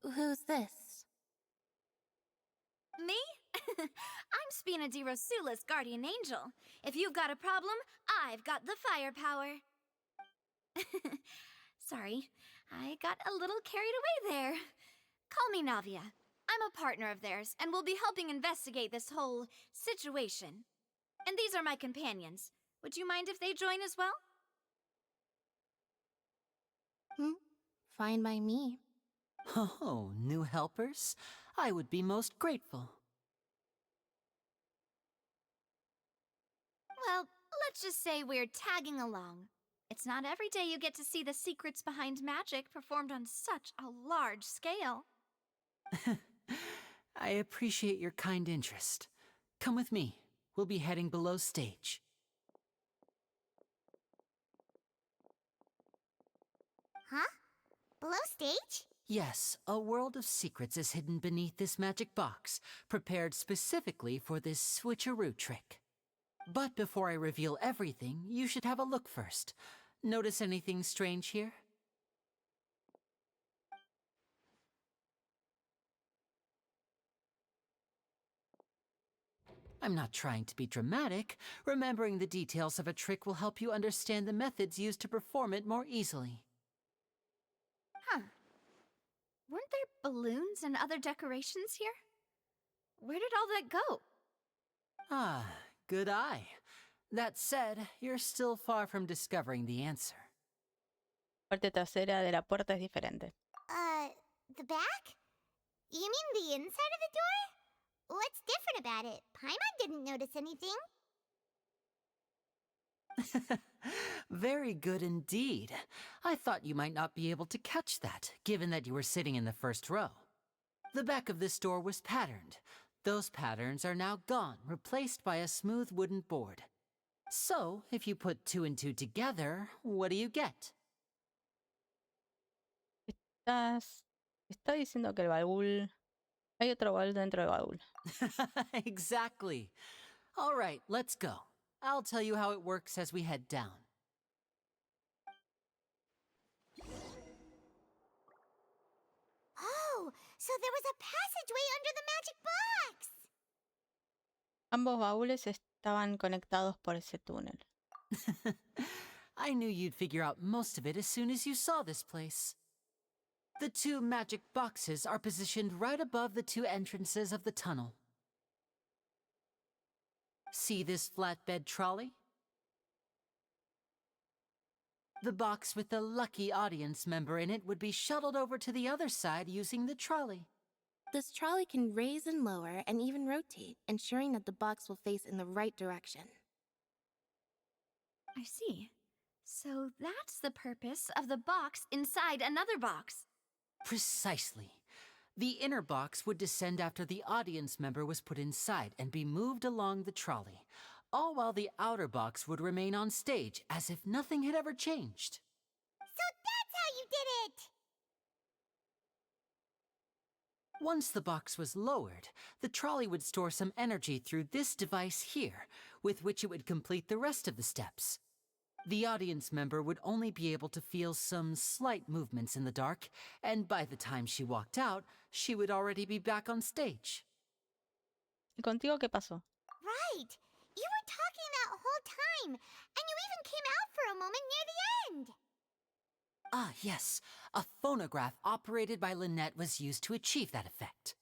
Who's this? Me? I'm Spina di Rosula's guardian angel. If you've got a problem, I've got the firepower. Sorry, I got a little carried away there. Call me Navia. I'm a partner of theirs, and will be helping investigate this whole situation. And these are my companions. Would you mind if they join as well? Fine by me. Oh, new helpers? I would be most grateful. Well, let's just say we're tagging along. It's not every day you get to see the secrets behind magic performed on such a large scale. I appreciate your kind interest. Come with me. We'll be heading below stage. Huh? Below stage? Yes, a world of secrets is hidden beneath this magic box, prepared specifically for this switcheroo trick. But before I reveal everything, you should have a look first. Notice anything strange here? I'm not trying to be dramatic. Remembering the details of a trick will help you understand the methods used to perform it more easily. Huh. Weren't there balloons and other decorations here? Where did all that go? Ah, good eye. That said, you're still far from discovering the answer. La parte trasera de la puerta es diferente. The back? You mean the inside of the door? What's different about it? Paimon didn't notice anything. Very good indeed. I thought you might not be able to catch that, given that you were sitting in the first row. The back of this door was patterned. Those patterns are now gone, replaced by a smooth wooden board. So, if you put 2 and 2 together, what do you get? Está diciendo que el baúl... Hay otro baúl dentro del baúl. Exactly. All right, let's go. I'll tell you how it works as we head down. Oh, so there was a passageway under the magic box! Ambos baúles estaban conectados por ese túnel. I knew you'd figure out most of it as soon as you saw this place. The 2 magic boxes are positioned right above the 2 entrances of the tunnel. See this flatbed trolley? The box with the lucky audience member in it would be shuttled over to the other side using the trolley. This trolley can raise and lower and even rotate, ensuring that the box will face in the right direction. I see. So that's the purpose of the box inside another box. Precisely. The inner box would descend after the audience member was put inside and be moved along the trolley, all while the outer box would remain on stage as if nothing had ever changed. So that's how you did it! Once the box was lowered, the trolley would store some energy through this device here, with which it would complete the rest of the steps. The audience member would only be able to feel some slight movements in the dark, and by the time she walked out, she would already be back on stage. ¿Y contigo qué pasó? Right! You were talking that whole time, and you even came out for a moment near the end! Ah, yes. A phonograph operated by Lynette was used to achieve that effect.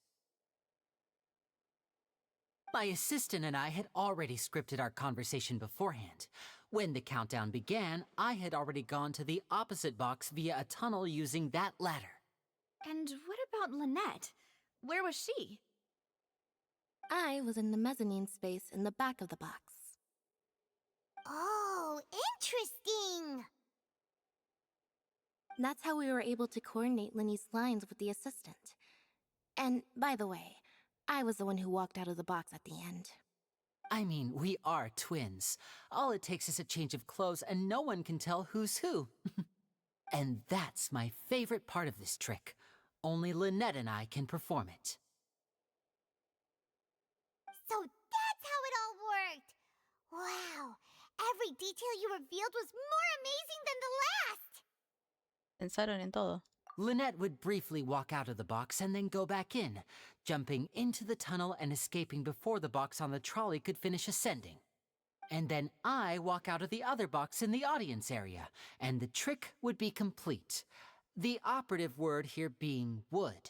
My assistant and I had already scripted our conversation beforehand. When the countdown began, I had already gone to the opposite box via a tunnel using that ladder. And what about Lynette? Where was she? I was in the mezzanine space in the back of the box. Oh, interesting! That's how we were able to coordinate Linny's lines with the assistant. And, by the way, I was the one who walked out of the box at the end. I mean, we are twins. All it takes is a change of clothes and no one can tell who's who. And that's my favorite part of this trick. Only Lynette and I can perform it. So that's how it all worked! Wow! Every detail you revealed was more amazing than the last! Pensaron en todo. Lynette would briefly walk out of the box and then go back in, jumping into the tunnel and escaping before the box on the trolley could finish ascending. And then I walk out of the other box in the audience area, and the trick would be complete. The operative word here being would.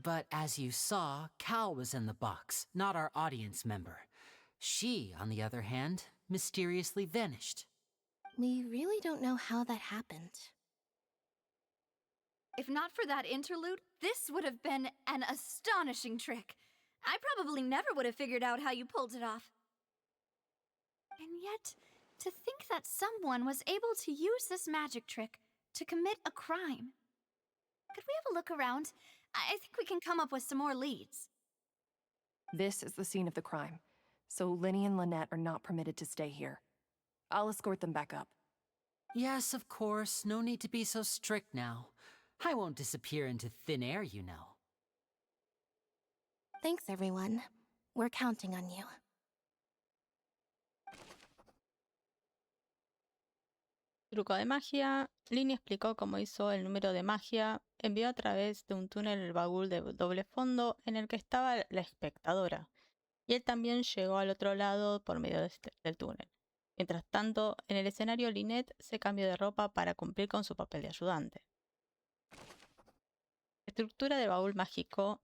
But as you saw, Cal was in the box, not our audience member. She, on the other hand, mysteriously vanished. We really don't know how that happened. If not for that interlude, this would have been an astonishing trick. I probably never would have figured out how you pulled it off. And yet, to think that someone was able to use this magic trick to commit a crime. Could we have a look around? I think we can come up with some more leads. This is the scene of the crime, so Linny and Lynette are not permitted to stay here. I'll escort them back up. Yes, of course. No need to be so strict now. I won't disappear into thin air, you know. Thanks, everyone. We're counting on you. Truco de magia. Lini explicó cómo hizo el número de magia. Envió a través de un túnel el baúl de doble fondo en el que estaba la espectadora. Y él también llegó al otro lado por medio del túnel. Mientras tanto, en el escenario Lynette se cambió de ropa para cumplir con su papel de ayudante. Estructura del baúl mágico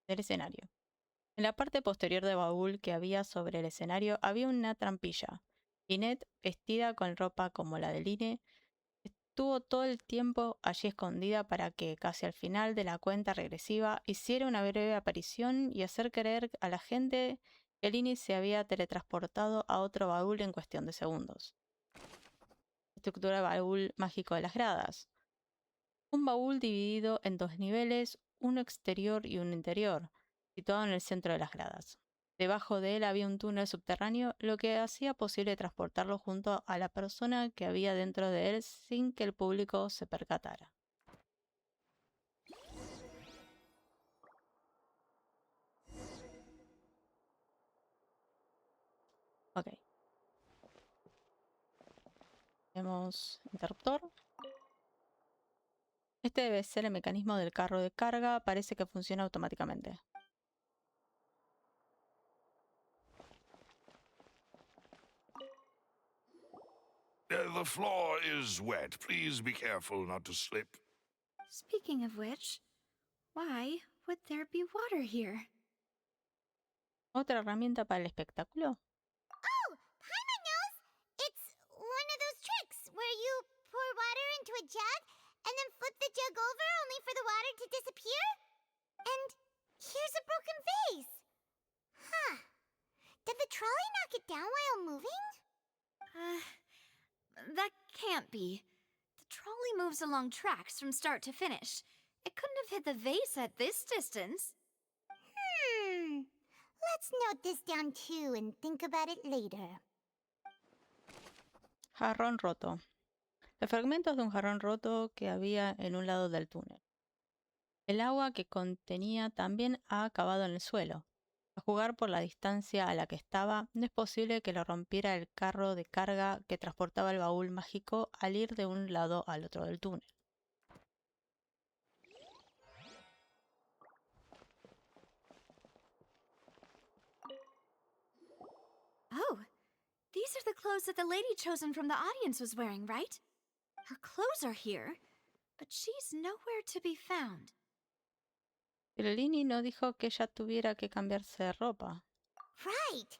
del escenario. En la parte posterior del baúl que había sobre el escenario había una trampilla. Lynette, vestida con ropa como la de Line, estuvo todo el tiempo allí escondida para que, casi al final de la cuenta regresiva, hiciera una breve aparición y hacer creer a la gente que Line se había teletransportado a otro baúl en cuestión de segundos. Estructura del baúl mágico de las gradas. Un baúl dividido en dos niveles, uno exterior y uno interior, situado en el centro de las gradas. Debajo de él había un túnel subterráneo, lo que hacía posible transportarlo junto a la persona que había dentro de él sin que el público se percatara. Ok. Tenemos interruptor. Este debe ser el mecanismo del carro de carga. Parece que funciona automáticamente. The floor is wet. Please be careful not to slip. Speaking of which, why would there be water here? ¿Otra herramienta para el espectáculo? Oh, Paimon knows! It's one of those tricks where you pour water into a jug and then flip the jug over only for the water to disappear? And here's a broken vase. Huh. Did the trolley knock it down while moving? That can't be. The trolley moves along tracks from start to finish. It couldn't have hit the vase at this distance. Let's note this down too and think about it later. Jarrón roto. Los fragmentos de un jarrón roto que había en un lado del túnel. El agua que contenía también ha acabado en el suelo. A jugar por la distancia a la que estaba, no es posible que lo rompiera el carro de carga que transportaba el baúl mágico al ir de un lado al otro del túnel. Oh, these are the clothes that the lady chosen from the audience was wearing, right? Her clothes are here, but she's nowhere to be found. Pero Lini no dijo que ella tuviera que cambiarse de ropa. Right.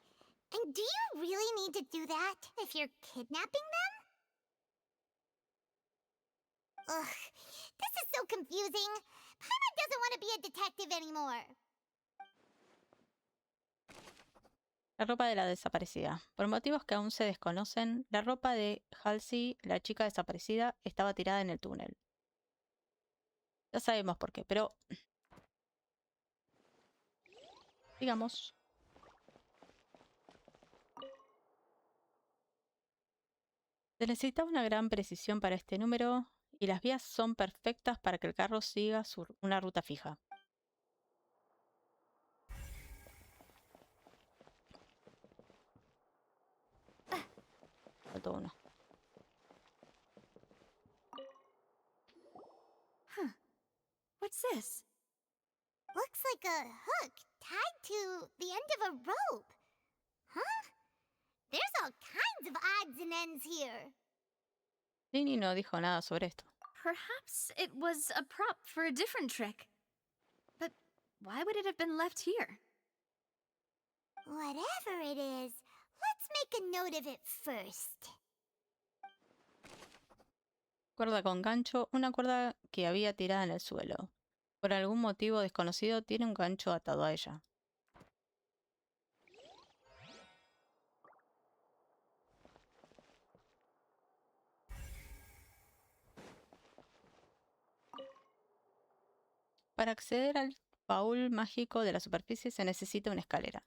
And do you really need to do that if you're kidnapping them? Ugh, this is so confusing. Paimon doesn't want to be a detective anymore. La ropa de la desaparecida. Por motivos que aún se desconocen, la ropa de Halsey, la chica desaparecida, estaba tirada en el túnel. Ya sabemos por qué, pero... Digamos... Se necesita una gran precisión para este número y las vías son perfectas para que el carro siga una ruta fija. Faltó uno. Huh. What's this? Looks like a hook tied to the end of a rope. Huh? There's all kinds of odds and ends here. Lini no dijo nada sobre esto. Perhaps it was a prop for a different trick. But why would it have been left here? Whatever it is, let's make a note of it first. Cuerda con gancho, una cuerda que había tirada en el suelo. Por algún motivo desconocido tiene un gancho atado a ella. Para acceder al baúl mágico de la superficie se necesita una escalera.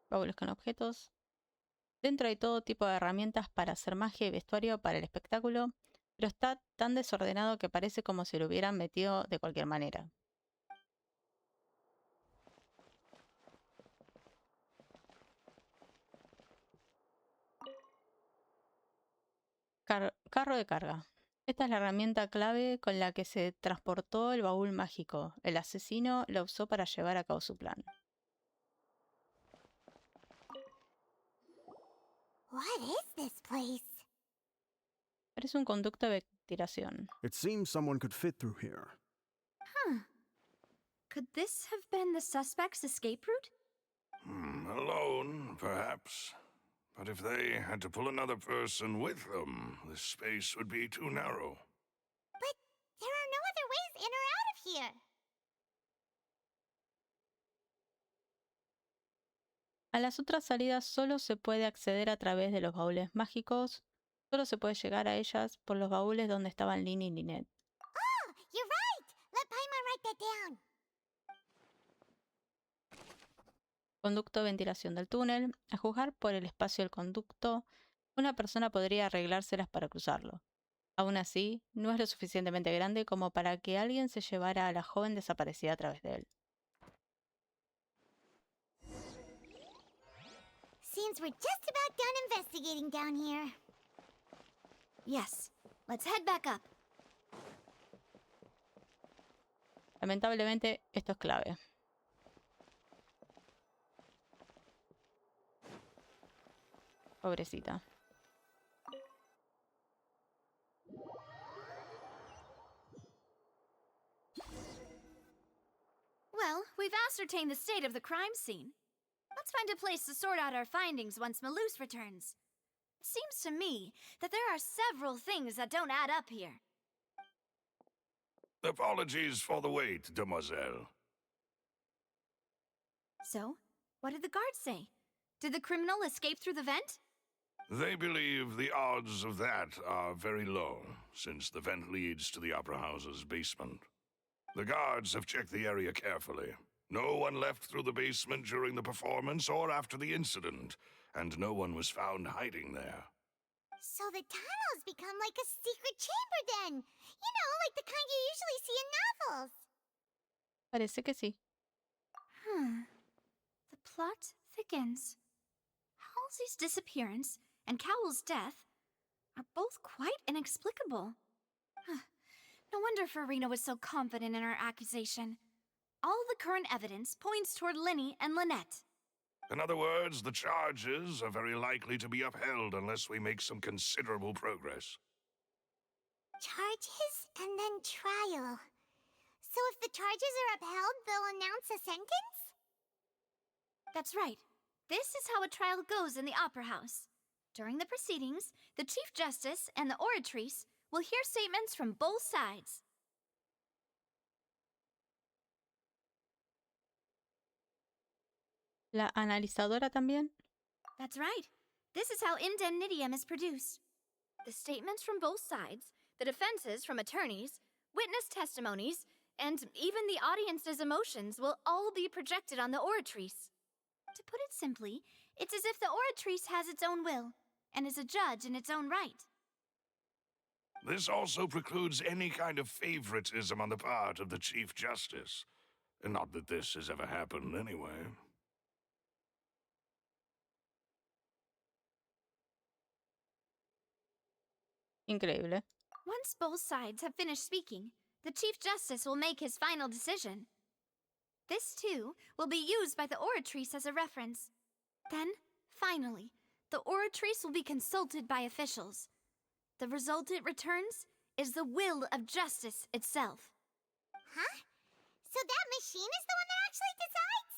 Baúles con objetos. Dentro hay todo tipo de herramientas para hacer magia y vestuario para el espectáculo, pero está tan desordenado que parece como si lo hubieran metido de cualquier manera. Carro de carga. Esta es la herramienta clave con la que se transportó el baúl mágico. El asesino la usó para llevar a cabo su plan. What is this place? Parece un conducto de ventilación. It seems someone could fit through here. Huh. Could this have been the suspect's escape route? Alone, perhaps. But if they had to pull another person with them, the space would be too narrow. But there are no other ways in or out of here. A las otras salidas solo se puede acceder a través de los baúles mágicos. Solo se puede llegar a ellas por los baúles donde estaban Lini y Lynette. Oh, you're right! Let Paimon write that down. Conducto de ventilación del túnel. A juzgar por el espacio del conducto, una persona podría arreglárselas para cruzarlo. Aún así, no es lo suficientemente grande como para que alguien se llevara a la joven desaparecida a través de él. Seems we're just about done investigating down here. Yes. Let's head back up. Lamentablemente, esto es clave. Pobrecita. Well, we've ascertained the state of the crime scene. Let's find a place to sort out our findings once Malus returns. It seems to me that there are several things that don't add up here. Apologies for the wait, demoiselle. So, what did the guards say? Did the criminal escape through the vent? They believe the odds of that are very low, since the vent leads to the Opera House's basement. The guards have checked the area carefully. No one left through the basement during the performance or after the incident, and no one was found hiding there. So the tunnel's become like a secret chamber then. You know, like the kind you usually see in novels. Parece que sí. The plot thickens. Halsey's disappearance and Cowell's death are both quite inexplicable. No wonder Farina was so confident in her accusation. All the current evidence points toward Linny and Lynette. In other words, the charges are very likely to be upheld unless we make some considerable progress. Charges and then trial. So if the charges are upheld, they'll announce a sentence? That's right. This is how a trial goes in the Opera House. During the proceedings, the Chief Justice and the oratrice will hear statements from both sides. ¿La analizadora también? That's right. This is how indemnitium is produced. The statements from both sides, the defenses from attorneys, witness testimonies, and even the audience's emotions will all be projected on the oratrice. To put it simply, it's as if the oratrice has its own will, and is a judge in its own right. This also precludes any kind of favoritism on the part of the Chief Justice. Not that this has ever happened anyway. Increíble. Once both sides have finished speaking, the Chief Justice will make his final decision. This, too, will be used by the oratrice as a reference. Then, finally, the oratrice will be consulted by officials. The result it returns is the will of justice itself. Huh? So that machine is the one that actually decides?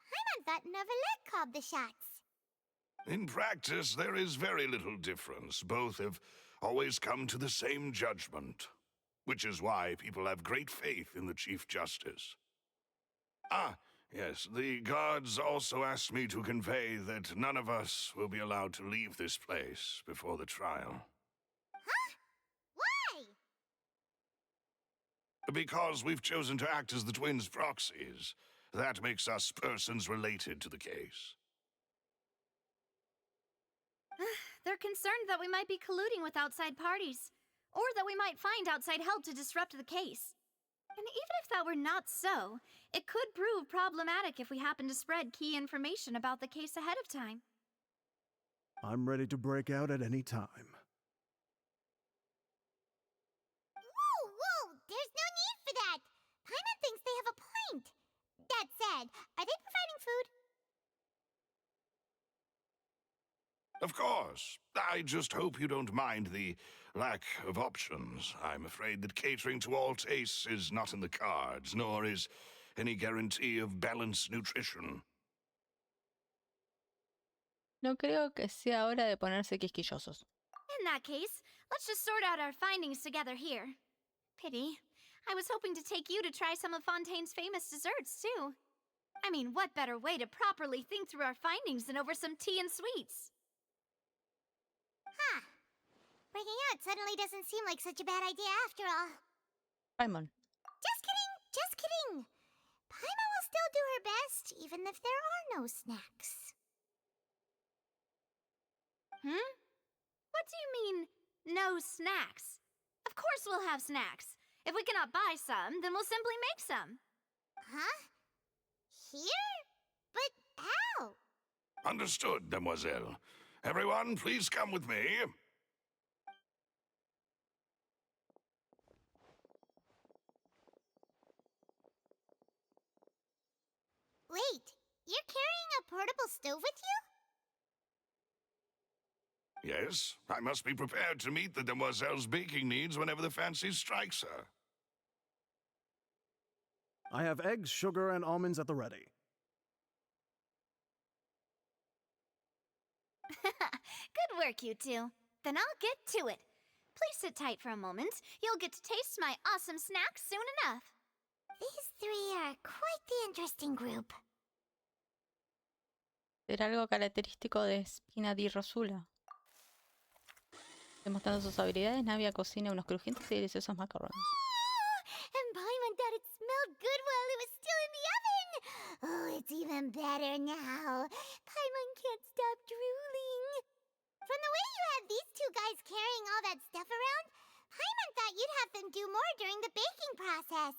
Paimon thought Novelet called the shots. In practice, there is very little difference. Both have always come to the same judgment, which is why people have great faith in the Chief Justice. Ah, yes, the guards also asked me to convey that none of us will be allowed to leave this place before the trial. Huh? Why? Because we've chosen to act as the twins' proxies. That makes us persons related to the case. They're concerned that we might be colluding with outside parties, or that we might find outside help to disrupt the case. And even if that were not so, it could prove problematic if we happen to spread key information about the case ahead of time. I'm ready to break out at any time. Whoa! There's no need for that! Paimon thinks they have a point. That said, are they providing food? Of course. I just hope you don't mind the lack of options. I'm afraid that catering to all tastes is not in the cards, nor is any guarantee of balanced nutrition. No creo que sea hora de ponerse quisquillosos. In that case, let's just sort out our findings together here. Pity. I was hoping to take you to try some of Fontaine's famous desserts, too. I mean, what better way to properly think through our findings than over some tea and sweets? Huh. Breaking out suddenly doesn't seem like such a bad idea after all. Paimon. Just kidding! Paimon will still do her best, even if there are no snacks. What do you mean, no snacks? Of course we'll have snacks. If we cannot buy some, then we'll simply make some. Huh? Here? But how? Understood, mademoiselle. Everyone, please come with me. Wait, you're carrying a portable stove with you? Yes, I must be prepared to meet the demoiselle's baking needs whenever the fancy strikes her. I have eggs, sugar, and almonds at the ready. Good work, you two. Then I'll get to it. Please sit tight for a moment. You'll get to taste my awesome snacks soon enough. These three are quite the interesting group. ¿Será algo característico de Spina di Rosula? Demostrando sus habilidades, Navia cocina unos crujientes y deliciosos macarrones. And Paimon thought it smelled good while it was still in the oven! Oh, it's even better now. Paimon can't stop drooling. From the way you had these two guys carrying all that stuff around, Paimon thought you'd have them do more during the baking process.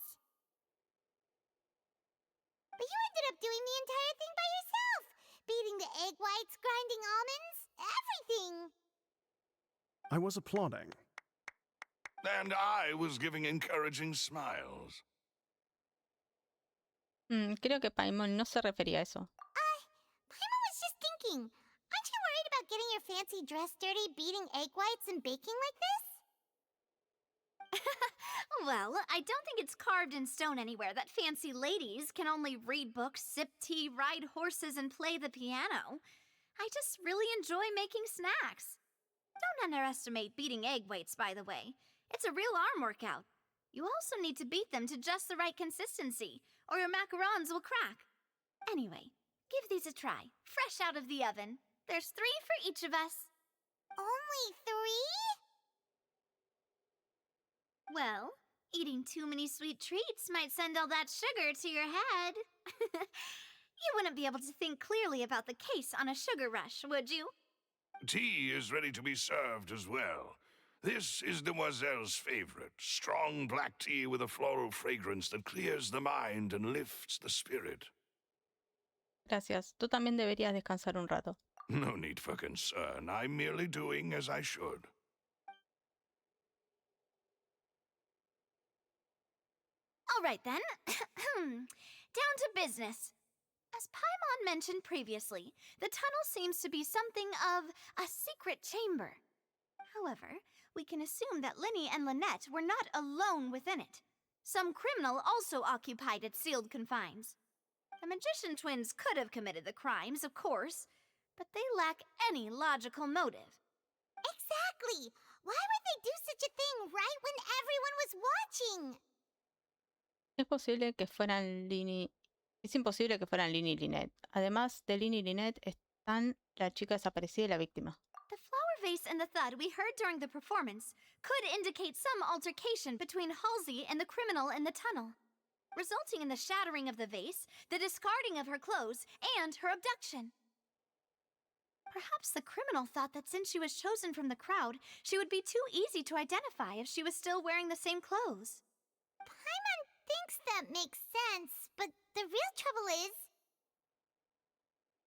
But you ended up doing the entire thing by yourself! Beating the egg whites, grinding almonds, everything! I was applauding. And I was giving encouraging smiles. Creo que Paimon no se refería a eso. Paimon baking. Aren't you worried about getting your fancy dress dirty beating egg whites and baking like this? Well, I don't think it's carved in stone anywhere that fancy ladies can only read books, sip tea, ride horses, and play the piano. I just really enjoy making snacks. Don't underestimate beating egg whites, by the way. It's a real arm workout. You also need to beat them to just the right consistency, or your macarons will crack. Anyway, give these a try, fresh out of the oven. There's 3 for each of us. Only 3? Well, eating too many sweet treats might send all that sugar to your head. You wouldn't be able to think clearly about the case on a sugar rush, would you? Tea is ready to be served as well. This is Demoiselle's favorite, strong black tea with a floral fragrance that clears the mind and lifts the spirit. Gracias. Tú también deberías descansar un rato. No need for concern. I'm merely doing as I should. All right, then. Down to business. As Paimon mentioned previously, the tunnel seems to be something of a secret chamber. However, we can assume that Linny and Lynette were not alone within it. Some criminal also occupied its sealed confines. The magician twins could have committed the crimes, of course, but they lack any logical motive. Exactly! Why would they do such a thing right when everyone was watching? Es posible que fueran Lini. Es imposible que fueran Lini y Lynette. Además de Lini y Lynette están la chica desaparecida y la víctima. The flower vase and the thud we heard during the performance could indicate some altercation between Halsey and the criminal in the tunnel, resulting in the shattering of the vase, the discarding of her clothes, and her abduction. Perhaps the criminal thought that since she was chosen from the crowd, she would be too easy to identify if she was still wearing the same clothes. Paimon thinks that makes sense, but the real trouble is...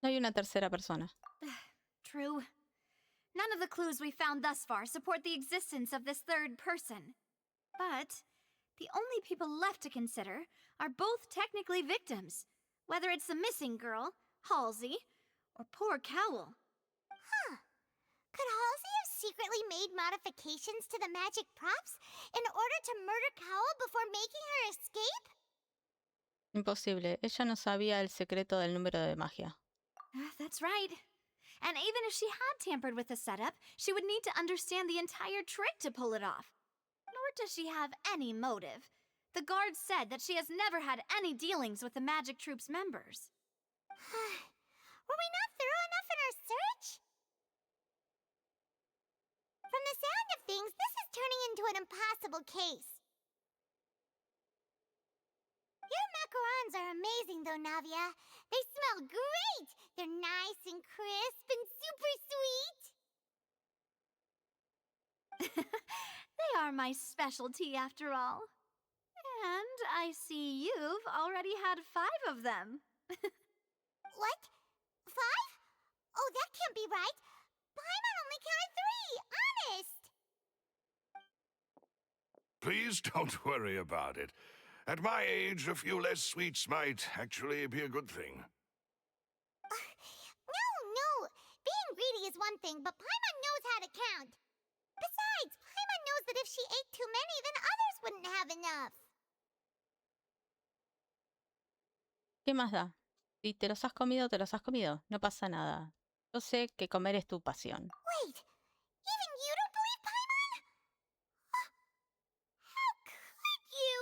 No hay una tercera persona. True. None of the clues we found thus far support the existence of this third person. But the only people left to consider are both technically victims, whether it's the missing girl, Halsey, or poor Cowell. Huh. Could Halsey have secretly made modifications to the magic props in order to murder Cowell before making her escape? Imposible. Ella no sabía el secreto del número de magia. That's right. And even if she had tampered with the setup, she would need to understand the entire trick to pull it off. Nor does she have any motive. The guard said that she has never had any dealings with the Magic Troop's members. Were we not thorough enough in our search? From the sound of things, this is turning into an impossible case. Your macarons are amazing, though, Navia. They smell great! They're nice and crisp and super sweet! They are my specialty, after all. And I see you've already had 5 of them. What? 5? Oh, that can't be right. Paimon only counted 3, honest! Please don't worry about it. At my age, a few less sweets might actually be a good thing. No. Being greedy is one thing, but Paimon knows how to count. Besides, Paimon knows that if she ate too many, then others wouldn't have enough. ¿Qué más da? Si te los has comido, te los has comido. No pasa nada. Yo sé que comer es tu pasión. Wait, even you don't believe Paimon? How could you?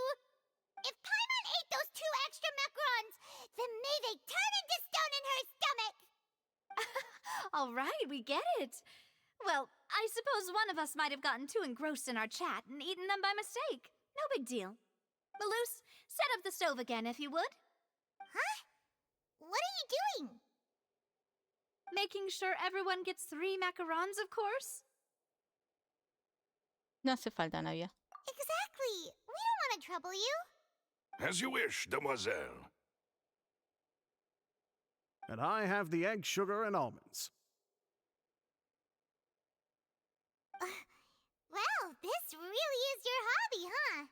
If Paimon ate those 2 extra macarons, then may they turn into stone in her stomach! All right, we get it. Well, I suppose one of us might have gotten too engrossed in our chat and eaten them by mistake. No big deal. Malus, set up the stove again, if you would. Huh? What are you doing? Making sure everyone gets 3 macarons, of course. No hace falta, Navia. Exactly. We don't want to trouble you. As you wish, demoiselle. And I have the egg, sugar, and almonds. Well, this really is your hobby, huh?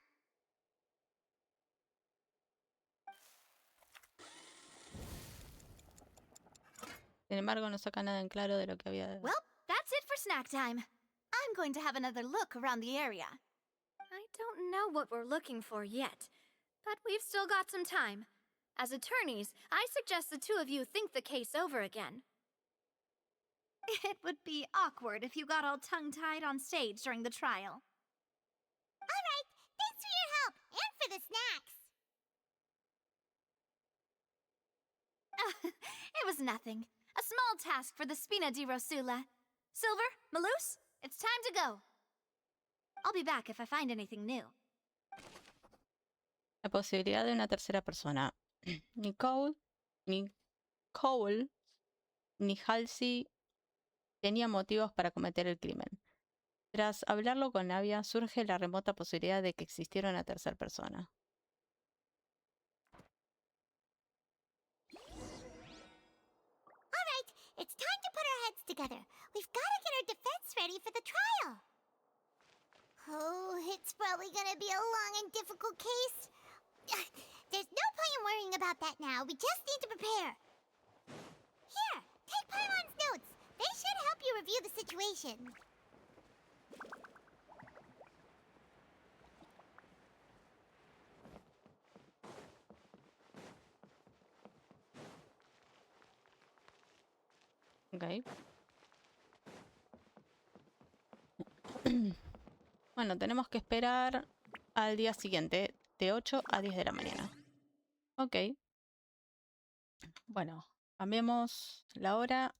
Sin embargo, no saca nada en claro de lo que había... Well, that's it for snack time. I'm going to have another look around the area. I don't know what we're looking for yet, but we've still got some time. As attorneys, I suggest the two of you think the case over again. It would be awkward if you got all tongue-tied on stage during the trial. All right, thanks for your help and for the snacks. It was nothing. A small task for the Spina di Rosula. Silver, Malus, it's time to go. I'll be back if I find anything new. La posibilidad de una tercera persona. Ni Cole, ni Halsey tenían motivos para cometer el crimen. Tras hablarlo con Navia, surge la remota posibilidad de que existiera una tercera persona. All right, it's time to put our heads together. We've got to get our defense ready for the trial. Oh, it's probably gonna be a long and difficult case. There's no point in worrying about that now. We just need to prepare. Here, take Paimon's notes. They should help you review the situation. Ok. Bueno, tenemos que esperar al día siguiente, de 8 a 10 de la mañana. Ok. Bueno, cambiemos la hora.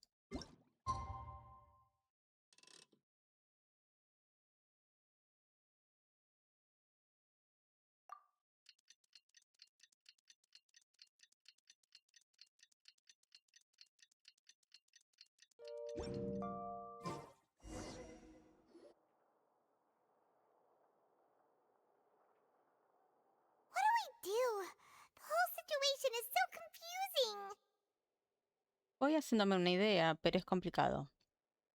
The whole situation is so confusing. Voy haciéndome una idea, pero es complicado.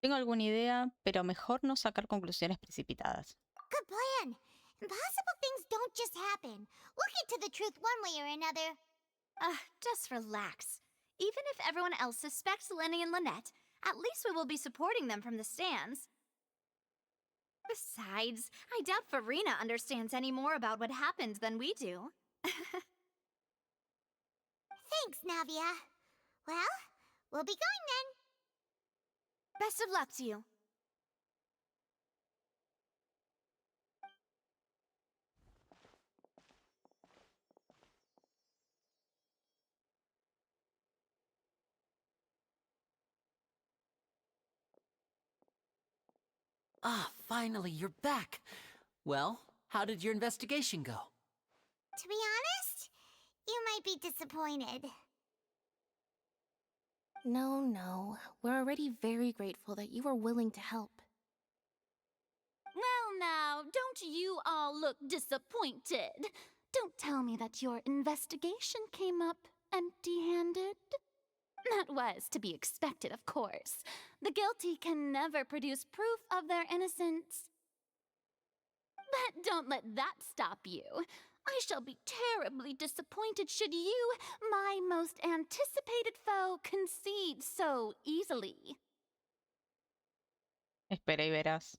Tengo alguna idea, pero mejor no sacar conclusiones precipitadas. Good plan. Impossible things don't just happen. We'll get to the truth one way or another. Just relax. Even if everyone else suspects Lenny and Lynette, at least we will be supporting them from the stands. Besides, I doubt Farina understands any more about what happened than we do. Thanks, Navia. Well, we'll be going then. Best of luck to you. Ah, finally, you're back. Well, how did your investigation go? To be honest, you might be disappointed. No. We're already very grateful that you were willing to help. Well now, don't you all look disappointed. Don't tell me that your investigation came up empty-handed. That was to be expected, of course. The guilty can never produce proof of their innocence. But don't let that stop you. I shall be terribly disappointed should you, my most anticipated foe, concede so easily. Espera y verás.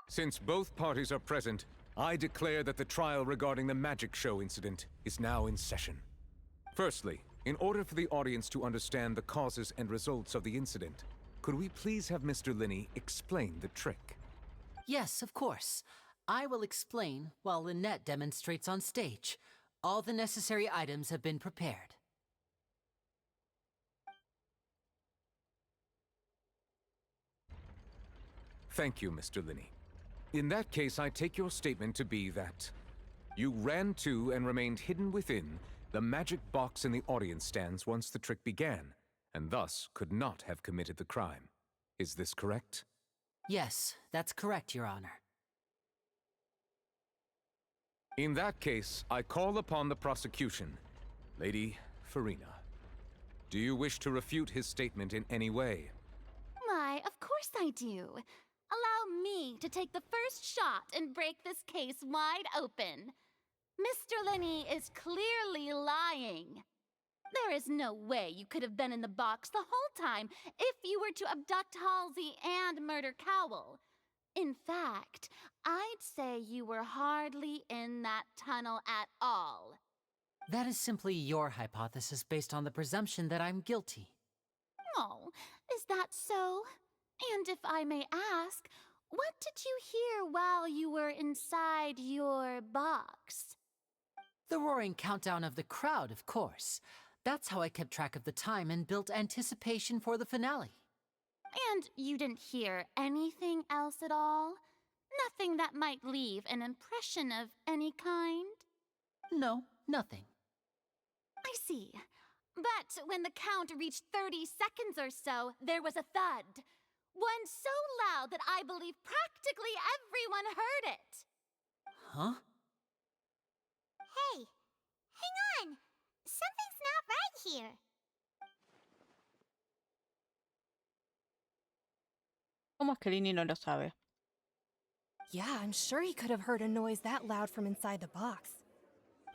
Since both parties are present, I declare that the trial regarding the magic show incident is now in session. Firstly, in order for the audience to understand the causes and results of the incident, could we please have Mr. Linney explain the trick? Yes, of course. I will explain while Lynette demonstrates on stage. All the necessary items have been prepared. Thank you, Mr. Linney. In that case, I take your statement to be that you ran to and remained hidden within the magic box in the audience stands once the trick began, and thus could not have committed the crime. Is this correct? Yes, that's correct, Your Honor. In that case, I call upon the prosecution. Lady Farina, do you wish to refute his statement in any way? Why, of course I do. Allow me to take the first shot and break this case wide open. Mr. Linney is clearly lying. There is no way you could have been in the box the whole time if you were to abduct Halsey and murder Cowell. In fact, I'd say you were hardly in that tunnel at all. That is simply your hypothesis based on the presumption that I'm guilty. Oh, is that so? And if I may ask, what did you hear while you were inside your box? The roaring countdown of the crowd, of course. That's how I kept track of the time and built anticipation for the finale. And you didn't hear anything else at all? Nothing that might leave an impression of any kind? No, nothing. I see. But when the count reached 30 seconds or so, there was a thud. One so loud that I believe practically everyone heard it. Huh? Hey, hang on. Something's not right here. ¿Cómo es que Lini no lo sabe? Yeah, I'm sure he could have heard a noise that loud from inside the box.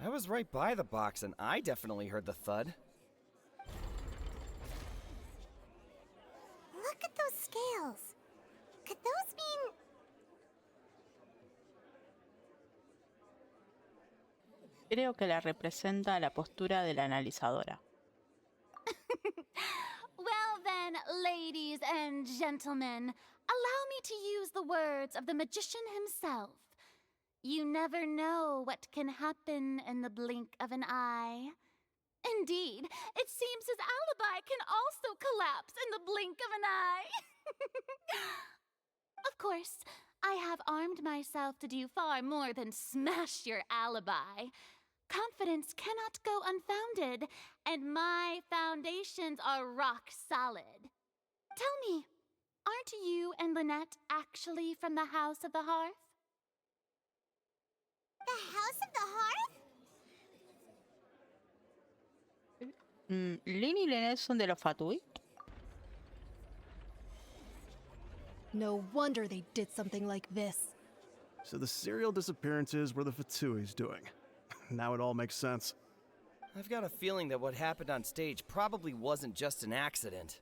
I was right by the box, and I definitely heard the thud. Look at those scales. Could those mean... Creo que la representa la postura de la analizadora. Well then, ladies and gentlemen, allow me to use the words of the magician himself. You never know what can happen in the blink of an eye. Indeed, it seems his alibi can also collapse in the blink of an eye. Of course, I have armed myself to do far more than smash your alibi. Confidence cannot go unfounded, and my foundations are rock solid. Tell me, aren't you and Lynette actually from the House of the Hearth? The House of the Hearth? ¿Lini y Lynette son de los Fatui? No wonder they did something like this. So the serial disappearances were the Fatui's doing. Now it all makes sense. I've got a feeling that what happened on stage probably wasn't just an accident.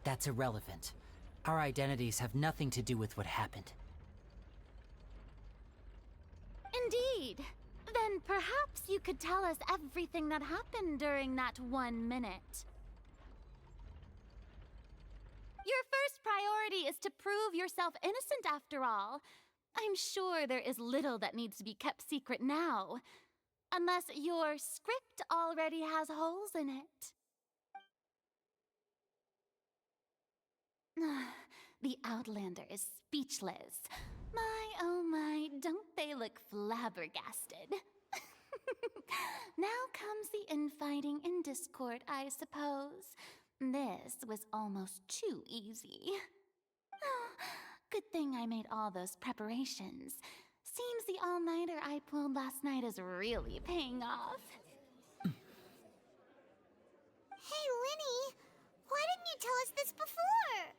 That's irrelevant. Our identities have nothing to do with what happened. Indeed. Then perhaps you could tell us everything that happened during that 1 minute. Your first priority is to prove yourself innocent after all. I'm sure there is little that needs to be kept secret now. Unless your script already has holes in it. The Outlander is speechless. My, oh my, don't they look flabbergasted? Now comes the infighting and discord, I suppose. This was almost too easy. Oh, good thing I made all those preparations. Seems the all-nighter I pulled last night is really paying off. Hey, Linny, why didn't you tell us this before?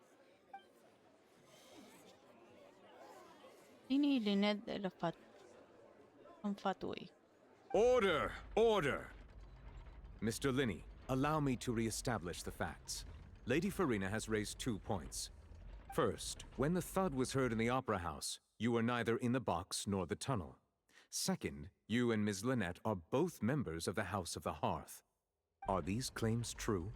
Lini y Lynette de los son Fatui. Order! Order! Mr. Linney, allow me to re-establish the facts. Lady Farina has raised 2 points. First, when the thud was heard in the Opera House, you were neither in the box nor the tunnel. Second, you and Ms. Lynette are both members of the House of the Hearth. Are these claims true?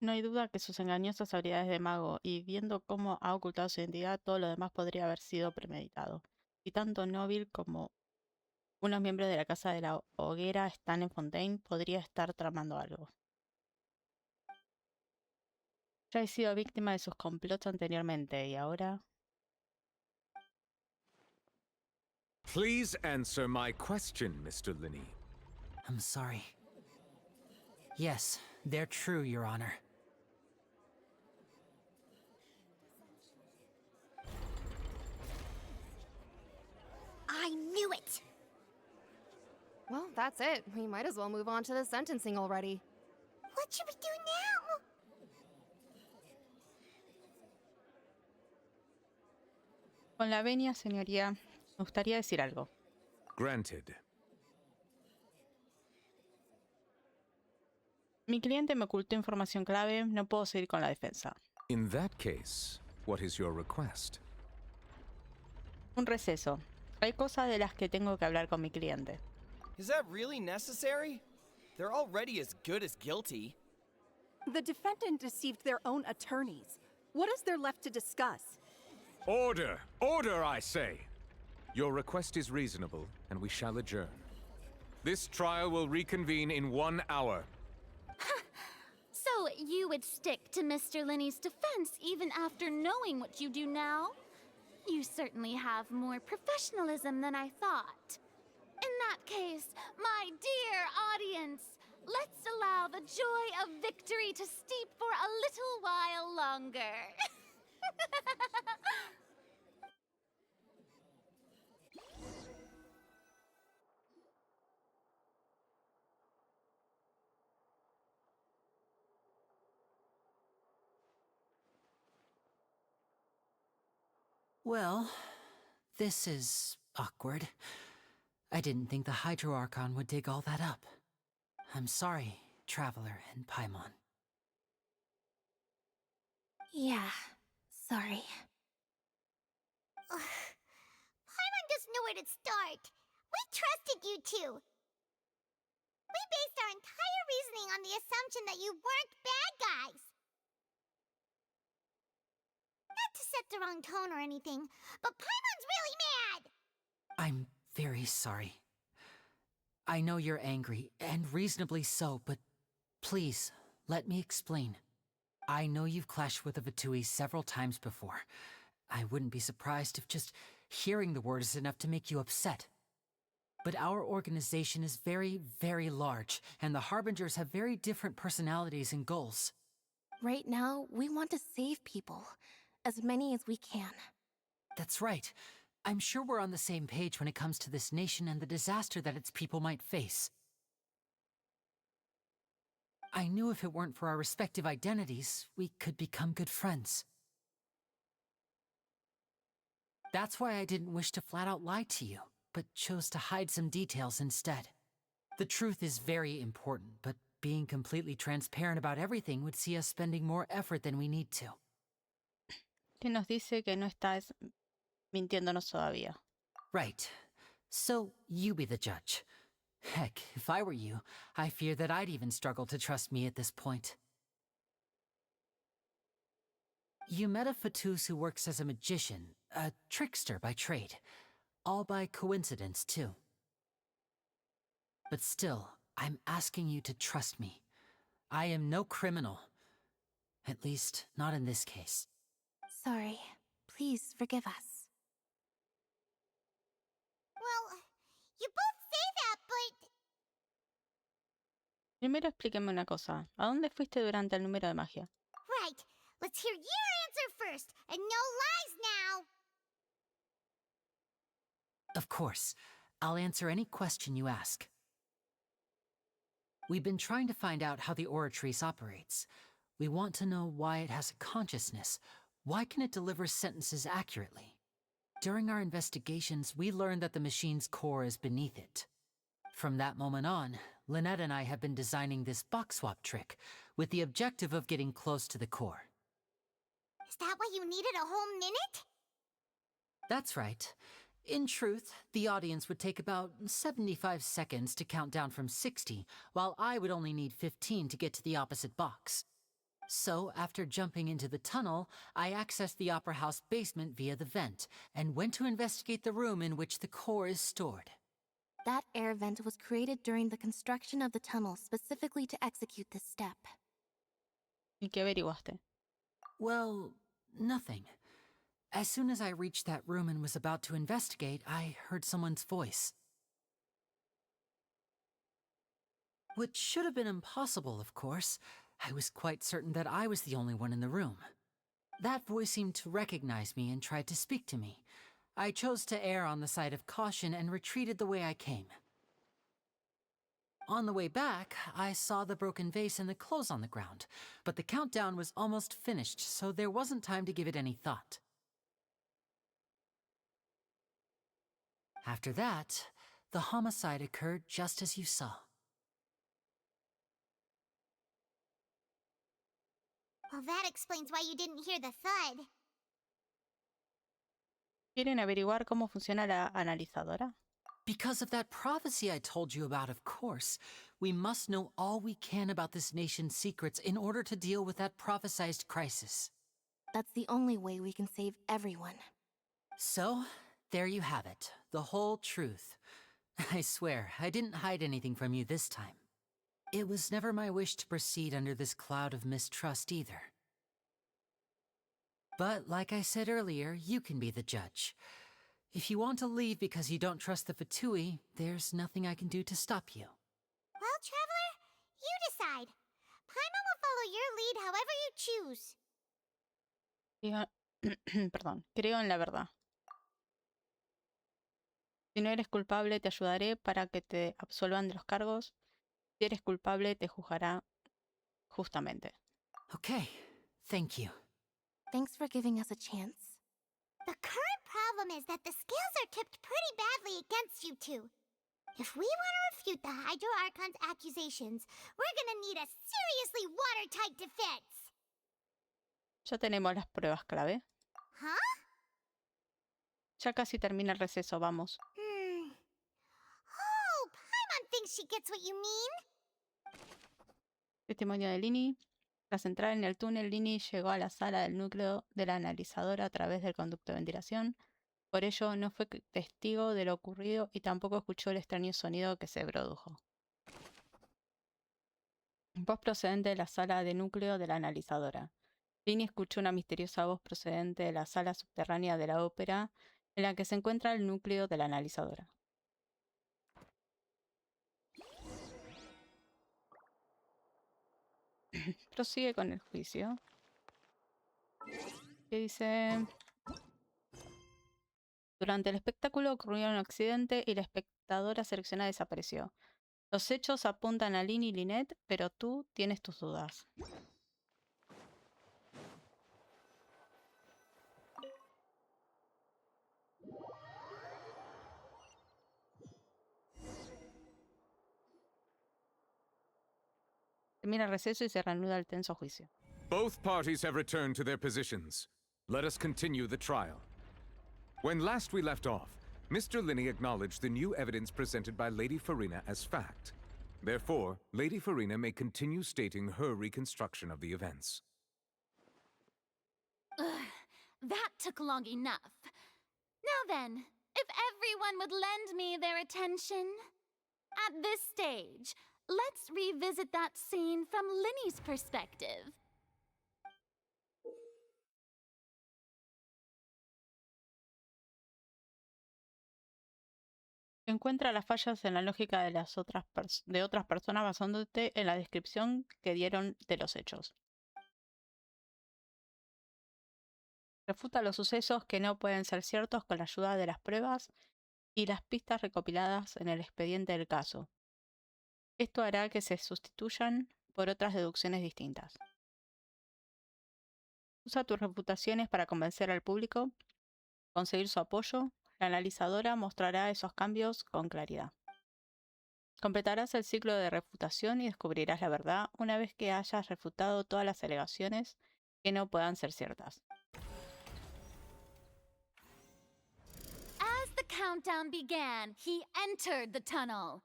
No hay duda que sus engañosas habilidades de mago, y viendo cómo ha ocultado su identidad, todo lo demás podría haber sido premeditado. Y tanto Noble como unos miembros de la Casa de la Hoguera están en Fontaine, podría estar tramando algo. Ya he sido víctima de sus complots anteriormente, y ahora... Please answer my question, Mr. Linney. I'm sorry. Yes, they're true, Your Honor. that's it. We might as well move on to the sentencing already. What should we do now? Con la venia, señoría, me gustaría decir algo. Granted. Mi cliente me ocultó información clave, no puedo seguir con la defensa. In that case, what is your request? Un receso. Hay cosas de las que tengo que hablar con mi cliente. Is that really necessary? They're already as good as guilty. The defendant deceived their own attorneys. What is there left to discuss? Order! Order, I say! Your request is reasonable, and we shall adjourn. This trial will reconvene in 1 hour. So you would stick to Mr. Linney's defense even after knowing what you do now? You certainly have more professionalism than I thought. In that case, my dear audience, let's allow the joy of victory to steep for a little while longer. Well, this is awkward. I didn't think the Hydro Archon would dig all that up. I'm sorry, Traveler and Paimon. Yeah, sorry. Paimon doesn't know where to start. We trusted you two. We based our entire reasoning on the assumption that you weren't bad guys. Not to set the wrong tone or anything, but Paimon's really mad! I'm very sorry. I know you're angry, and reasonably so, but please, let me explain. I know you've clashed with the Vatui several times before. I wouldn't be surprised if just hearing the word is enough to make you upset. But our organization is very, very large, and the Harbingers have very different personalities and goals. Right now, we want to save people. As many as we can. That's right. I'm sure we're on the same page when it comes to this nation and the disaster that its people might face. I knew if it weren't for our respective identities, we could become good friends. That's why I didn't wish to flat out lie to you, but chose to hide some details instead. The truth is very important, but being completely transparent about everything would see us spending more effort than we need to. Que nos dice que no estás mintiéndonos todavía. Right. So, you be the judge. Heck, if I were you, I fear that I'd even struggle to trust me at this point. You met a Fatus who works as a magician, a trickster by trade. All by coincidence, too. But still, I'm asking you to trust me. I am no criminal. At least, not in this case. Sorry. Please forgive us. Well, you both say that, but... Primero explíqueme una cosa. ¿A dónde fuiste durante el número de magia? Right. Let's hear your answer first, and no lies now! Of course. I'll answer any question you ask. We've been trying to find out how the Oratrice operates. We want to know why it has a consciousness. Why can it deliver sentences accurately? During our investigations, we learned that the machine's core is beneath it. From that moment on, Lynette and I have been designing this box swap trick, with the objective of getting close to the core. Is that why you needed a whole minute? That's right. In truth, the audience would take about 75 seconds to count down from 60, while I would only need 15 to get to the opposite box. So, after jumping into the tunnel, I accessed the Opera House basement via the vent, and went to investigate the room in which the core is stored. That air vent was created during the construction of the tunnel specifically to execute this step. ¿Y qué averiguaste? Well, nothing. As soon as I reached that room and was about to investigate, I heard someone's voice. Which should have been impossible, of course. I was quite certain that I was the only one in the room. That voice seemed to recognize me and tried to speak to me. I chose to err on the side of caution and retreated the way I came. on the way back, I saw the broken vase and the clothes on the ground, but the countdown was almost finished, so there wasn't time to give it any thought. After that, the homicide occurred just as you saw. Well, that explains why you didn't hear the thud. ¿Quieren averiguar cómo funciona la analizadora? Because of that prophecy I told you about, of course. We must know all we can about this nation's secrets in order to deal with that prophesized crisis. That's the only way we can save everyone. So, there you have it. The whole truth. I swear, I didn't hide anything from you this time. It was never my wish to proceed under this cloud of mistrust either. But like I said earlier, you can be the judge. If you want to leave because you don't trust the Fatui, there's nothing I can do to stop you. Well, Traveler, you decide. Paimon will follow your lead however you choose. Perdón, creo en la verdad. Si no eres culpable, te ayudaré para que te absolvan de los cargos. Si eres culpable, te juzgará justamente. Okay, thank you. Thanks for giving us a chance. The current problem is that the scales are tipped pretty badly against you two. If we want to refute the Hydro Archon's accusations, we're gonna need a seriously watertight defense. Ya tenemos las pruebas clave. Huh? Ya casi termina el receso, vamos. Oh, Paimon thinks she gets what you mean. Testimonio de Lini. Tras entrar en el túnel, Lini llegó a la sala del núcleo de la analizadora a través del conducto de ventilación. Por ello, no fue testigo de lo ocurrido y tampoco escuchó el extraño sonido que se produjo. Voz procedente de la sala de núcleo de la analizadora. Lini escuchó una misteriosa voz procedente de la sala subterránea de la ópera en la que se encuentra el núcleo de la analizadora. Prosigue con el juicio. ¿Qué dice? Durante el espectáculo ocurrió un accidente y la espectadora seleccionada desapareció. Los hechos apuntan a Lynn y Lynette, pero tú tienes tus dudas. Termina el receso y se reanuda el tenso juicio. Both parties have returned to their positions. Let us continue the trial. When last we left off, Mr. Linney acknowledged the new evidence presented by Lady Farina as fact. Therefore, Lady Farina may continue stating her reconstruction of the events. That took long enough. Now then, if everyone would lend me their attention. At this stage, let's revisit that scene from Linney's perspective. Encuentra las fallas en la lógica de otras personas basándote en la descripción que dieron de los hechos. Refuta los sucesos que no pueden ser ciertos con la ayuda de las pruebas y las pistas recopiladas en el expediente del caso. Esto hará que se sustituyan por otras deducciones distintas. Usa tus refutaciones para convencer al público, conseguir su apoyo. La analizadora mostrará esos cambios con claridad. Completarás el ciclo de refutación y descubrirás la verdad una vez que hayas refutado todas las alegaciones que no puedan ser ciertas. As the countdown began, he entered the tunnel.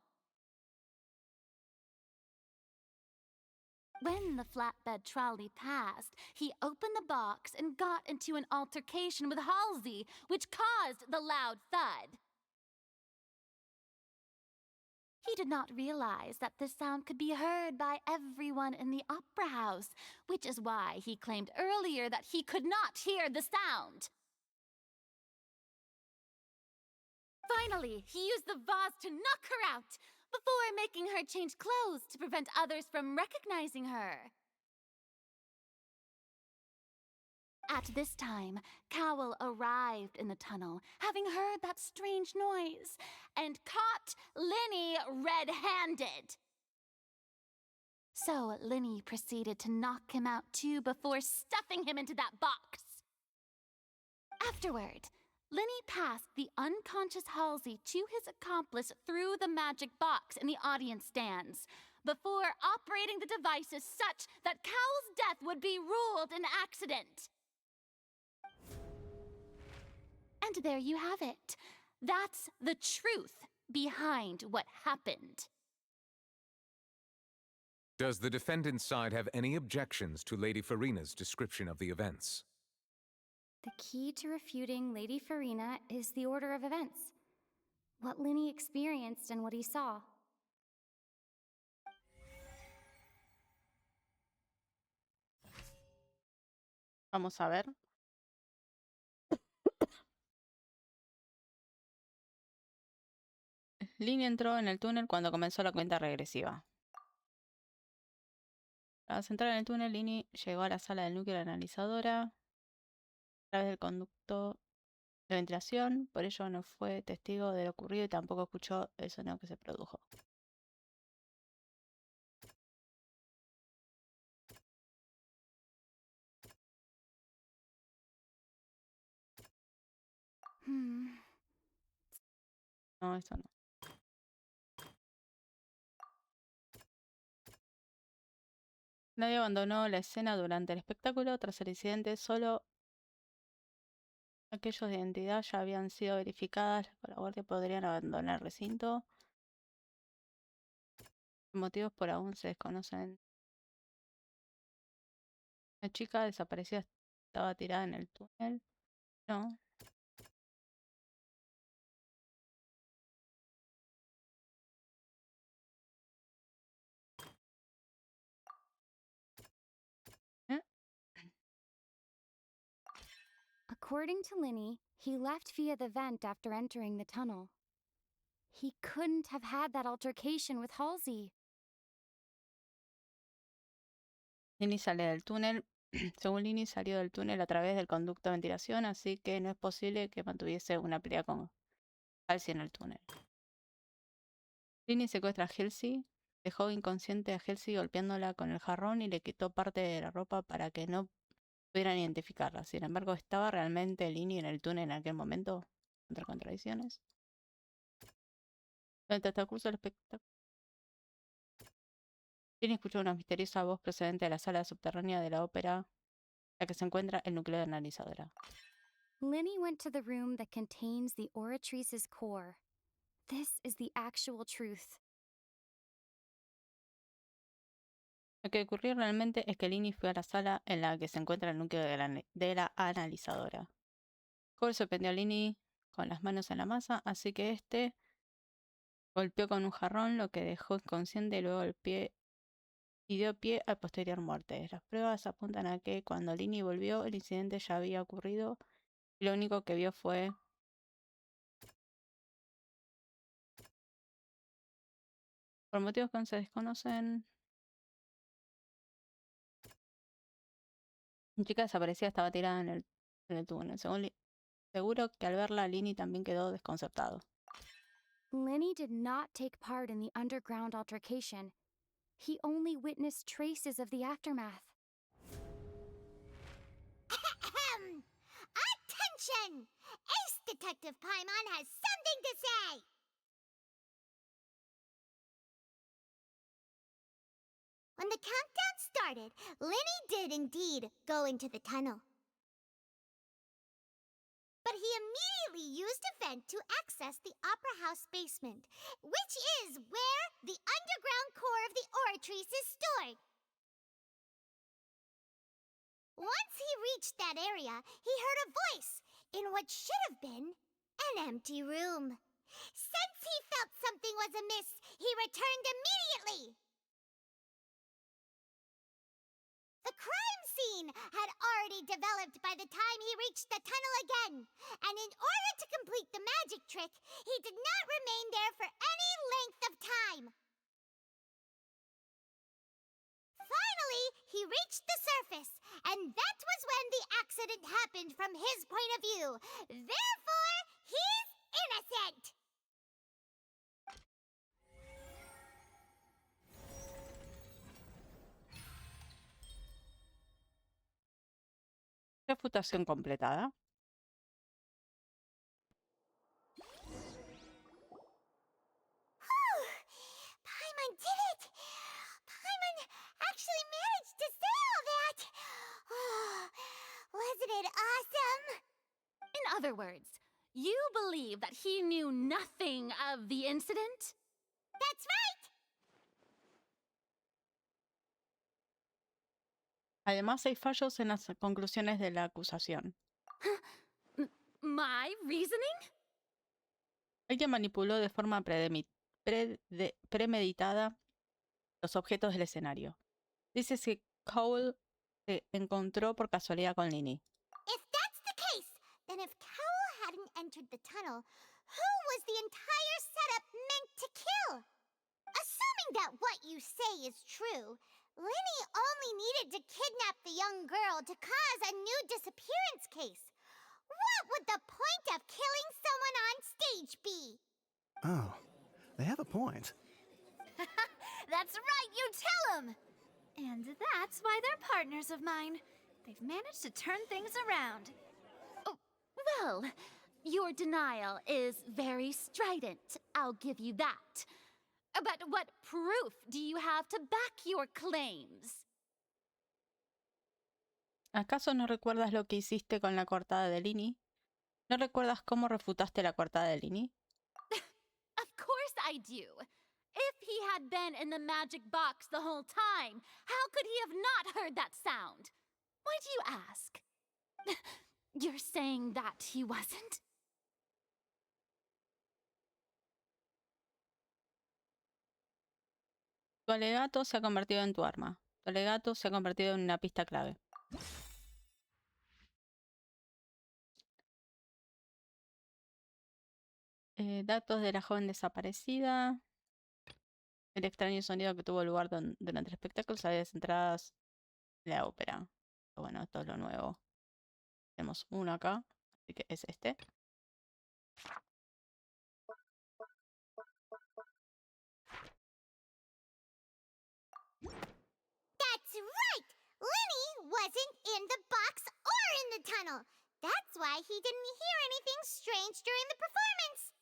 When the flatbed trolley passed, he opened the box and got into an altercation with Halsey, which caused the loud thud. He did not realize that this sound could be heard by everyone in the opera house, which is why he claimed earlier that he could not hear the sound. Finally, he used the vase to knock her out, before making her change clothes to prevent others from recognizing her. At this time, Cowell arrived in the tunnel, having heard that strange noise, and caught Linny red-handed. So Linny proceeded to knock him out too before stuffing him into that box. Afterward, Linny passed the unconscious Halsey to his accomplice through the magic box in the audience stands, before operating the devices such that Cowl's death would be ruled an accident. And there you have it. That's the truth behind what happened. Does the defendant's side have any objections to Lady Farina's description of the events? The key to refuting Lady Farina is the order of events. What Linny experienced and what he saw. Vamos a ver. Linny entró en el túnel cuando comenzó la cuenta regresiva. Tras entrar en el túnel, Linny llegó a la sala del núcleo de la analizadora a través del conducto de ventilación, por ello no fue testigo de lo ocurrido y tampoco escuchó el sonido que se produjo. No, eso no. Nadie abandonó la escena durante el espectáculo. Tras el incidente, solo aquellos de identidad ya habían sido verificadas por la guardia podrían abandonar el recinto. Los motivos por aún se desconocen. La chica desaparecida estaba tirada en el túnel. No. According to Linny, he left via the vent after entering the tunnel. He couldn't have had that altercation with Halsey. Linny sale del túnel. Según Linny, salió del túnel a través del conducto de ventilación, así que no es posible que mantuviese una pelea con Halsey en el túnel. Linny secuestra a Halsey, dejó inconsciente a Halsey golpeándola con el jarrón y le quitó parte de la ropa para que no pudieran identificarla. Sin embargo, ¿estaba realmente Linny en el túnel en aquel momento? Entre contradicciones. Durante el transcurso del espectáculo, Linny escuchó una misteriosa voz procedente de la sala subterránea de la ópera, en la que se encuentra el núcleo de analizadora. Linny went to the room that contains the Oratrice's core. This is the actual truth. Lo que ocurrió realmente es que Linny fue a la sala en la que se encuentra el núcleo de la analizadora. Cole sorprendió a Linny con las manos en la masa, así que este golpeó con un jarrón, lo que dejó inconsciente y luego el pie y dio pie a posterior muerte. Las pruebas apuntan a que cuando Linny volvió, el incidente ya había ocurrido y lo único que vio fue por motivos que no se desconocen. La chica desaparecida estaba tirada en el túnel. Seguro que al verla, Linny también quedó desconcertado. Linny did not take part in the underground altercation. He only witnessed traces of the aftermath. Attention! Ace Detective Paimon has something to say! When the countdown started, Linny did indeed go into the tunnel. But he immediately used a vent to access the Opera House basement, which is where the underground core of the Oratrice is stored. Once he reached that area, he heard a voice in what should have been an empty room. Since he felt something was amiss, he returned immediately. The crime scene had already developed by the time he reached the tunnel again, and in order to complete the magic trick, he did not remain there for any length of time. Finally, he reached the surface, and that was when the accident happened from his point of view. Therefore, he's innocent! Refutación completada. Paimon did it! Paimon actually managed to say all that! Oh, wasn't it awesome? In other words, you believe that he knew nothing of the incident? That's right! Además, hay fallos en las conclusiones de la acusación. My reasoning? Alguien manipuló de forma premeditada los objetos del escenario. Dice que Cole se encontró por casualidad con Lini. If that's the case, then if Cowell hadn't entered the tunnel, who was the entire setup meant to kill? Assuming that what you say is true, Linny only needed to kidnap the young girl to cause a new disappearance case. What would the point of killing someone on stage be? Oh, they have a point. That's right, you tell them! And that's why they're partners of mine. They've managed to turn things around. Oh, well, your denial is very strident, I'll give you that. But what proof do you have to back your claims? ¿Acaso no recuerdas lo que hiciste con la coartada de Lini? ¿No recuerdas cómo refutaste la coartada de Lini? Of course I do. If he had been in the magic box the whole time, how could he have not heard that sound? Why do you ask? You're saying that he wasn't? Tu alegato se ha convertido en tu arma. Tu alegato se ha convertido en una pista clave. Datos de la joven desaparecida. El extraño sonido que tuvo lugar durante el espectáculo. Salidas entradas de la ópera. Bueno, esto es lo nuevo. Tenemos uno acá. Así que es este. That's right! Linny wasn't in the box or in the tunnel. That's why he didn't hear anything strange during the performance.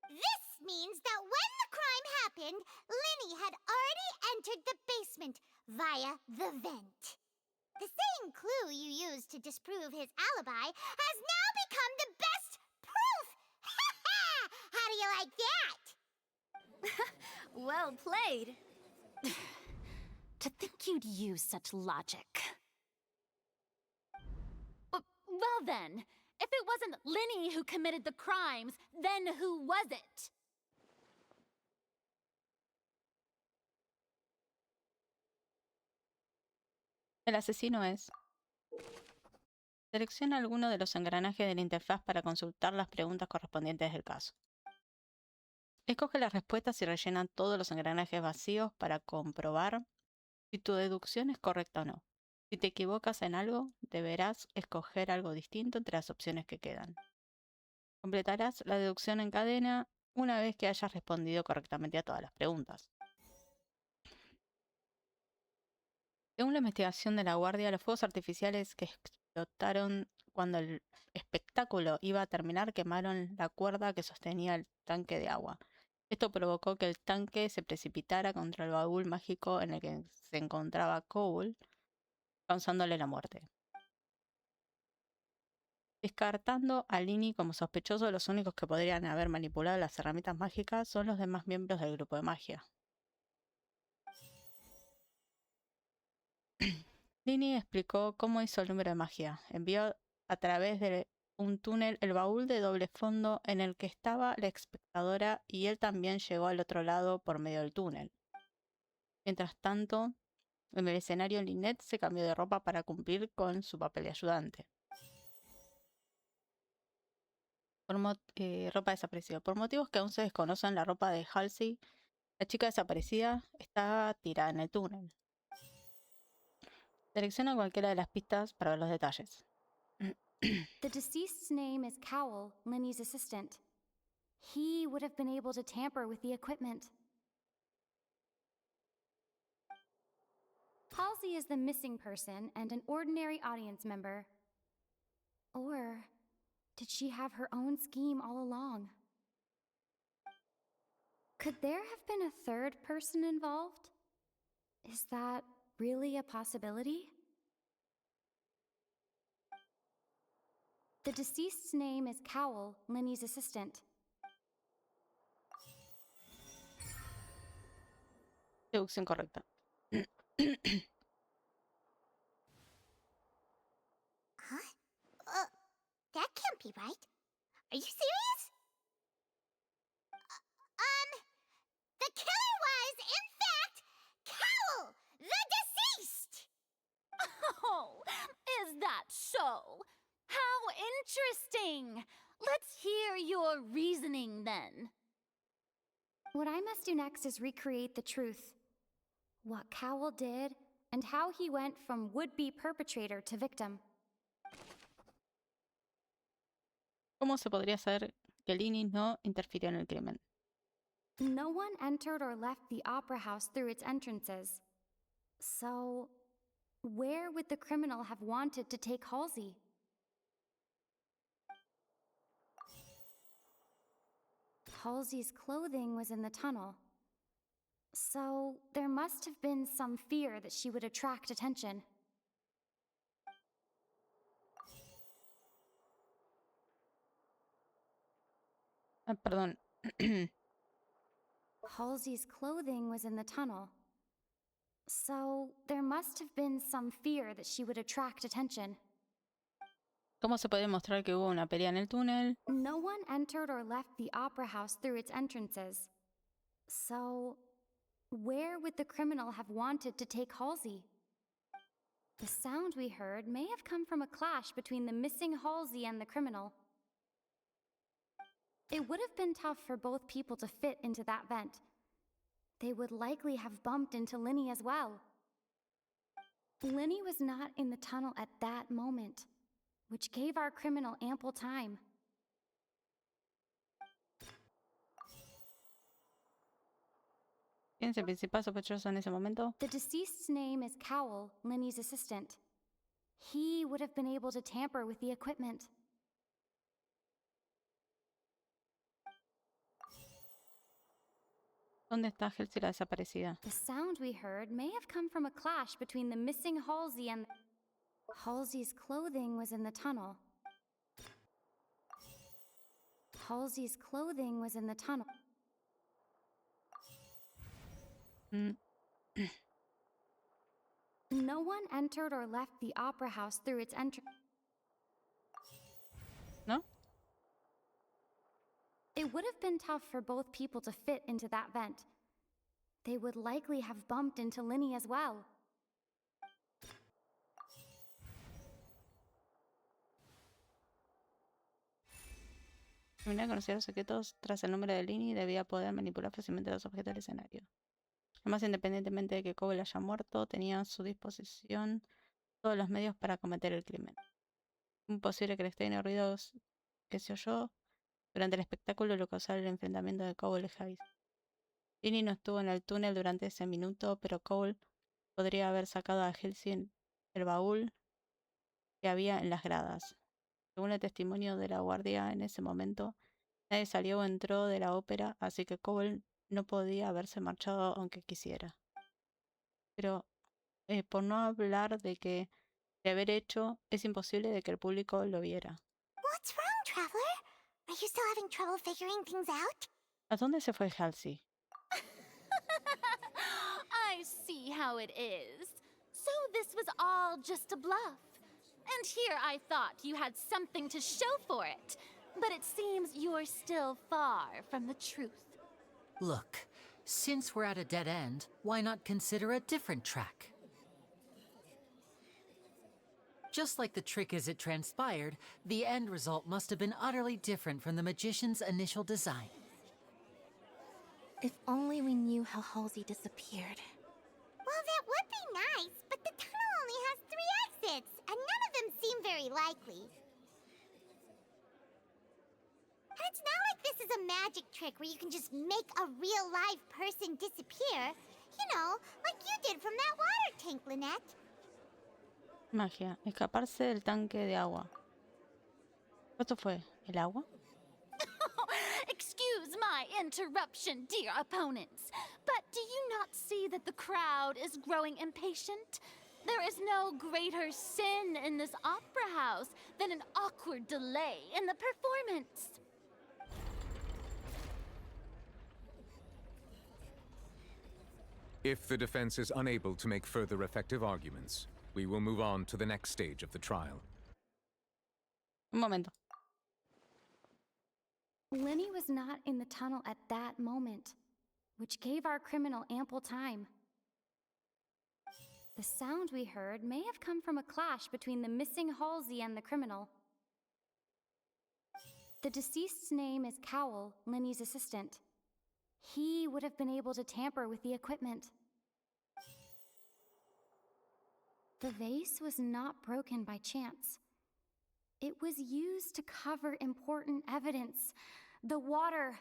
This means that when the crime happened, Linny had already entered the basement via the vent. The same clue you used to disprove his alibi has now become the best proof! Ha ha! How do you like that? Well played. To think you'd use such logic. Well then, if it wasn't Linny who committed the crimes, then who was it? El asesino es... Selecciona alguno de los engranajes de la interfaz para consultar las preguntas correspondientes del caso. Escoge las respuestas y rellena todos los engranajes vacíos para comprobar si tu deducción es correcta o no. Si te equivocas en algo, deberás escoger algo distinto entre las opciones que quedan. Completarás la deducción en cadena una vez que hayas respondido correctamente a todas las preguntas. Según la investigación de la Guardia, los fuegos artificiales que explotaron cuando el espectáculo iba a terminar quemaron la cuerda que sostenía el tanque de agua. Esto provocó que el tanque se precipitara contra el baúl mágico en el que se encontraba Cole, causándole la muerte. Descartando a Linny como sospechoso, los únicos que podrían haber manipulado las herramientas mágicas son los demás miembros del grupo de magia. Linny explicó cómo hizo el número de magia. Envió a través de un túnel el baúl de doble fondo en el que estaba la espectadora y él también llegó al otro lado por medio del túnel. Mientras tanto, en el escenario Lynette se cambió de ropa para cumplir con su papel de ayudante. Ropa desaparecida. Por motivos que aún se desconocen, la ropa de Halsey, la chica desaparecida, está tirada en el túnel. Selecciona cualquiera de las pistas para ver los detalles. The deceased's name is Cowell, Linny's assistant. He would have been able to tamper with the equipment. Halsey is the missing person and an ordinary audience member. Or did she have her own scheme all along? Could there have been a third person involved? Is that really a possibility? The deceased's name is Cowell, Linny's assistant. Deducción correcta. Huh? That can't be right. Are you serious? The killer was, in fact, Cowell, the deceased! Oh, is that so? How interesting! Let's hear your reasoning then. What I must do next is recreate the truth. What Cowell did, and how he went from would-be perpetrator to victim. ¿Cómo se podría saber que Linny no interfirió en el crimen? No one entered or left the opera house through its entrances. So, where would the criminal have wanted to take Halsey? Halsey's clothing was in the tunnel. So, there must have been some fear that she would attract attention. Perdón. Halsey's clothing was in the tunnel. So, there must have been some fear that she would attract attention. ¿Cómo se puede demostrar que hubo una pelea en el túnel? No one entered or left the opera house through its entrances. So, where would the criminal have wanted to take Halsey? The sound we heard may have come from a clash between the missing Halsey and the criminal. It would have been tough for both people to fit into that vent. They would likely have bumped into Linny as well. Linny was not in the tunnel at that moment, which gave our criminal ample time. ¿Quién es el principal sospechoso en ese momento? The deceased's name is Cowell, Linny's assistant. He would have been able to tamper with the equipment. ¿Dónde está Halsey la desaparecida? The sound we heard may have come from a clash between the missing Halsey and... Halsey's clothing was in the tunnel. Halsey's clothing was in the tunnel. No one entered or left the opera house through its entrance. ¿No? It would have been tough for both people to fit into that vent. They would likely have bumped into Linny as well. Terminar de conocer los secretos tras el nombre de Linny debía poder manipular fácilmente los objetos del escenario. Además, independientemente de que Cowell haya muerto, tenía a su disposición todos los medios para cometer el crimen. Imposible que el extraño ruido que se oyó durante el espectáculo lo causara el enfrentamiento de Cowell y Hayes. Linny no estuvo en el túnel durante ese minuto, pero Cowell podría haber sacado a Halsey el baúl que había en las gradas. Según el testimonio de la guardia en ese momento, nadie salió o entró de la ópera, así que Cowell no podía haberse marchado aunque quisiera. Pero, por no hablar de haber hecho, es imposible de que el público lo viera. What's wrong, Traveler? Are you still having trouble figuring things out? ¿A dónde se fue Halsey? I see how it is. So this was all just a bluff. And here I thought you had something to show for it. But it seems you're still far from the truth. Look, since we're at a dead end, why not consider a different track? Just like the trick as it transpired, the end result must have been utterly different from the magician's initial design. If only we knew how Halsey disappeared. Well, that would be nice, but the tunnel only has 3 exits, and none of them seem very likely. And it's not like this is a magic trick where you can just make a real live person disappear. You know, like you did from that water tank, Lynette. Magia. Escaparse del tanque de agua. ¿Esto fue el agua? Excuse my interruption, dear opponents, but do you not see that the crowd is growing impatient? There is no greater sin in this opera house than an awkward delay in the performance. If the defense is unable to make further effective arguments, we will move on to the next stage of the trial. Un momento. Lenny was not in the tunnel at that moment, which gave our criminal ample time. The sound we heard may have come from a clash between the missing Halsey and the criminal. The deceased's name is Cowell, Lenny's assistant. He would have been able to tamper with the equipment. The vase was not broken by chance. It was used to cover important evidence. The water.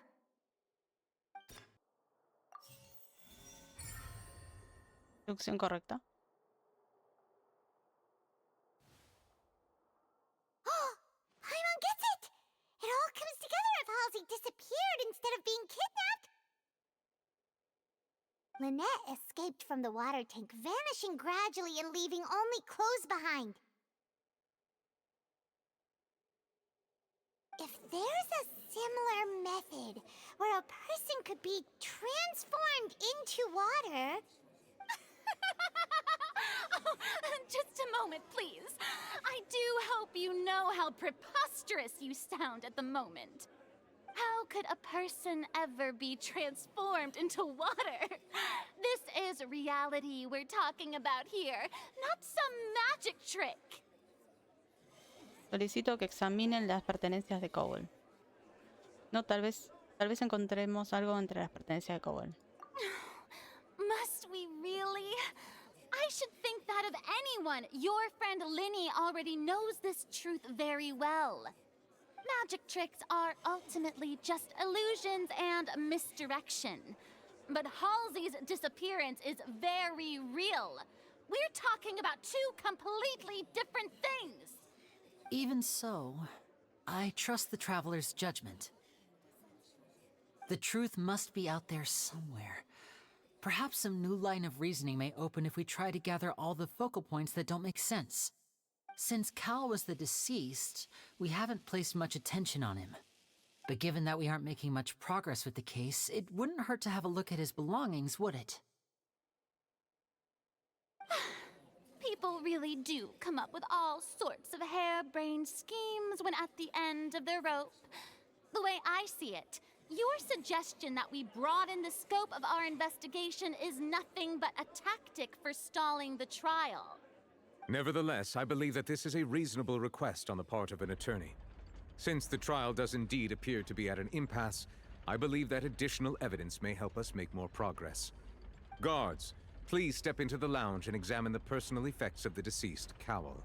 Traducción correcta. Paimon gets it! It all comes together if Halsey disappeared instead of being kidnapped. Lynette escaped from the water tank, vanishing gradually and leaving only clothes behind. If there's a similar method where a person could be transformed into water... Oh, just a moment, please. I do hope you know how preposterous you sound at the moment. How could a person ever be transformed into water? This is reality we're talking about here, not some magic trick. Solicito que examinen las pertenencias de Cowell. No, tal vez encontremos algo entre las pertenencias de Cowell. Must we really? I should think that of anyone. Your friend Linny already knows this truth very well. Magic tricks are ultimately just illusions and misdirection. But Halsey's disappearance is very real. We're talking about two completely different things. Even so, I trust the traveler's judgment. The truth must be out there somewhere. Perhaps some new line of reasoning may open if we try to gather all the focal points that don't make sense. Since Cal was the deceased, we haven't placed much attention on him. But given that we aren't making much progress with the case, it wouldn't hurt to have a look at his belongings, would it? People really do come up with all sorts of harebrained schemes when at the end of their rope. The way I see it, your suggestion that we broaden the scope of our investigation is nothing but a tactic for stalling the trial. Nevertheless, I believe that this is a reasonable request on the part of an attorney. Since the trial does indeed appear to be at an impasse, I believe that additional evidence may help us make more progress. Guards, please step into the lounge and examine the personal effects of the deceased, Cowell.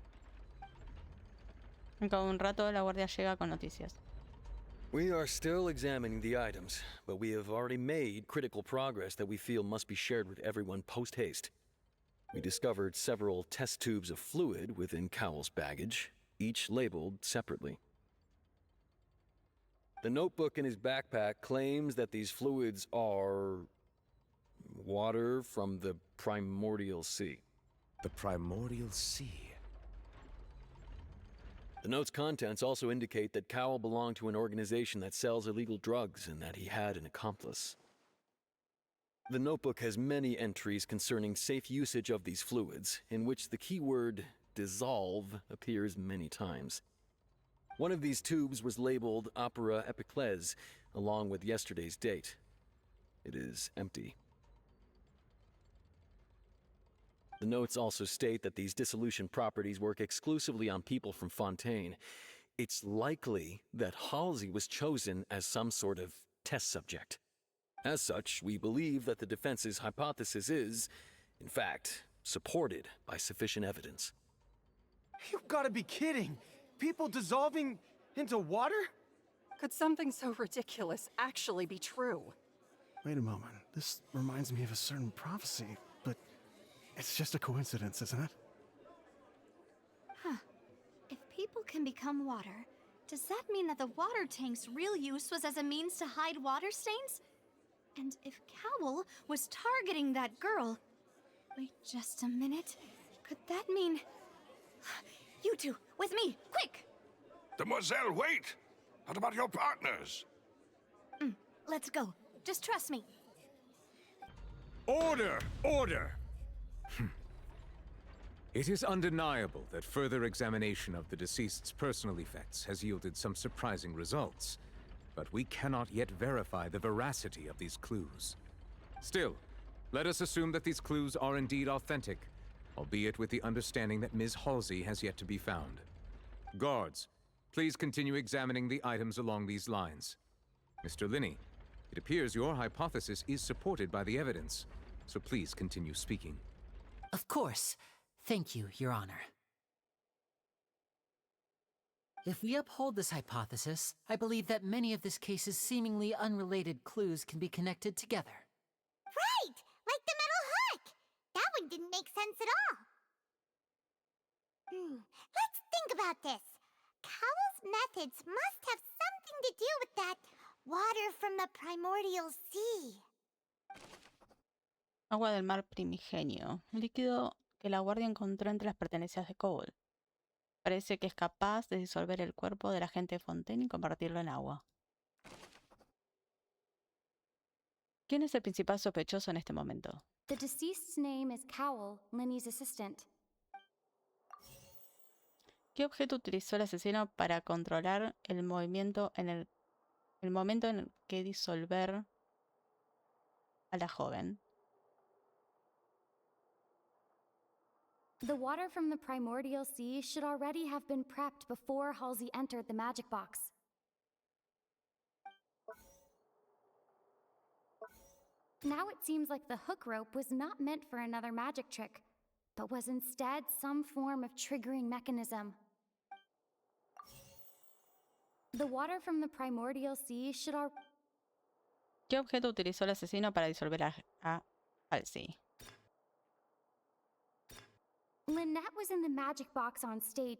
En un rato la guardia llega con noticias. We are still examining the items, but we have already made critical progress that we feel must be shared with everyone post-haste. We discovered several test tubes of fluid within Cowell's baggage, each labeled separately. The notebook in his backpack claims that these fluids are water from the primordial sea. The primordial sea? The note's contents also indicate that Cowell belonged to an organization that sells illegal drugs and that he had an accomplice. The notebook has many entries concerning safe usage of these fluids, in which the keyword dissolve appears many times. One of these tubes was labeled Opera Epiclese, along with yesterday's date. It is empty. The notes also state that these dissolution properties work exclusively on people from Fontaine. It's likely that Halsey was chosen as some sort of test subject. As such, we believe that the defense's hypothesis is, in fact, supported by sufficient evidence. You've got to be kidding! People dissolving into water? Could something so ridiculous actually be true? Wait a moment. This reminds me of a certain prophecy, but it's just a coincidence, isn't it? Huh. If people can become water, does that mean that the water tank's real use was as a means to hide water stains? And if Cowl was targeting that girl... Wait just a minute. Could that mean... You two, with me, quick! Demoiselle, wait! What about your partners? Let's go. Just trust me. Order! Order! It is undeniable that further examination of the deceased's personal effects has yielded some surprising results, but we cannot yet verify the veracity of these clues. Still, let us assume that these clues are indeed authentic, albeit with the understanding that Ms. Halsey has yet to be found. Guards, please continue examining the items along these lines. Mr. Linney, it appears your hypothesis is supported by the evidence, so please continue speaking. Of course. Thank you, Your Honor. If we uphold this hypothesis, I believe that many of this case's seemingly unrelated clues can be connected together. Right! Like the metal hook! That one didn't make sense at all. Let's think about this. Cowell's methods must have something to do with that water from the primordial sea. Agua del mar primigenio. Un líquido que la guardia encontró entre las pertenencias de Cole. Parece que es capaz de disolver el cuerpo del agente Fontaine y convertirlo en agua. ¿Quién es el principal sospechoso en este momento? The deceased's name is Cowell, Linny's assistant. ¿Qué objeto utilizó el asesino para controlar el movimiento en el momento en el que disolver a la joven? The water from the primordial sea should already have been prepped before Halsey entered the magic box. Now it seems like the hook rope was not meant for another magic trick, but was instead some form of triggering mechanism. The water from the primordial sea should already... ¿Qué objeto utilizó el asesino para disolver a Halsey? Lynette was in the magic box on stage.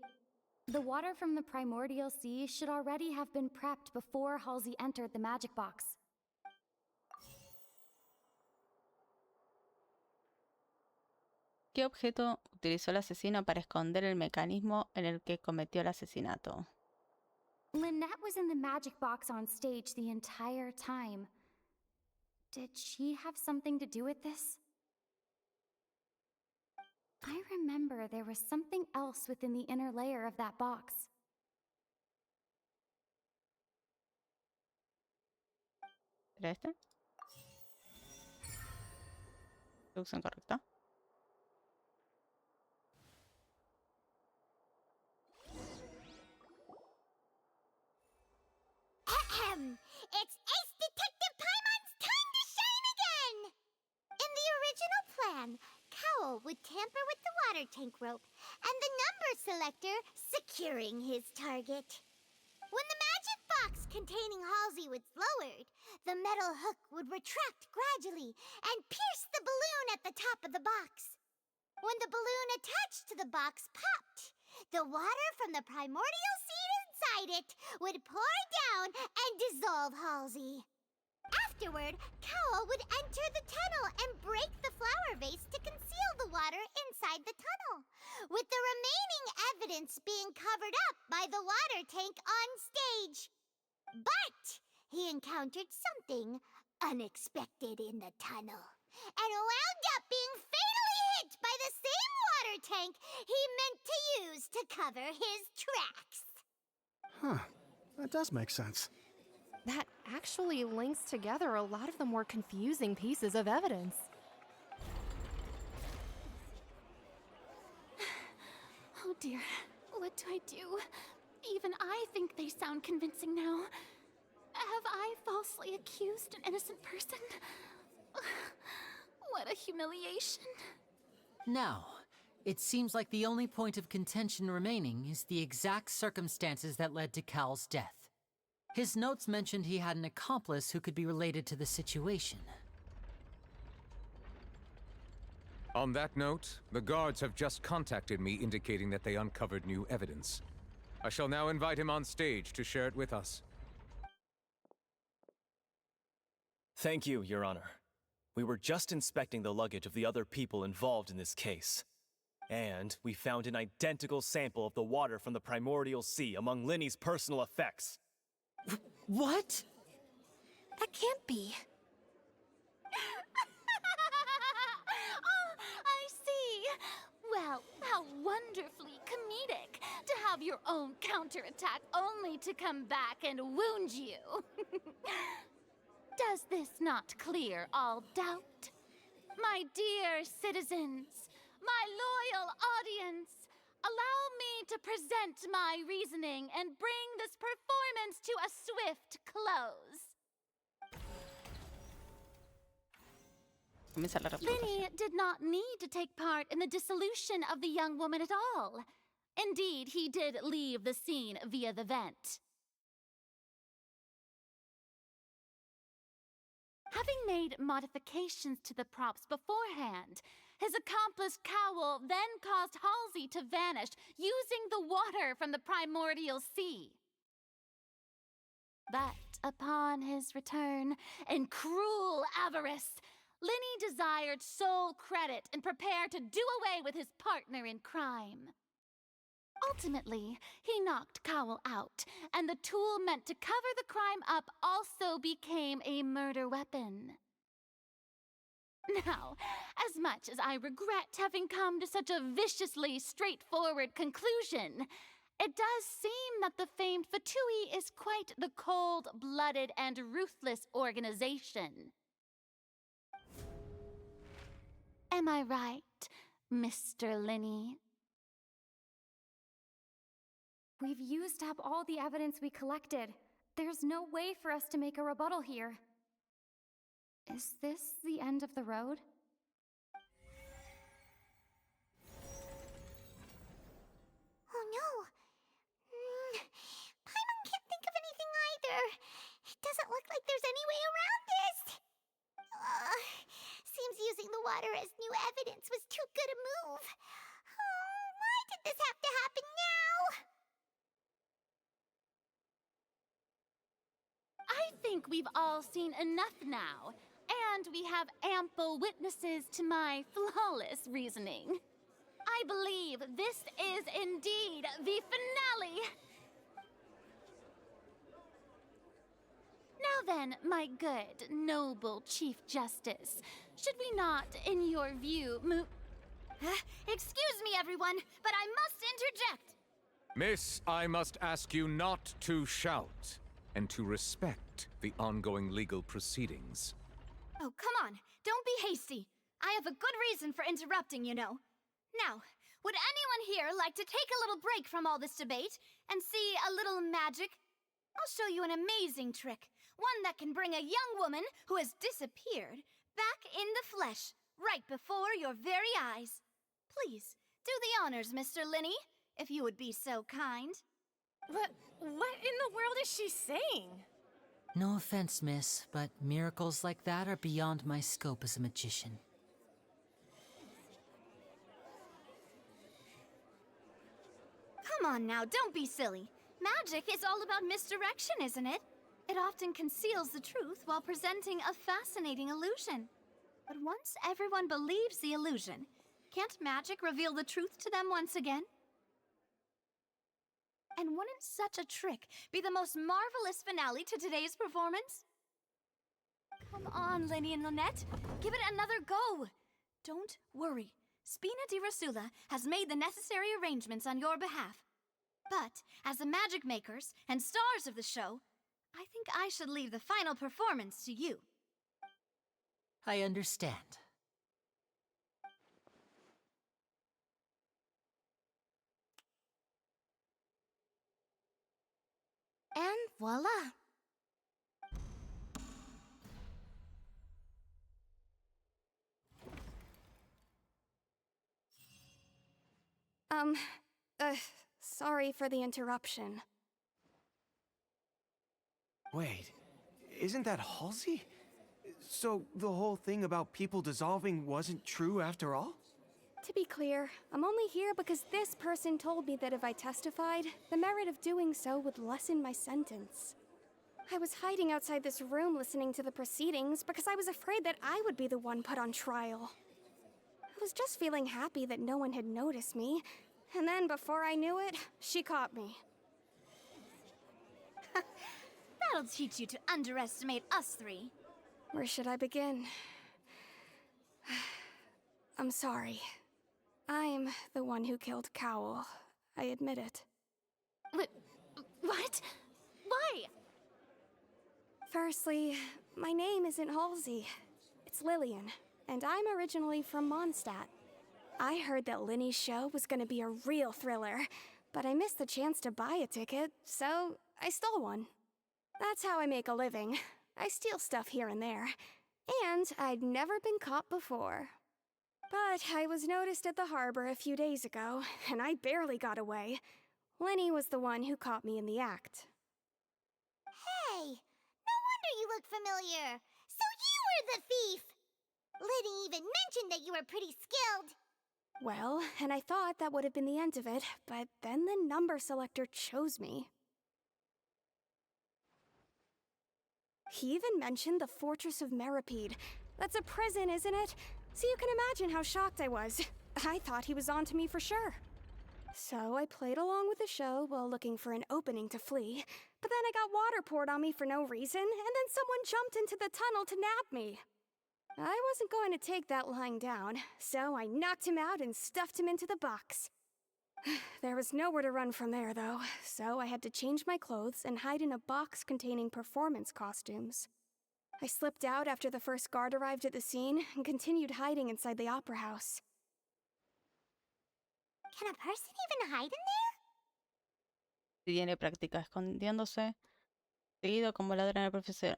The water from the primordial sea should already have been prepped before Halsey entered the magic box. ¿Qué objeto utilizó el asesino para esconder el mecanismo en el que cometió el asesinato? Lynette was in the magic box on stage the entire time. Did she have something to do with this? I remember there was something else within the inner layer of that box. ¿Era este? ¿Traducción correcta? It's Ace Detective Paimon's time to shine again! In the original plan, Cowell would tamper with the water tank rope and the number selector securing his target. When the magic box containing Halsey was lowered, the metal hook would retract gradually and pierce the balloon at the top of the box. When the balloon attached to the box popped, the water from the primordial seed inside it would pour down and dissolve Halsey. Afterward, Cowell would enter the tunnel and break the flower vase to conceal the water inside the tunnel, with the remaining evidence being covered up by the water tank on stage. But he encountered something unexpected in the tunnel, and wound up being fatally hit by the same water tank he meant to use to cover his tracks. Huh. That does make sense. That actually links together a lot of the more confusing pieces of evidence. Oh dear, what do I do? Even I think they sound convincing now. Have I falsely accused an innocent person? What a humiliation. Now, it seems like the only point of contention remaining is the exact circumstances that led to Cal's death. His notes mentioned he had an accomplice who could be related to the situation. On that note, the guards have just contacted me indicating that they uncovered new evidence. I shall now invite him on stage to share it with us. Thank you, Your Honor. We were just inspecting the luggage of the other people involved in this case. And we found an identical sample of the water from the primordial sea among Linny's personal effects. What? That can't be. Oh, I see. Well, how wonderfully comedic to have your own counterattack only to come back and wound you. Does this not clear all doubt? My dear citizens, my loyal audience, allow me to present my reasoning and bring this performance to a swift close. Linny did not need to take part in the dissolution of the young woman at all. Indeed, he did leave the scene via the vent. Having made modifications to the props beforehand, his accomplice Cowell then caused Halsey to vanish using the water from the primordial sea. But upon his return, in cruel avarice, Linny desired sole credit and prepared to do away with his partner in crime. Ultimately, he knocked Cowell out, and the tool meant to cover the crime up also became a murder weapon. Now, as much as I regret having come to such a viciously straightforward conclusion, it does seem that the famed Fatui is quite the cold-blooded and ruthless organization. Am I right, Mr. Linny? We've used up all the evidence we collected. There's no way for us to make a rebuttal here. Is this the end of the road? Oh no. Paimon can't think of anything either. It doesn't look like there's any way around this. Seems using the water as new evidence was too good a move. Oh, why did this have to happen now? I think we've all seen enough now, and we have ample witnesses to my flawless reasoning. I believe this is indeed the finale. Now then, my good, noble Chief Justice, should we not, in your view, Excuse me, everyone, but I must interject. Miss, I must ask you not to shout, and to respect the ongoing legal proceedings. Oh, come on. Don't be hasty. I have a good reason for interrupting, you know. Now, would anyone here like to take a little break from all this debate and see a little magic? I'll show you an amazing trick. One that can bring a young woman who has disappeared back in the flesh, right before your very eyes. Please, do the honors, Mr. Linny, if you would be so kind. What in the world is she saying? No offense, miss, but miracles like that are beyond my scope as a magician. Come on now, don't be silly. Magic is all about misdirection, isn't it? It often conceals the truth while presenting a fascinating illusion. But once everyone believes the illusion, can't magic reveal the truth to them once again? And wouldn't such a trick be the most marvelous finale to today's performance? Come on, Linny and Lynette. Give it another go. Don't worry. Spina di Rasula has made the necessary arrangements on your behalf. But, as the magic makers and stars of the show, I think I should leave the final performance to you. I understand. And voila! Sorry for the interruption. Wait, isn't that Halsey? So the whole thing about people dissolving wasn't true after all? To be clear, I'm only here because this person told me that if I testified, the merit of doing so would lessen my sentence. I was hiding outside this room listening to the proceedings because I was afraid that I would be the one put on trial. I was just feeling happy that no one had noticed me, and then before I knew it, she caught me. That'll teach you to underestimate us three. Where should I begin? I'm sorry. I'm the one who killed Cowell. I admit it. What? Why? Firstly, my name isn't Halsey. It's Lillian, and I'm originally from Mondstadt. I heard that Linny's show was gonna be a real thriller, but I missed the chance to buy a ticket, so I stole one. That's how I make a living. I steal stuff here and there. And I'd never been caught before. But I was noticed at the harbor a few days ago, and I barely got away. Linny was the one who caught me in the act. Hey, no wonder you look familiar. So you were the thief! Liddy even mentioned that you were pretty skilled. Well, and I thought that would have been the end of it, but then the number selector chose me. He even mentioned the Fortress of Meripede. That's a prison, isn't it? So you can imagine how shocked I was. I thought he was on to me for sure. So I played along with the show while looking for an opening to flee, but then I got water poured on me for no reason, and then someone jumped into the tunnel to nab me. I wasn't going to take that lying down, so I knocked him out and stuffed him into the box. There was nowhere to run from there, though, so I had to change my clothes and hide in a box containing performance costumes. I slipped out after the first guard arrived at the scene and continued hiding inside the opera house. Can a person even hide in there? Si tiene práctica escondiéndose, seguido como ladrona profesional.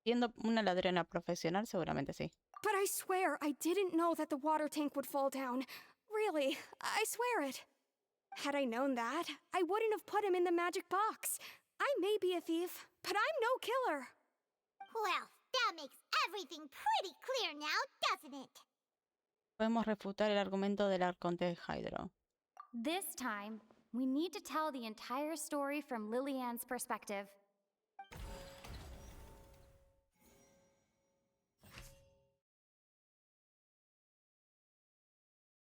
Siendo una ladrona profesional, seguramente sí. But I swear I didn't know that the water tank would fall down. Really, I swear it. Had I known that, I wouldn't have put him in the magic box. I may be a thief, but I'm no killer. Well, that makes everything pretty clear now, doesn't it? Podemos refutar el argumento del Arconte de Hydro. This time, we need to tell the entire story from Lillian's perspective.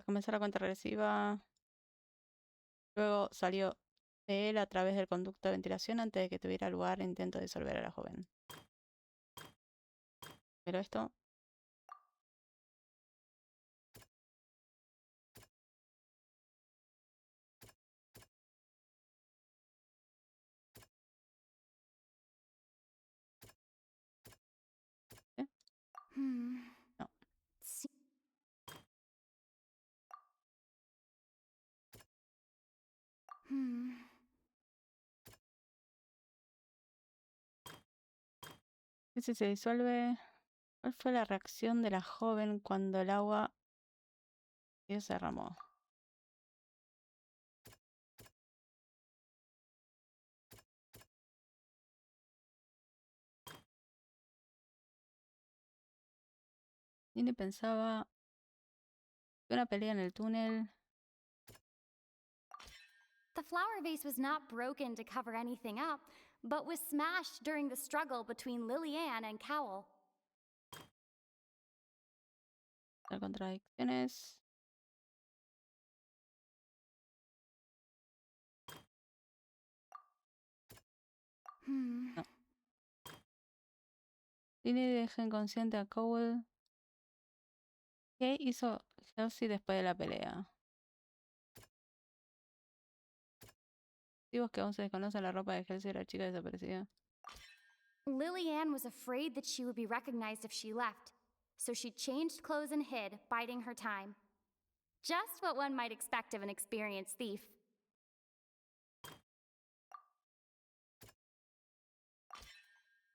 Comenzar la cuenta regresiva. Luego salió de él a través del conducto de ventilación antes de que tuviera lugar el intento de disolver a la joven. Pero esto... ¿Eh? No. ¿Qué si se disuelve? ¿Cuál fue la reacción de la joven cuando el agua se derramó? Nini pensaba que una pelea en el túnel. The flower vase was not broken to cover anything up, but was smashed during the struggle between Lillian and Cowell. Las contradicciones. No. Nini deja inconsciente a Cowell. ¿Qué hizo Chelsea después de la pelea? Motivos que aún se desconocen. La ropa de Chelsea era chica desaparecida. Lillian was afraid that she would be recognized if she left, so she changed clothes and hid, biding her time. Just what one might expect of an experienced thief.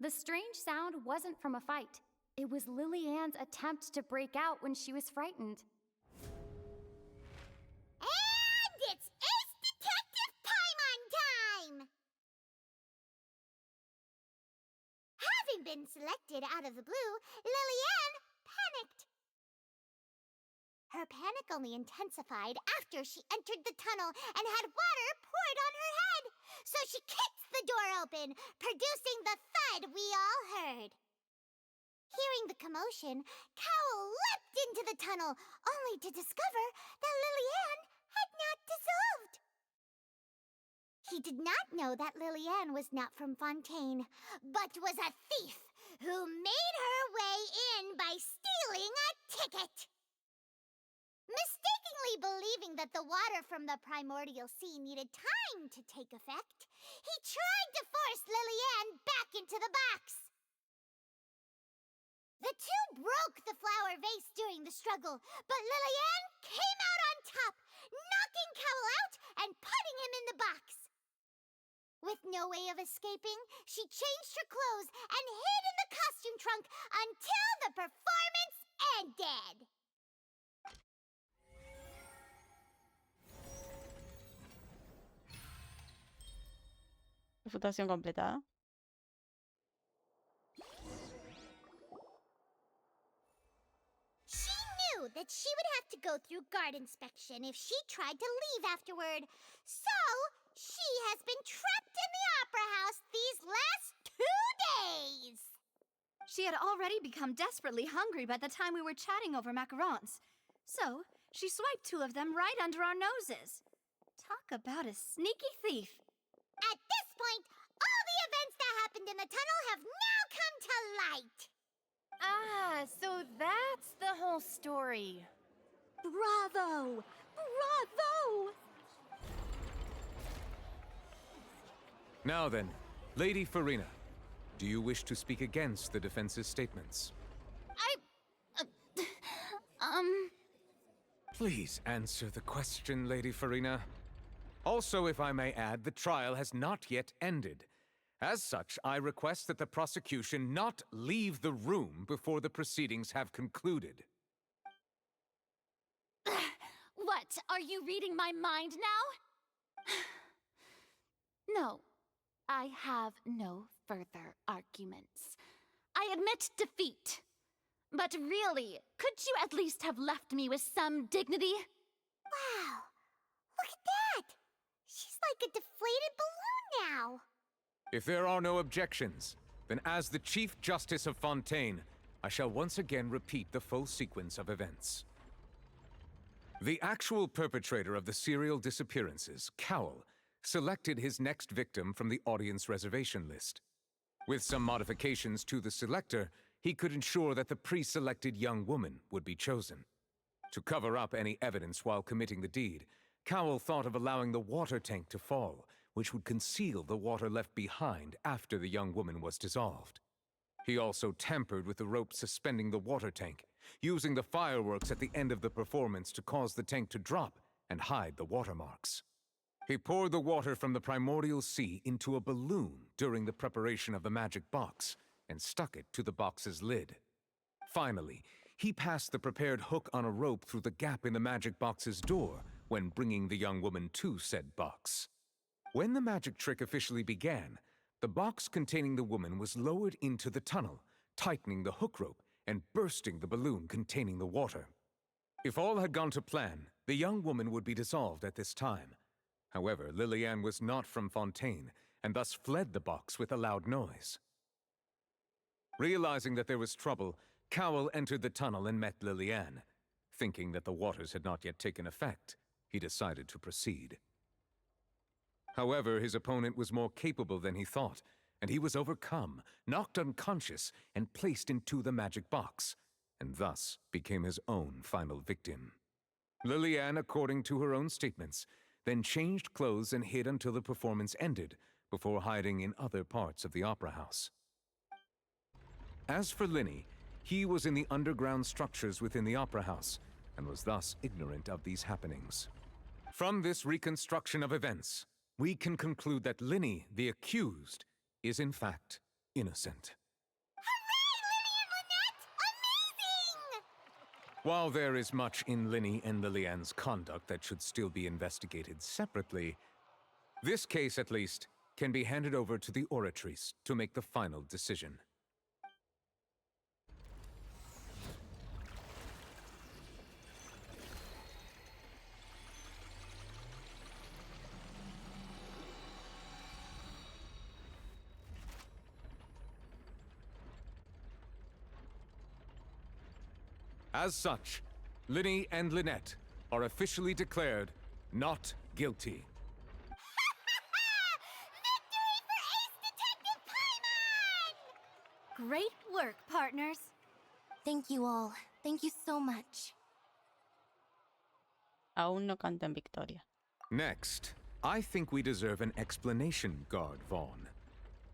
The strange sound wasn't from a fight. It was Lillian's attempt to break out when she was frightened. And it's Ace Detective Paimon time! Having been selected out of the blue, Lillian panicked. Her panic only intensified after she entered the tunnel and had water poured on her head. So she kicked the door open, producing the thud we all heard. Hearing the commotion, Cowell leapt into the tunnel, only to discover that Lily-Ann had not dissolved. He did not know that Lily-Ann was not from Fontaine, but was a thief who made her way in by stealing a ticket. Mistakenly believing that the water from the primordial sea needed time to take effect, he tried to force Lily-Ann back into the box. The two broke the flower vase during the struggle, but Lily-Ann came out on top, knocking Cowell out and putting him in the box. With no way of escaping, she changed her clothes and hid in the costume trunk until the performance ended. Refutación completada. She knew that she would have to go through guard inspection if she tried to leave afterward. So, she has been trapped in the opera house these last 2 days. She had already become desperately hungry by the time we were chatting over macarons. So, she swiped 2 of them right under our noses. Talk about a sneaky thief. At this point, all the events that happened in the tunnel have now come to light. Ah, so that's the whole story. Bravo! Bravo! Now then, Lady Farina, do you wish to speak against the defense's statements? Please answer the question, Lady Farina. Also, if I may add, the trial has not yet ended. As such, I request that the prosecution not leave the room before the proceedings have concluded. What? Are you reading my mind now? No, I have no further arguments. I admit defeat. But really, could you at least have left me with some dignity? Wow, look at that! She's like a deflated balloon now. If there are no objections, then as the Chief Justice of Fontaine, I shall once again repeat the full sequence of events. The actual perpetrator of the serial disappearances, Cowell, selected his next victim from the audience reservation list. With some modifications to the selector, he could ensure that the pre-selected young woman would be chosen. To cover up any evidence while committing the deed, Cowell thought of allowing the water tank to fall, which would conceal the water left behind after the young woman was dissolved. He also tampered with the rope suspending the water tank, using the fireworks at the end of the performance to cause the tank to drop and hide the watermarks. He poured the water from the primordial sea into a balloon during the preparation of the magic box and stuck it to the box's lid. Finally, he passed the prepared hook on a rope through the gap in the magic box's door when bringing the young woman to said box. When the magic trick officially began, the box containing the woman was lowered into the tunnel, tightening the hook rope and bursting the balloon containing the water. If all had gone to plan, the young woman would be dissolved at this time. However, Lily-Ann was not from Fontaine, and thus fled the box with a loud noise. Realizing that there was trouble, Cowell entered the tunnel and met Lily-Ann. Thinking that the waters had not yet taken effect, he decided to proceed. However, his opponent was more capable than he thought, and he was overcome, knocked unconscious, and placed into the magic box, and thus became his own final victim. Lily-Ann, according to her own statements, then changed clothes and hid until the performance ended, before hiding in other parts of the opera house. As for Linny, he was in the underground structures within the opera house, and was thus ignorant of these happenings. From this reconstruction of events, we can conclude that Linny, the accused, is in fact innocent. While there is much in Linny and Lily-Ann's conduct that should still be investigated separately, this case, at least, can be handed over to the Oratrice to make the final decision. As such, Linny and Lynette are officially declared not guilty. Great work, partners. Thank you all. Thank you so much. Aún no cantan victoria. Next, I think we deserve an explanation, Guard Vaughn.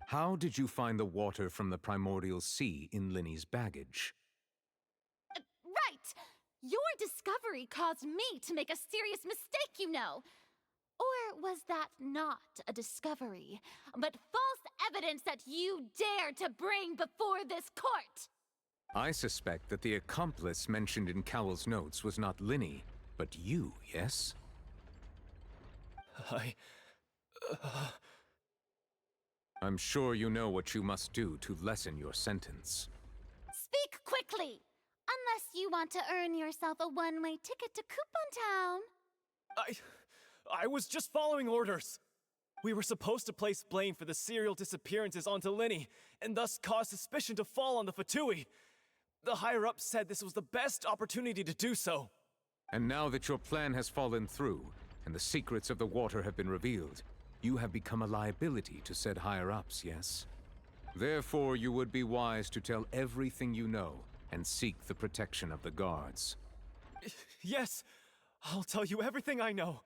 How did you find the water from the primordial sea in Linny's baggage? Right! Your discovery caused me to make a serious mistake, you know. Or was that not a discovery, but false evidence that you dared to bring before this court? I suspect that the accomplice mentioned in Cowell's notes was not Linny, but you, yes? I'm sure you know what you must do to lessen your sentence. Speak quickly! Unless you want to earn yourself a one-way ticket to Coupon Town. I was just following orders. We were supposed to place blame for the serial disappearances onto Linny, and thus cause suspicion to fall on the Fatui. The higher-ups said this was the best opportunity to do so. And now that your plan has fallen through, and the secrets of the water have been revealed, you have become a liability to said higher-ups, yes? Therefore, you would be wise to tell everything you know, and seek the protection of the guards. Yes, I'll tell you everything I know.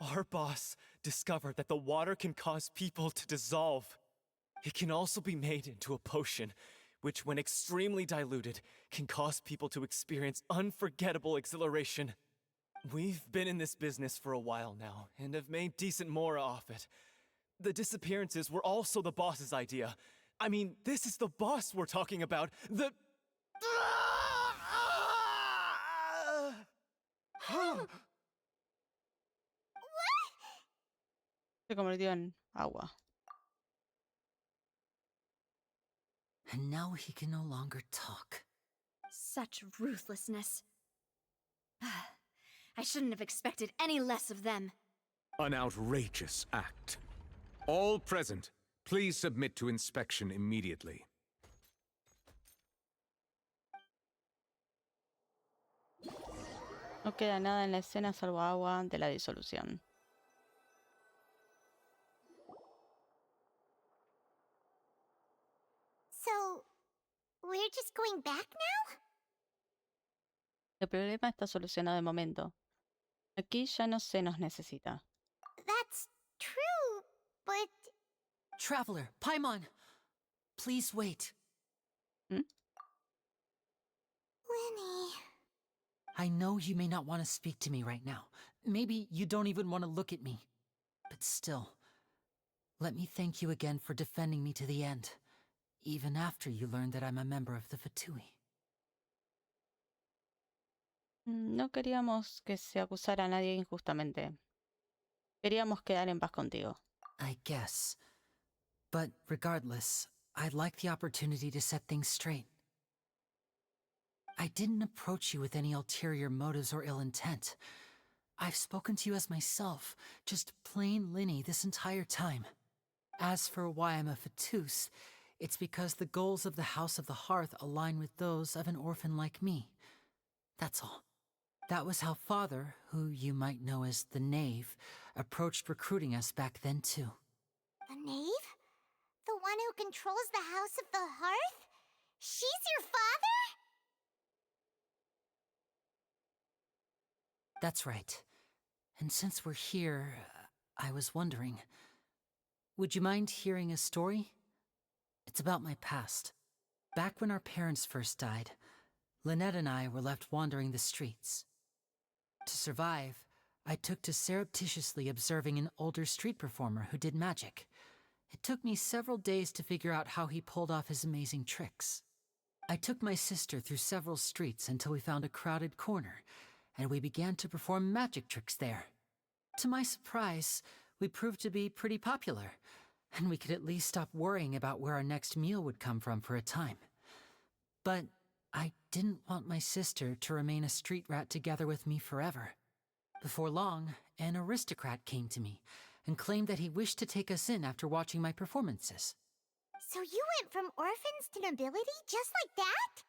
Our boss discovered that the water can cause people to dissolve. It can also be made into a potion, which when extremely diluted, can cause people to experience unforgettable exhilaration. We've been in this business for a while now, and have made decent mora off it. The disappearances were also the boss's idea. I mean, this is the boss we're talking about. The... Se convirtió en agua. And now he can no longer talk. Such ruthlessness. I shouldn't have expected any less of them. An outrageous act. All present, please submit to inspection immediately. No queda nada en la escena salvo agua de la disolución. So, we're just going back now? El problema está solucionado de momento. Aquí ya no se nos necesita. That's true, but... Traveler, Paimon! Please wait. Hmm? Linny... I know you may not want to speak to me right now. Maybe you don't even want to look at me. But still, let me thank you again for defending me to the end, even after you learned that I'm a member of the Fatui. No queríamos que se acusara a nadie injustamente. Queríamos quedar en paz contigo. I guess. But regardless, I'd like the opportunity to set things straight. I didn't approach you with any ulterior motives or ill intent. I've spoken to you as myself, just plain Linny this entire time. As for why I'm a Fatus, it's because the goals of the House of the Hearth align with those of an orphan like me. That's all. That was how Father, who you might know as the Knave, approached recruiting us back then too. The Knave? The one who controls the House of the Hearth? She's your father? That's right. And since we're here, I was wondering, would you mind hearing a story? It's about my past. Back when our parents first died, Lynette and I were left wandering the streets. To survive, I took to surreptitiously observing an older street performer who did magic. It took me several days to figure out how he pulled off his amazing tricks. I took my sister through several streets until we found a crowded corner, and we began to perform magic tricks there. To my surprise, we proved to be pretty popular, and we could at least stop worrying about where our next meal would come from for a time. But I didn't want my sister to remain a street rat together with me forever. Before long, an aristocrat came to me and claimed that he wished to take us in after watching my performances. So you went from orphans to nobility just like that?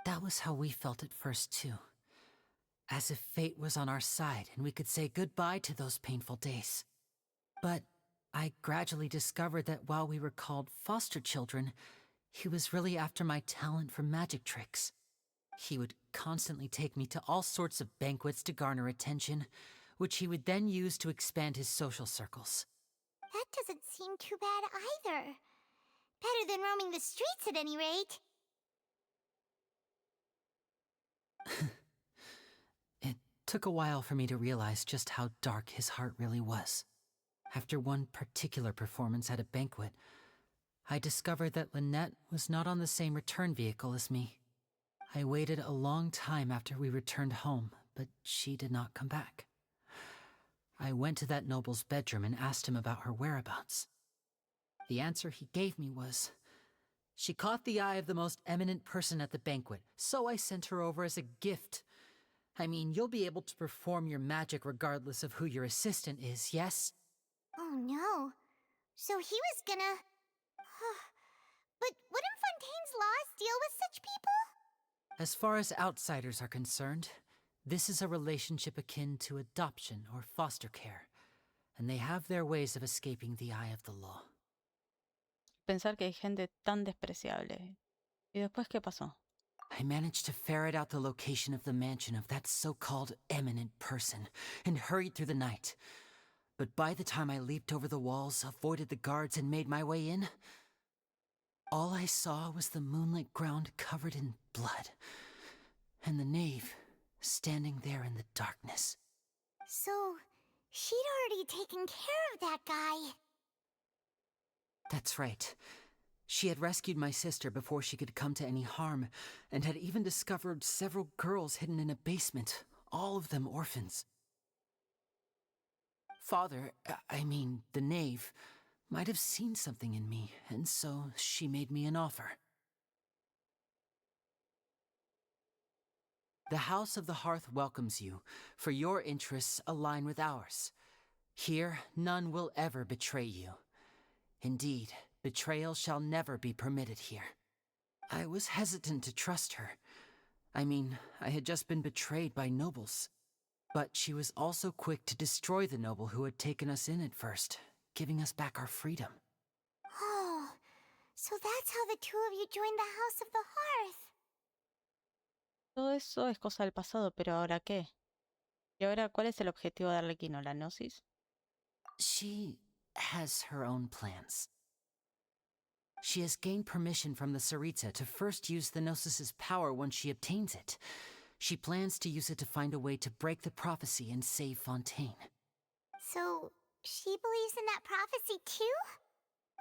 That was how we felt at first, too. As if fate was on our side and we could say goodbye to those painful days. But I gradually discovered that while we were called foster children, he was really after my talent for magic tricks. He would constantly take me to all sorts of banquets to garner attention, which he would then use to expand his social circles. That doesn't seem too bad either. Better than roaming the streets at any rate. It took a while for me to realize just how dark his heart really was. After one particular performance at a banquet, I discovered that Lynette was not on the same return vehicle as me. I waited a long time after we returned home, but she did not come back. I went to that noble's bedroom and asked him about her whereabouts. The answer he gave me was, "She caught the eye of the most eminent person at the banquet, so I sent her over as a gift. I mean, you'll be able to perform your magic regardless of who your assistant is, yes?" Oh no. So he was gonna... But wouldn't Fontaine's laws deal with such people? As far as outsiders are concerned, this is a relationship akin to adoption or foster care, and they have their ways of escaping the eye of the law. Pensar que hay gente tan despreciable. ¿Y después qué pasó? I managed to ferret out the location of the mansion of that so-called eminent person and hurried through the night. But by the time I leaped over the walls, avoided the guards, and made my way in, all I saw was the moonlit ground covered in blood, and the knave standing there in the darkness. So, she'd already taken care of that guy. That's right. She had rescued my sister before she could come to any harm, and had even discovered several girls hidden in a basement, all of them orphans. Father, the knave, might have seen something in me, and so she made me an offer. The House of the Hearth welcomes you, for your interests align with ours. Here, none will ever betray you. Indeed, betrayal shall never be permitted here. I was hesitant to trust her. I had just been betrayed by nobles. But she was also quick to destroy the noble who had taken us in at first, giving us back our freedom. Oh, so that's how the two of you joined the House of the Hearth. Todo eso es cosa del pasado, pero ¿ahora qué? ¿Y ahora cuál es el objetivo de Arlequino, la gnosis? She has her own plans. She has gained permission from the Tsaritsa to first use the Gnosis's power once she obtains it. She plans to use it to find a way to break the prophecy and save Fontaine. So, she believes in that prophecy too?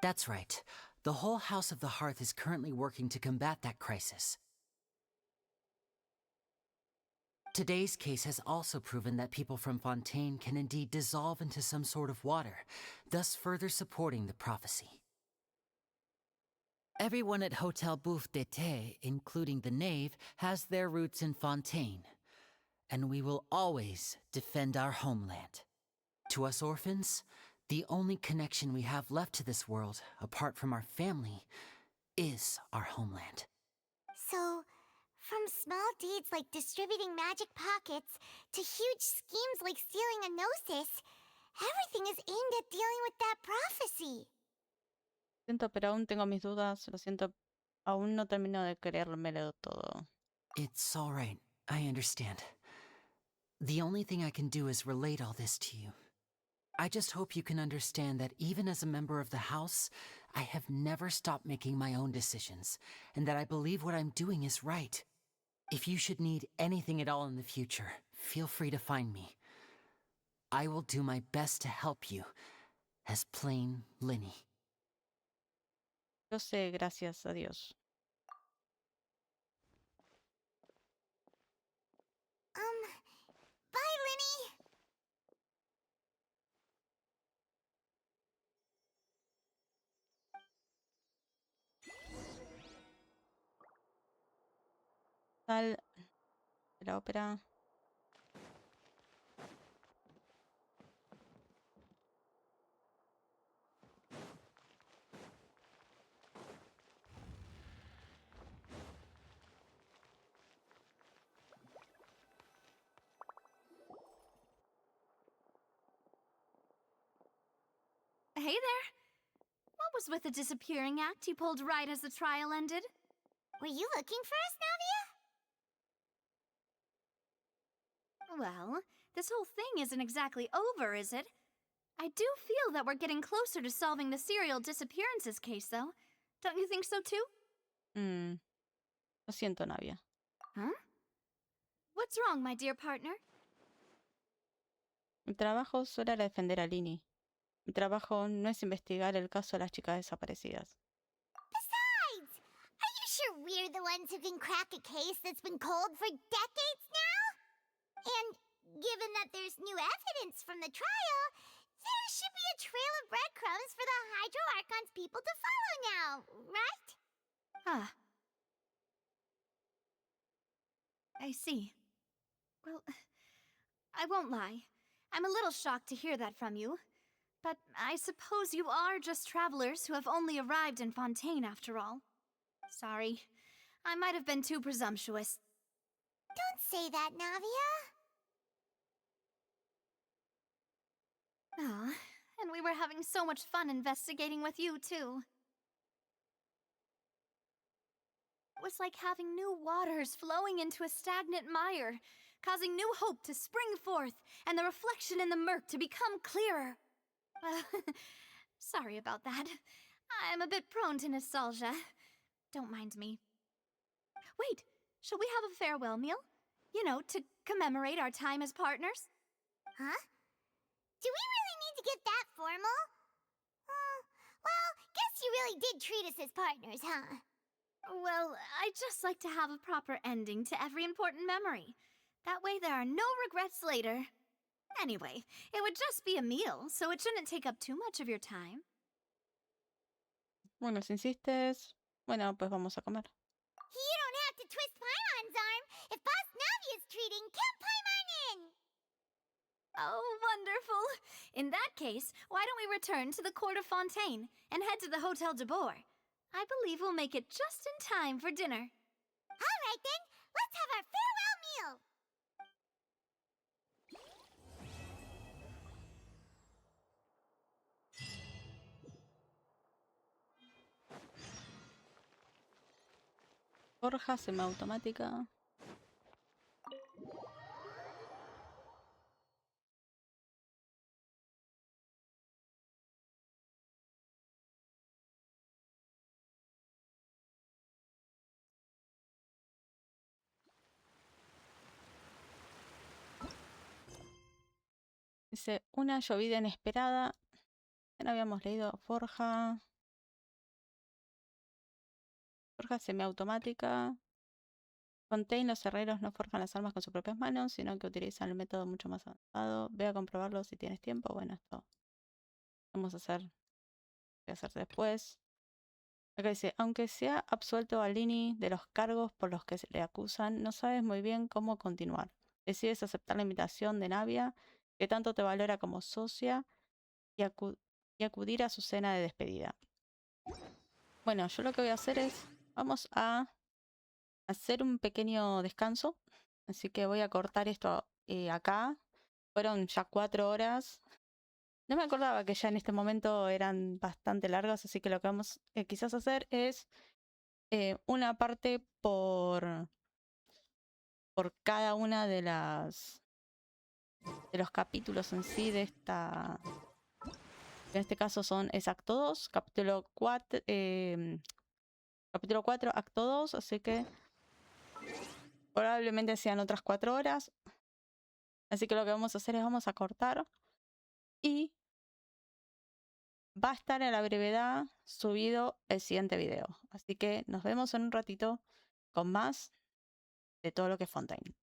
That's right. The whole House of the Hearth is currently working to combat that crisis. Today's case has also proven that people from Fontaine can indeed dissolve into some sort of water, thus further supporting the prophecy. Everyone at Hotel Bouffe d'été, including the knave, has their roots in Fontaine, and we will always defend our homeland. To us orphans, the only connection we have left to this world, apart from our family, is our homeland. So, from small deeds like distributing magic pockets to huge schemes like stealing a gnosis, everything is aimed at dealing with that prophecy. Siento, pero aún tengo mis dudas. Lo siento, aún no termino de creérmelo todo. It's all right. I understand. The only thing I can do is relate all this to you. I just hope you can understand that even as a member of the House, I have never stopped making my own decisions, and that I believe what I'm doing is right. If you should need anything at all in the future, feel free to find me. I will do my best to help you, as plain Linny. Yo sé, gracias a Dios. Bye, Linny! Sal de la ópera. hey there. What was with the disappearing act you pulled right as the trial ended? Were you looking for us, Navia? Well, this whole thing isn't exactly over, is it? I do feel that we're getting closer to solving the serial disappearances case, though. Don't you think so, too? Lo siento, Navia. Huh? What's wrong, my dear partner? Mi trabajo solo era defender a Lini. Mi trabajo no es investigar el caso de las chicas desaparecidas. Besides, are you sure we're the ones who can crack a case that's been cold for decades now? And given that there's new evidence from the trial, there should be a trail of breadcrumbs for the Hydro Archon's people to follow now, right? Ah. I see. Well, I won't lie. I'm a little shocked to hear that from you. But I suppose you are just travelers who have only arrived in Fontaine after all. Sorry. I might have been too presumptuous. Don't say that, Navia. Ah, and we were having so much fun investigating with you, too. It was like having new waters flowing into a stagnant mire, causing new hope to spring forth, and the reflection in the murk to become clearer. Sorry about that. I'm a bit prone to nostalgia. Don't mind me. Wait, shall we have a farewell meal? You know, to commemorate our time as partners? Huh? Do we really need to get that formal? Well, guess you really did treat us as partners, huh? Well, I'd just like to have a proper ending to every important memory. That way there are no regrets later. Anyway, it would just be a meal, so it shouldn't take up too much of your time. Bueno, si insistes, bueno, pues vamos a comer. You don't have to twist Paimon's arm. If Boss Navia's treating, count Paimon in! Oh, wonderful! In that case, why don't we return to the court of Fontaine and head to the Hotel de Boer? I believe we'll make it just in time for dinner. All right then, let's have our farewell meal! Forja semiautomática. Dice, una llovida inesperada. Ya no habíamos leído forja. Forja semiautomática. Fontaine, los herreros no forjan las armas con sus propias manos, sino que utilizan el método mucho más avanzado. Ve a comprobarlo si tienes tiempo. Bueno, esto vamos a hacer. Voy a hacer después. Acá dice, aunque se ha absuelto a Lini de los cargos por los que se le acusan, no sabes muy bien cómo continuar. Decides aceptar la invitación de Navia, que tanto te valora como socia, y acudir a su cena de despedida. Bueno, yo lo que voy a hacer es, vamos a hacer un pequeño descanso. Así que voy a cortar esto acá. Fueron ya 4 horas. No me acordaba que ya en este momento eran bastante largas, así que lo que vamos quizás hacer es una parte por cada una de los capítulos en sí de esta. En este caso es acto 2, capítulo 4, acto 2, así que probablemente sean otras 4 horas. Así que lo que vamos a hacer es vamos a cortar y va a estar a la brevedad subido el siguiente video. Así que nos vemos en un ratito con más de todo lo que es Fontaine.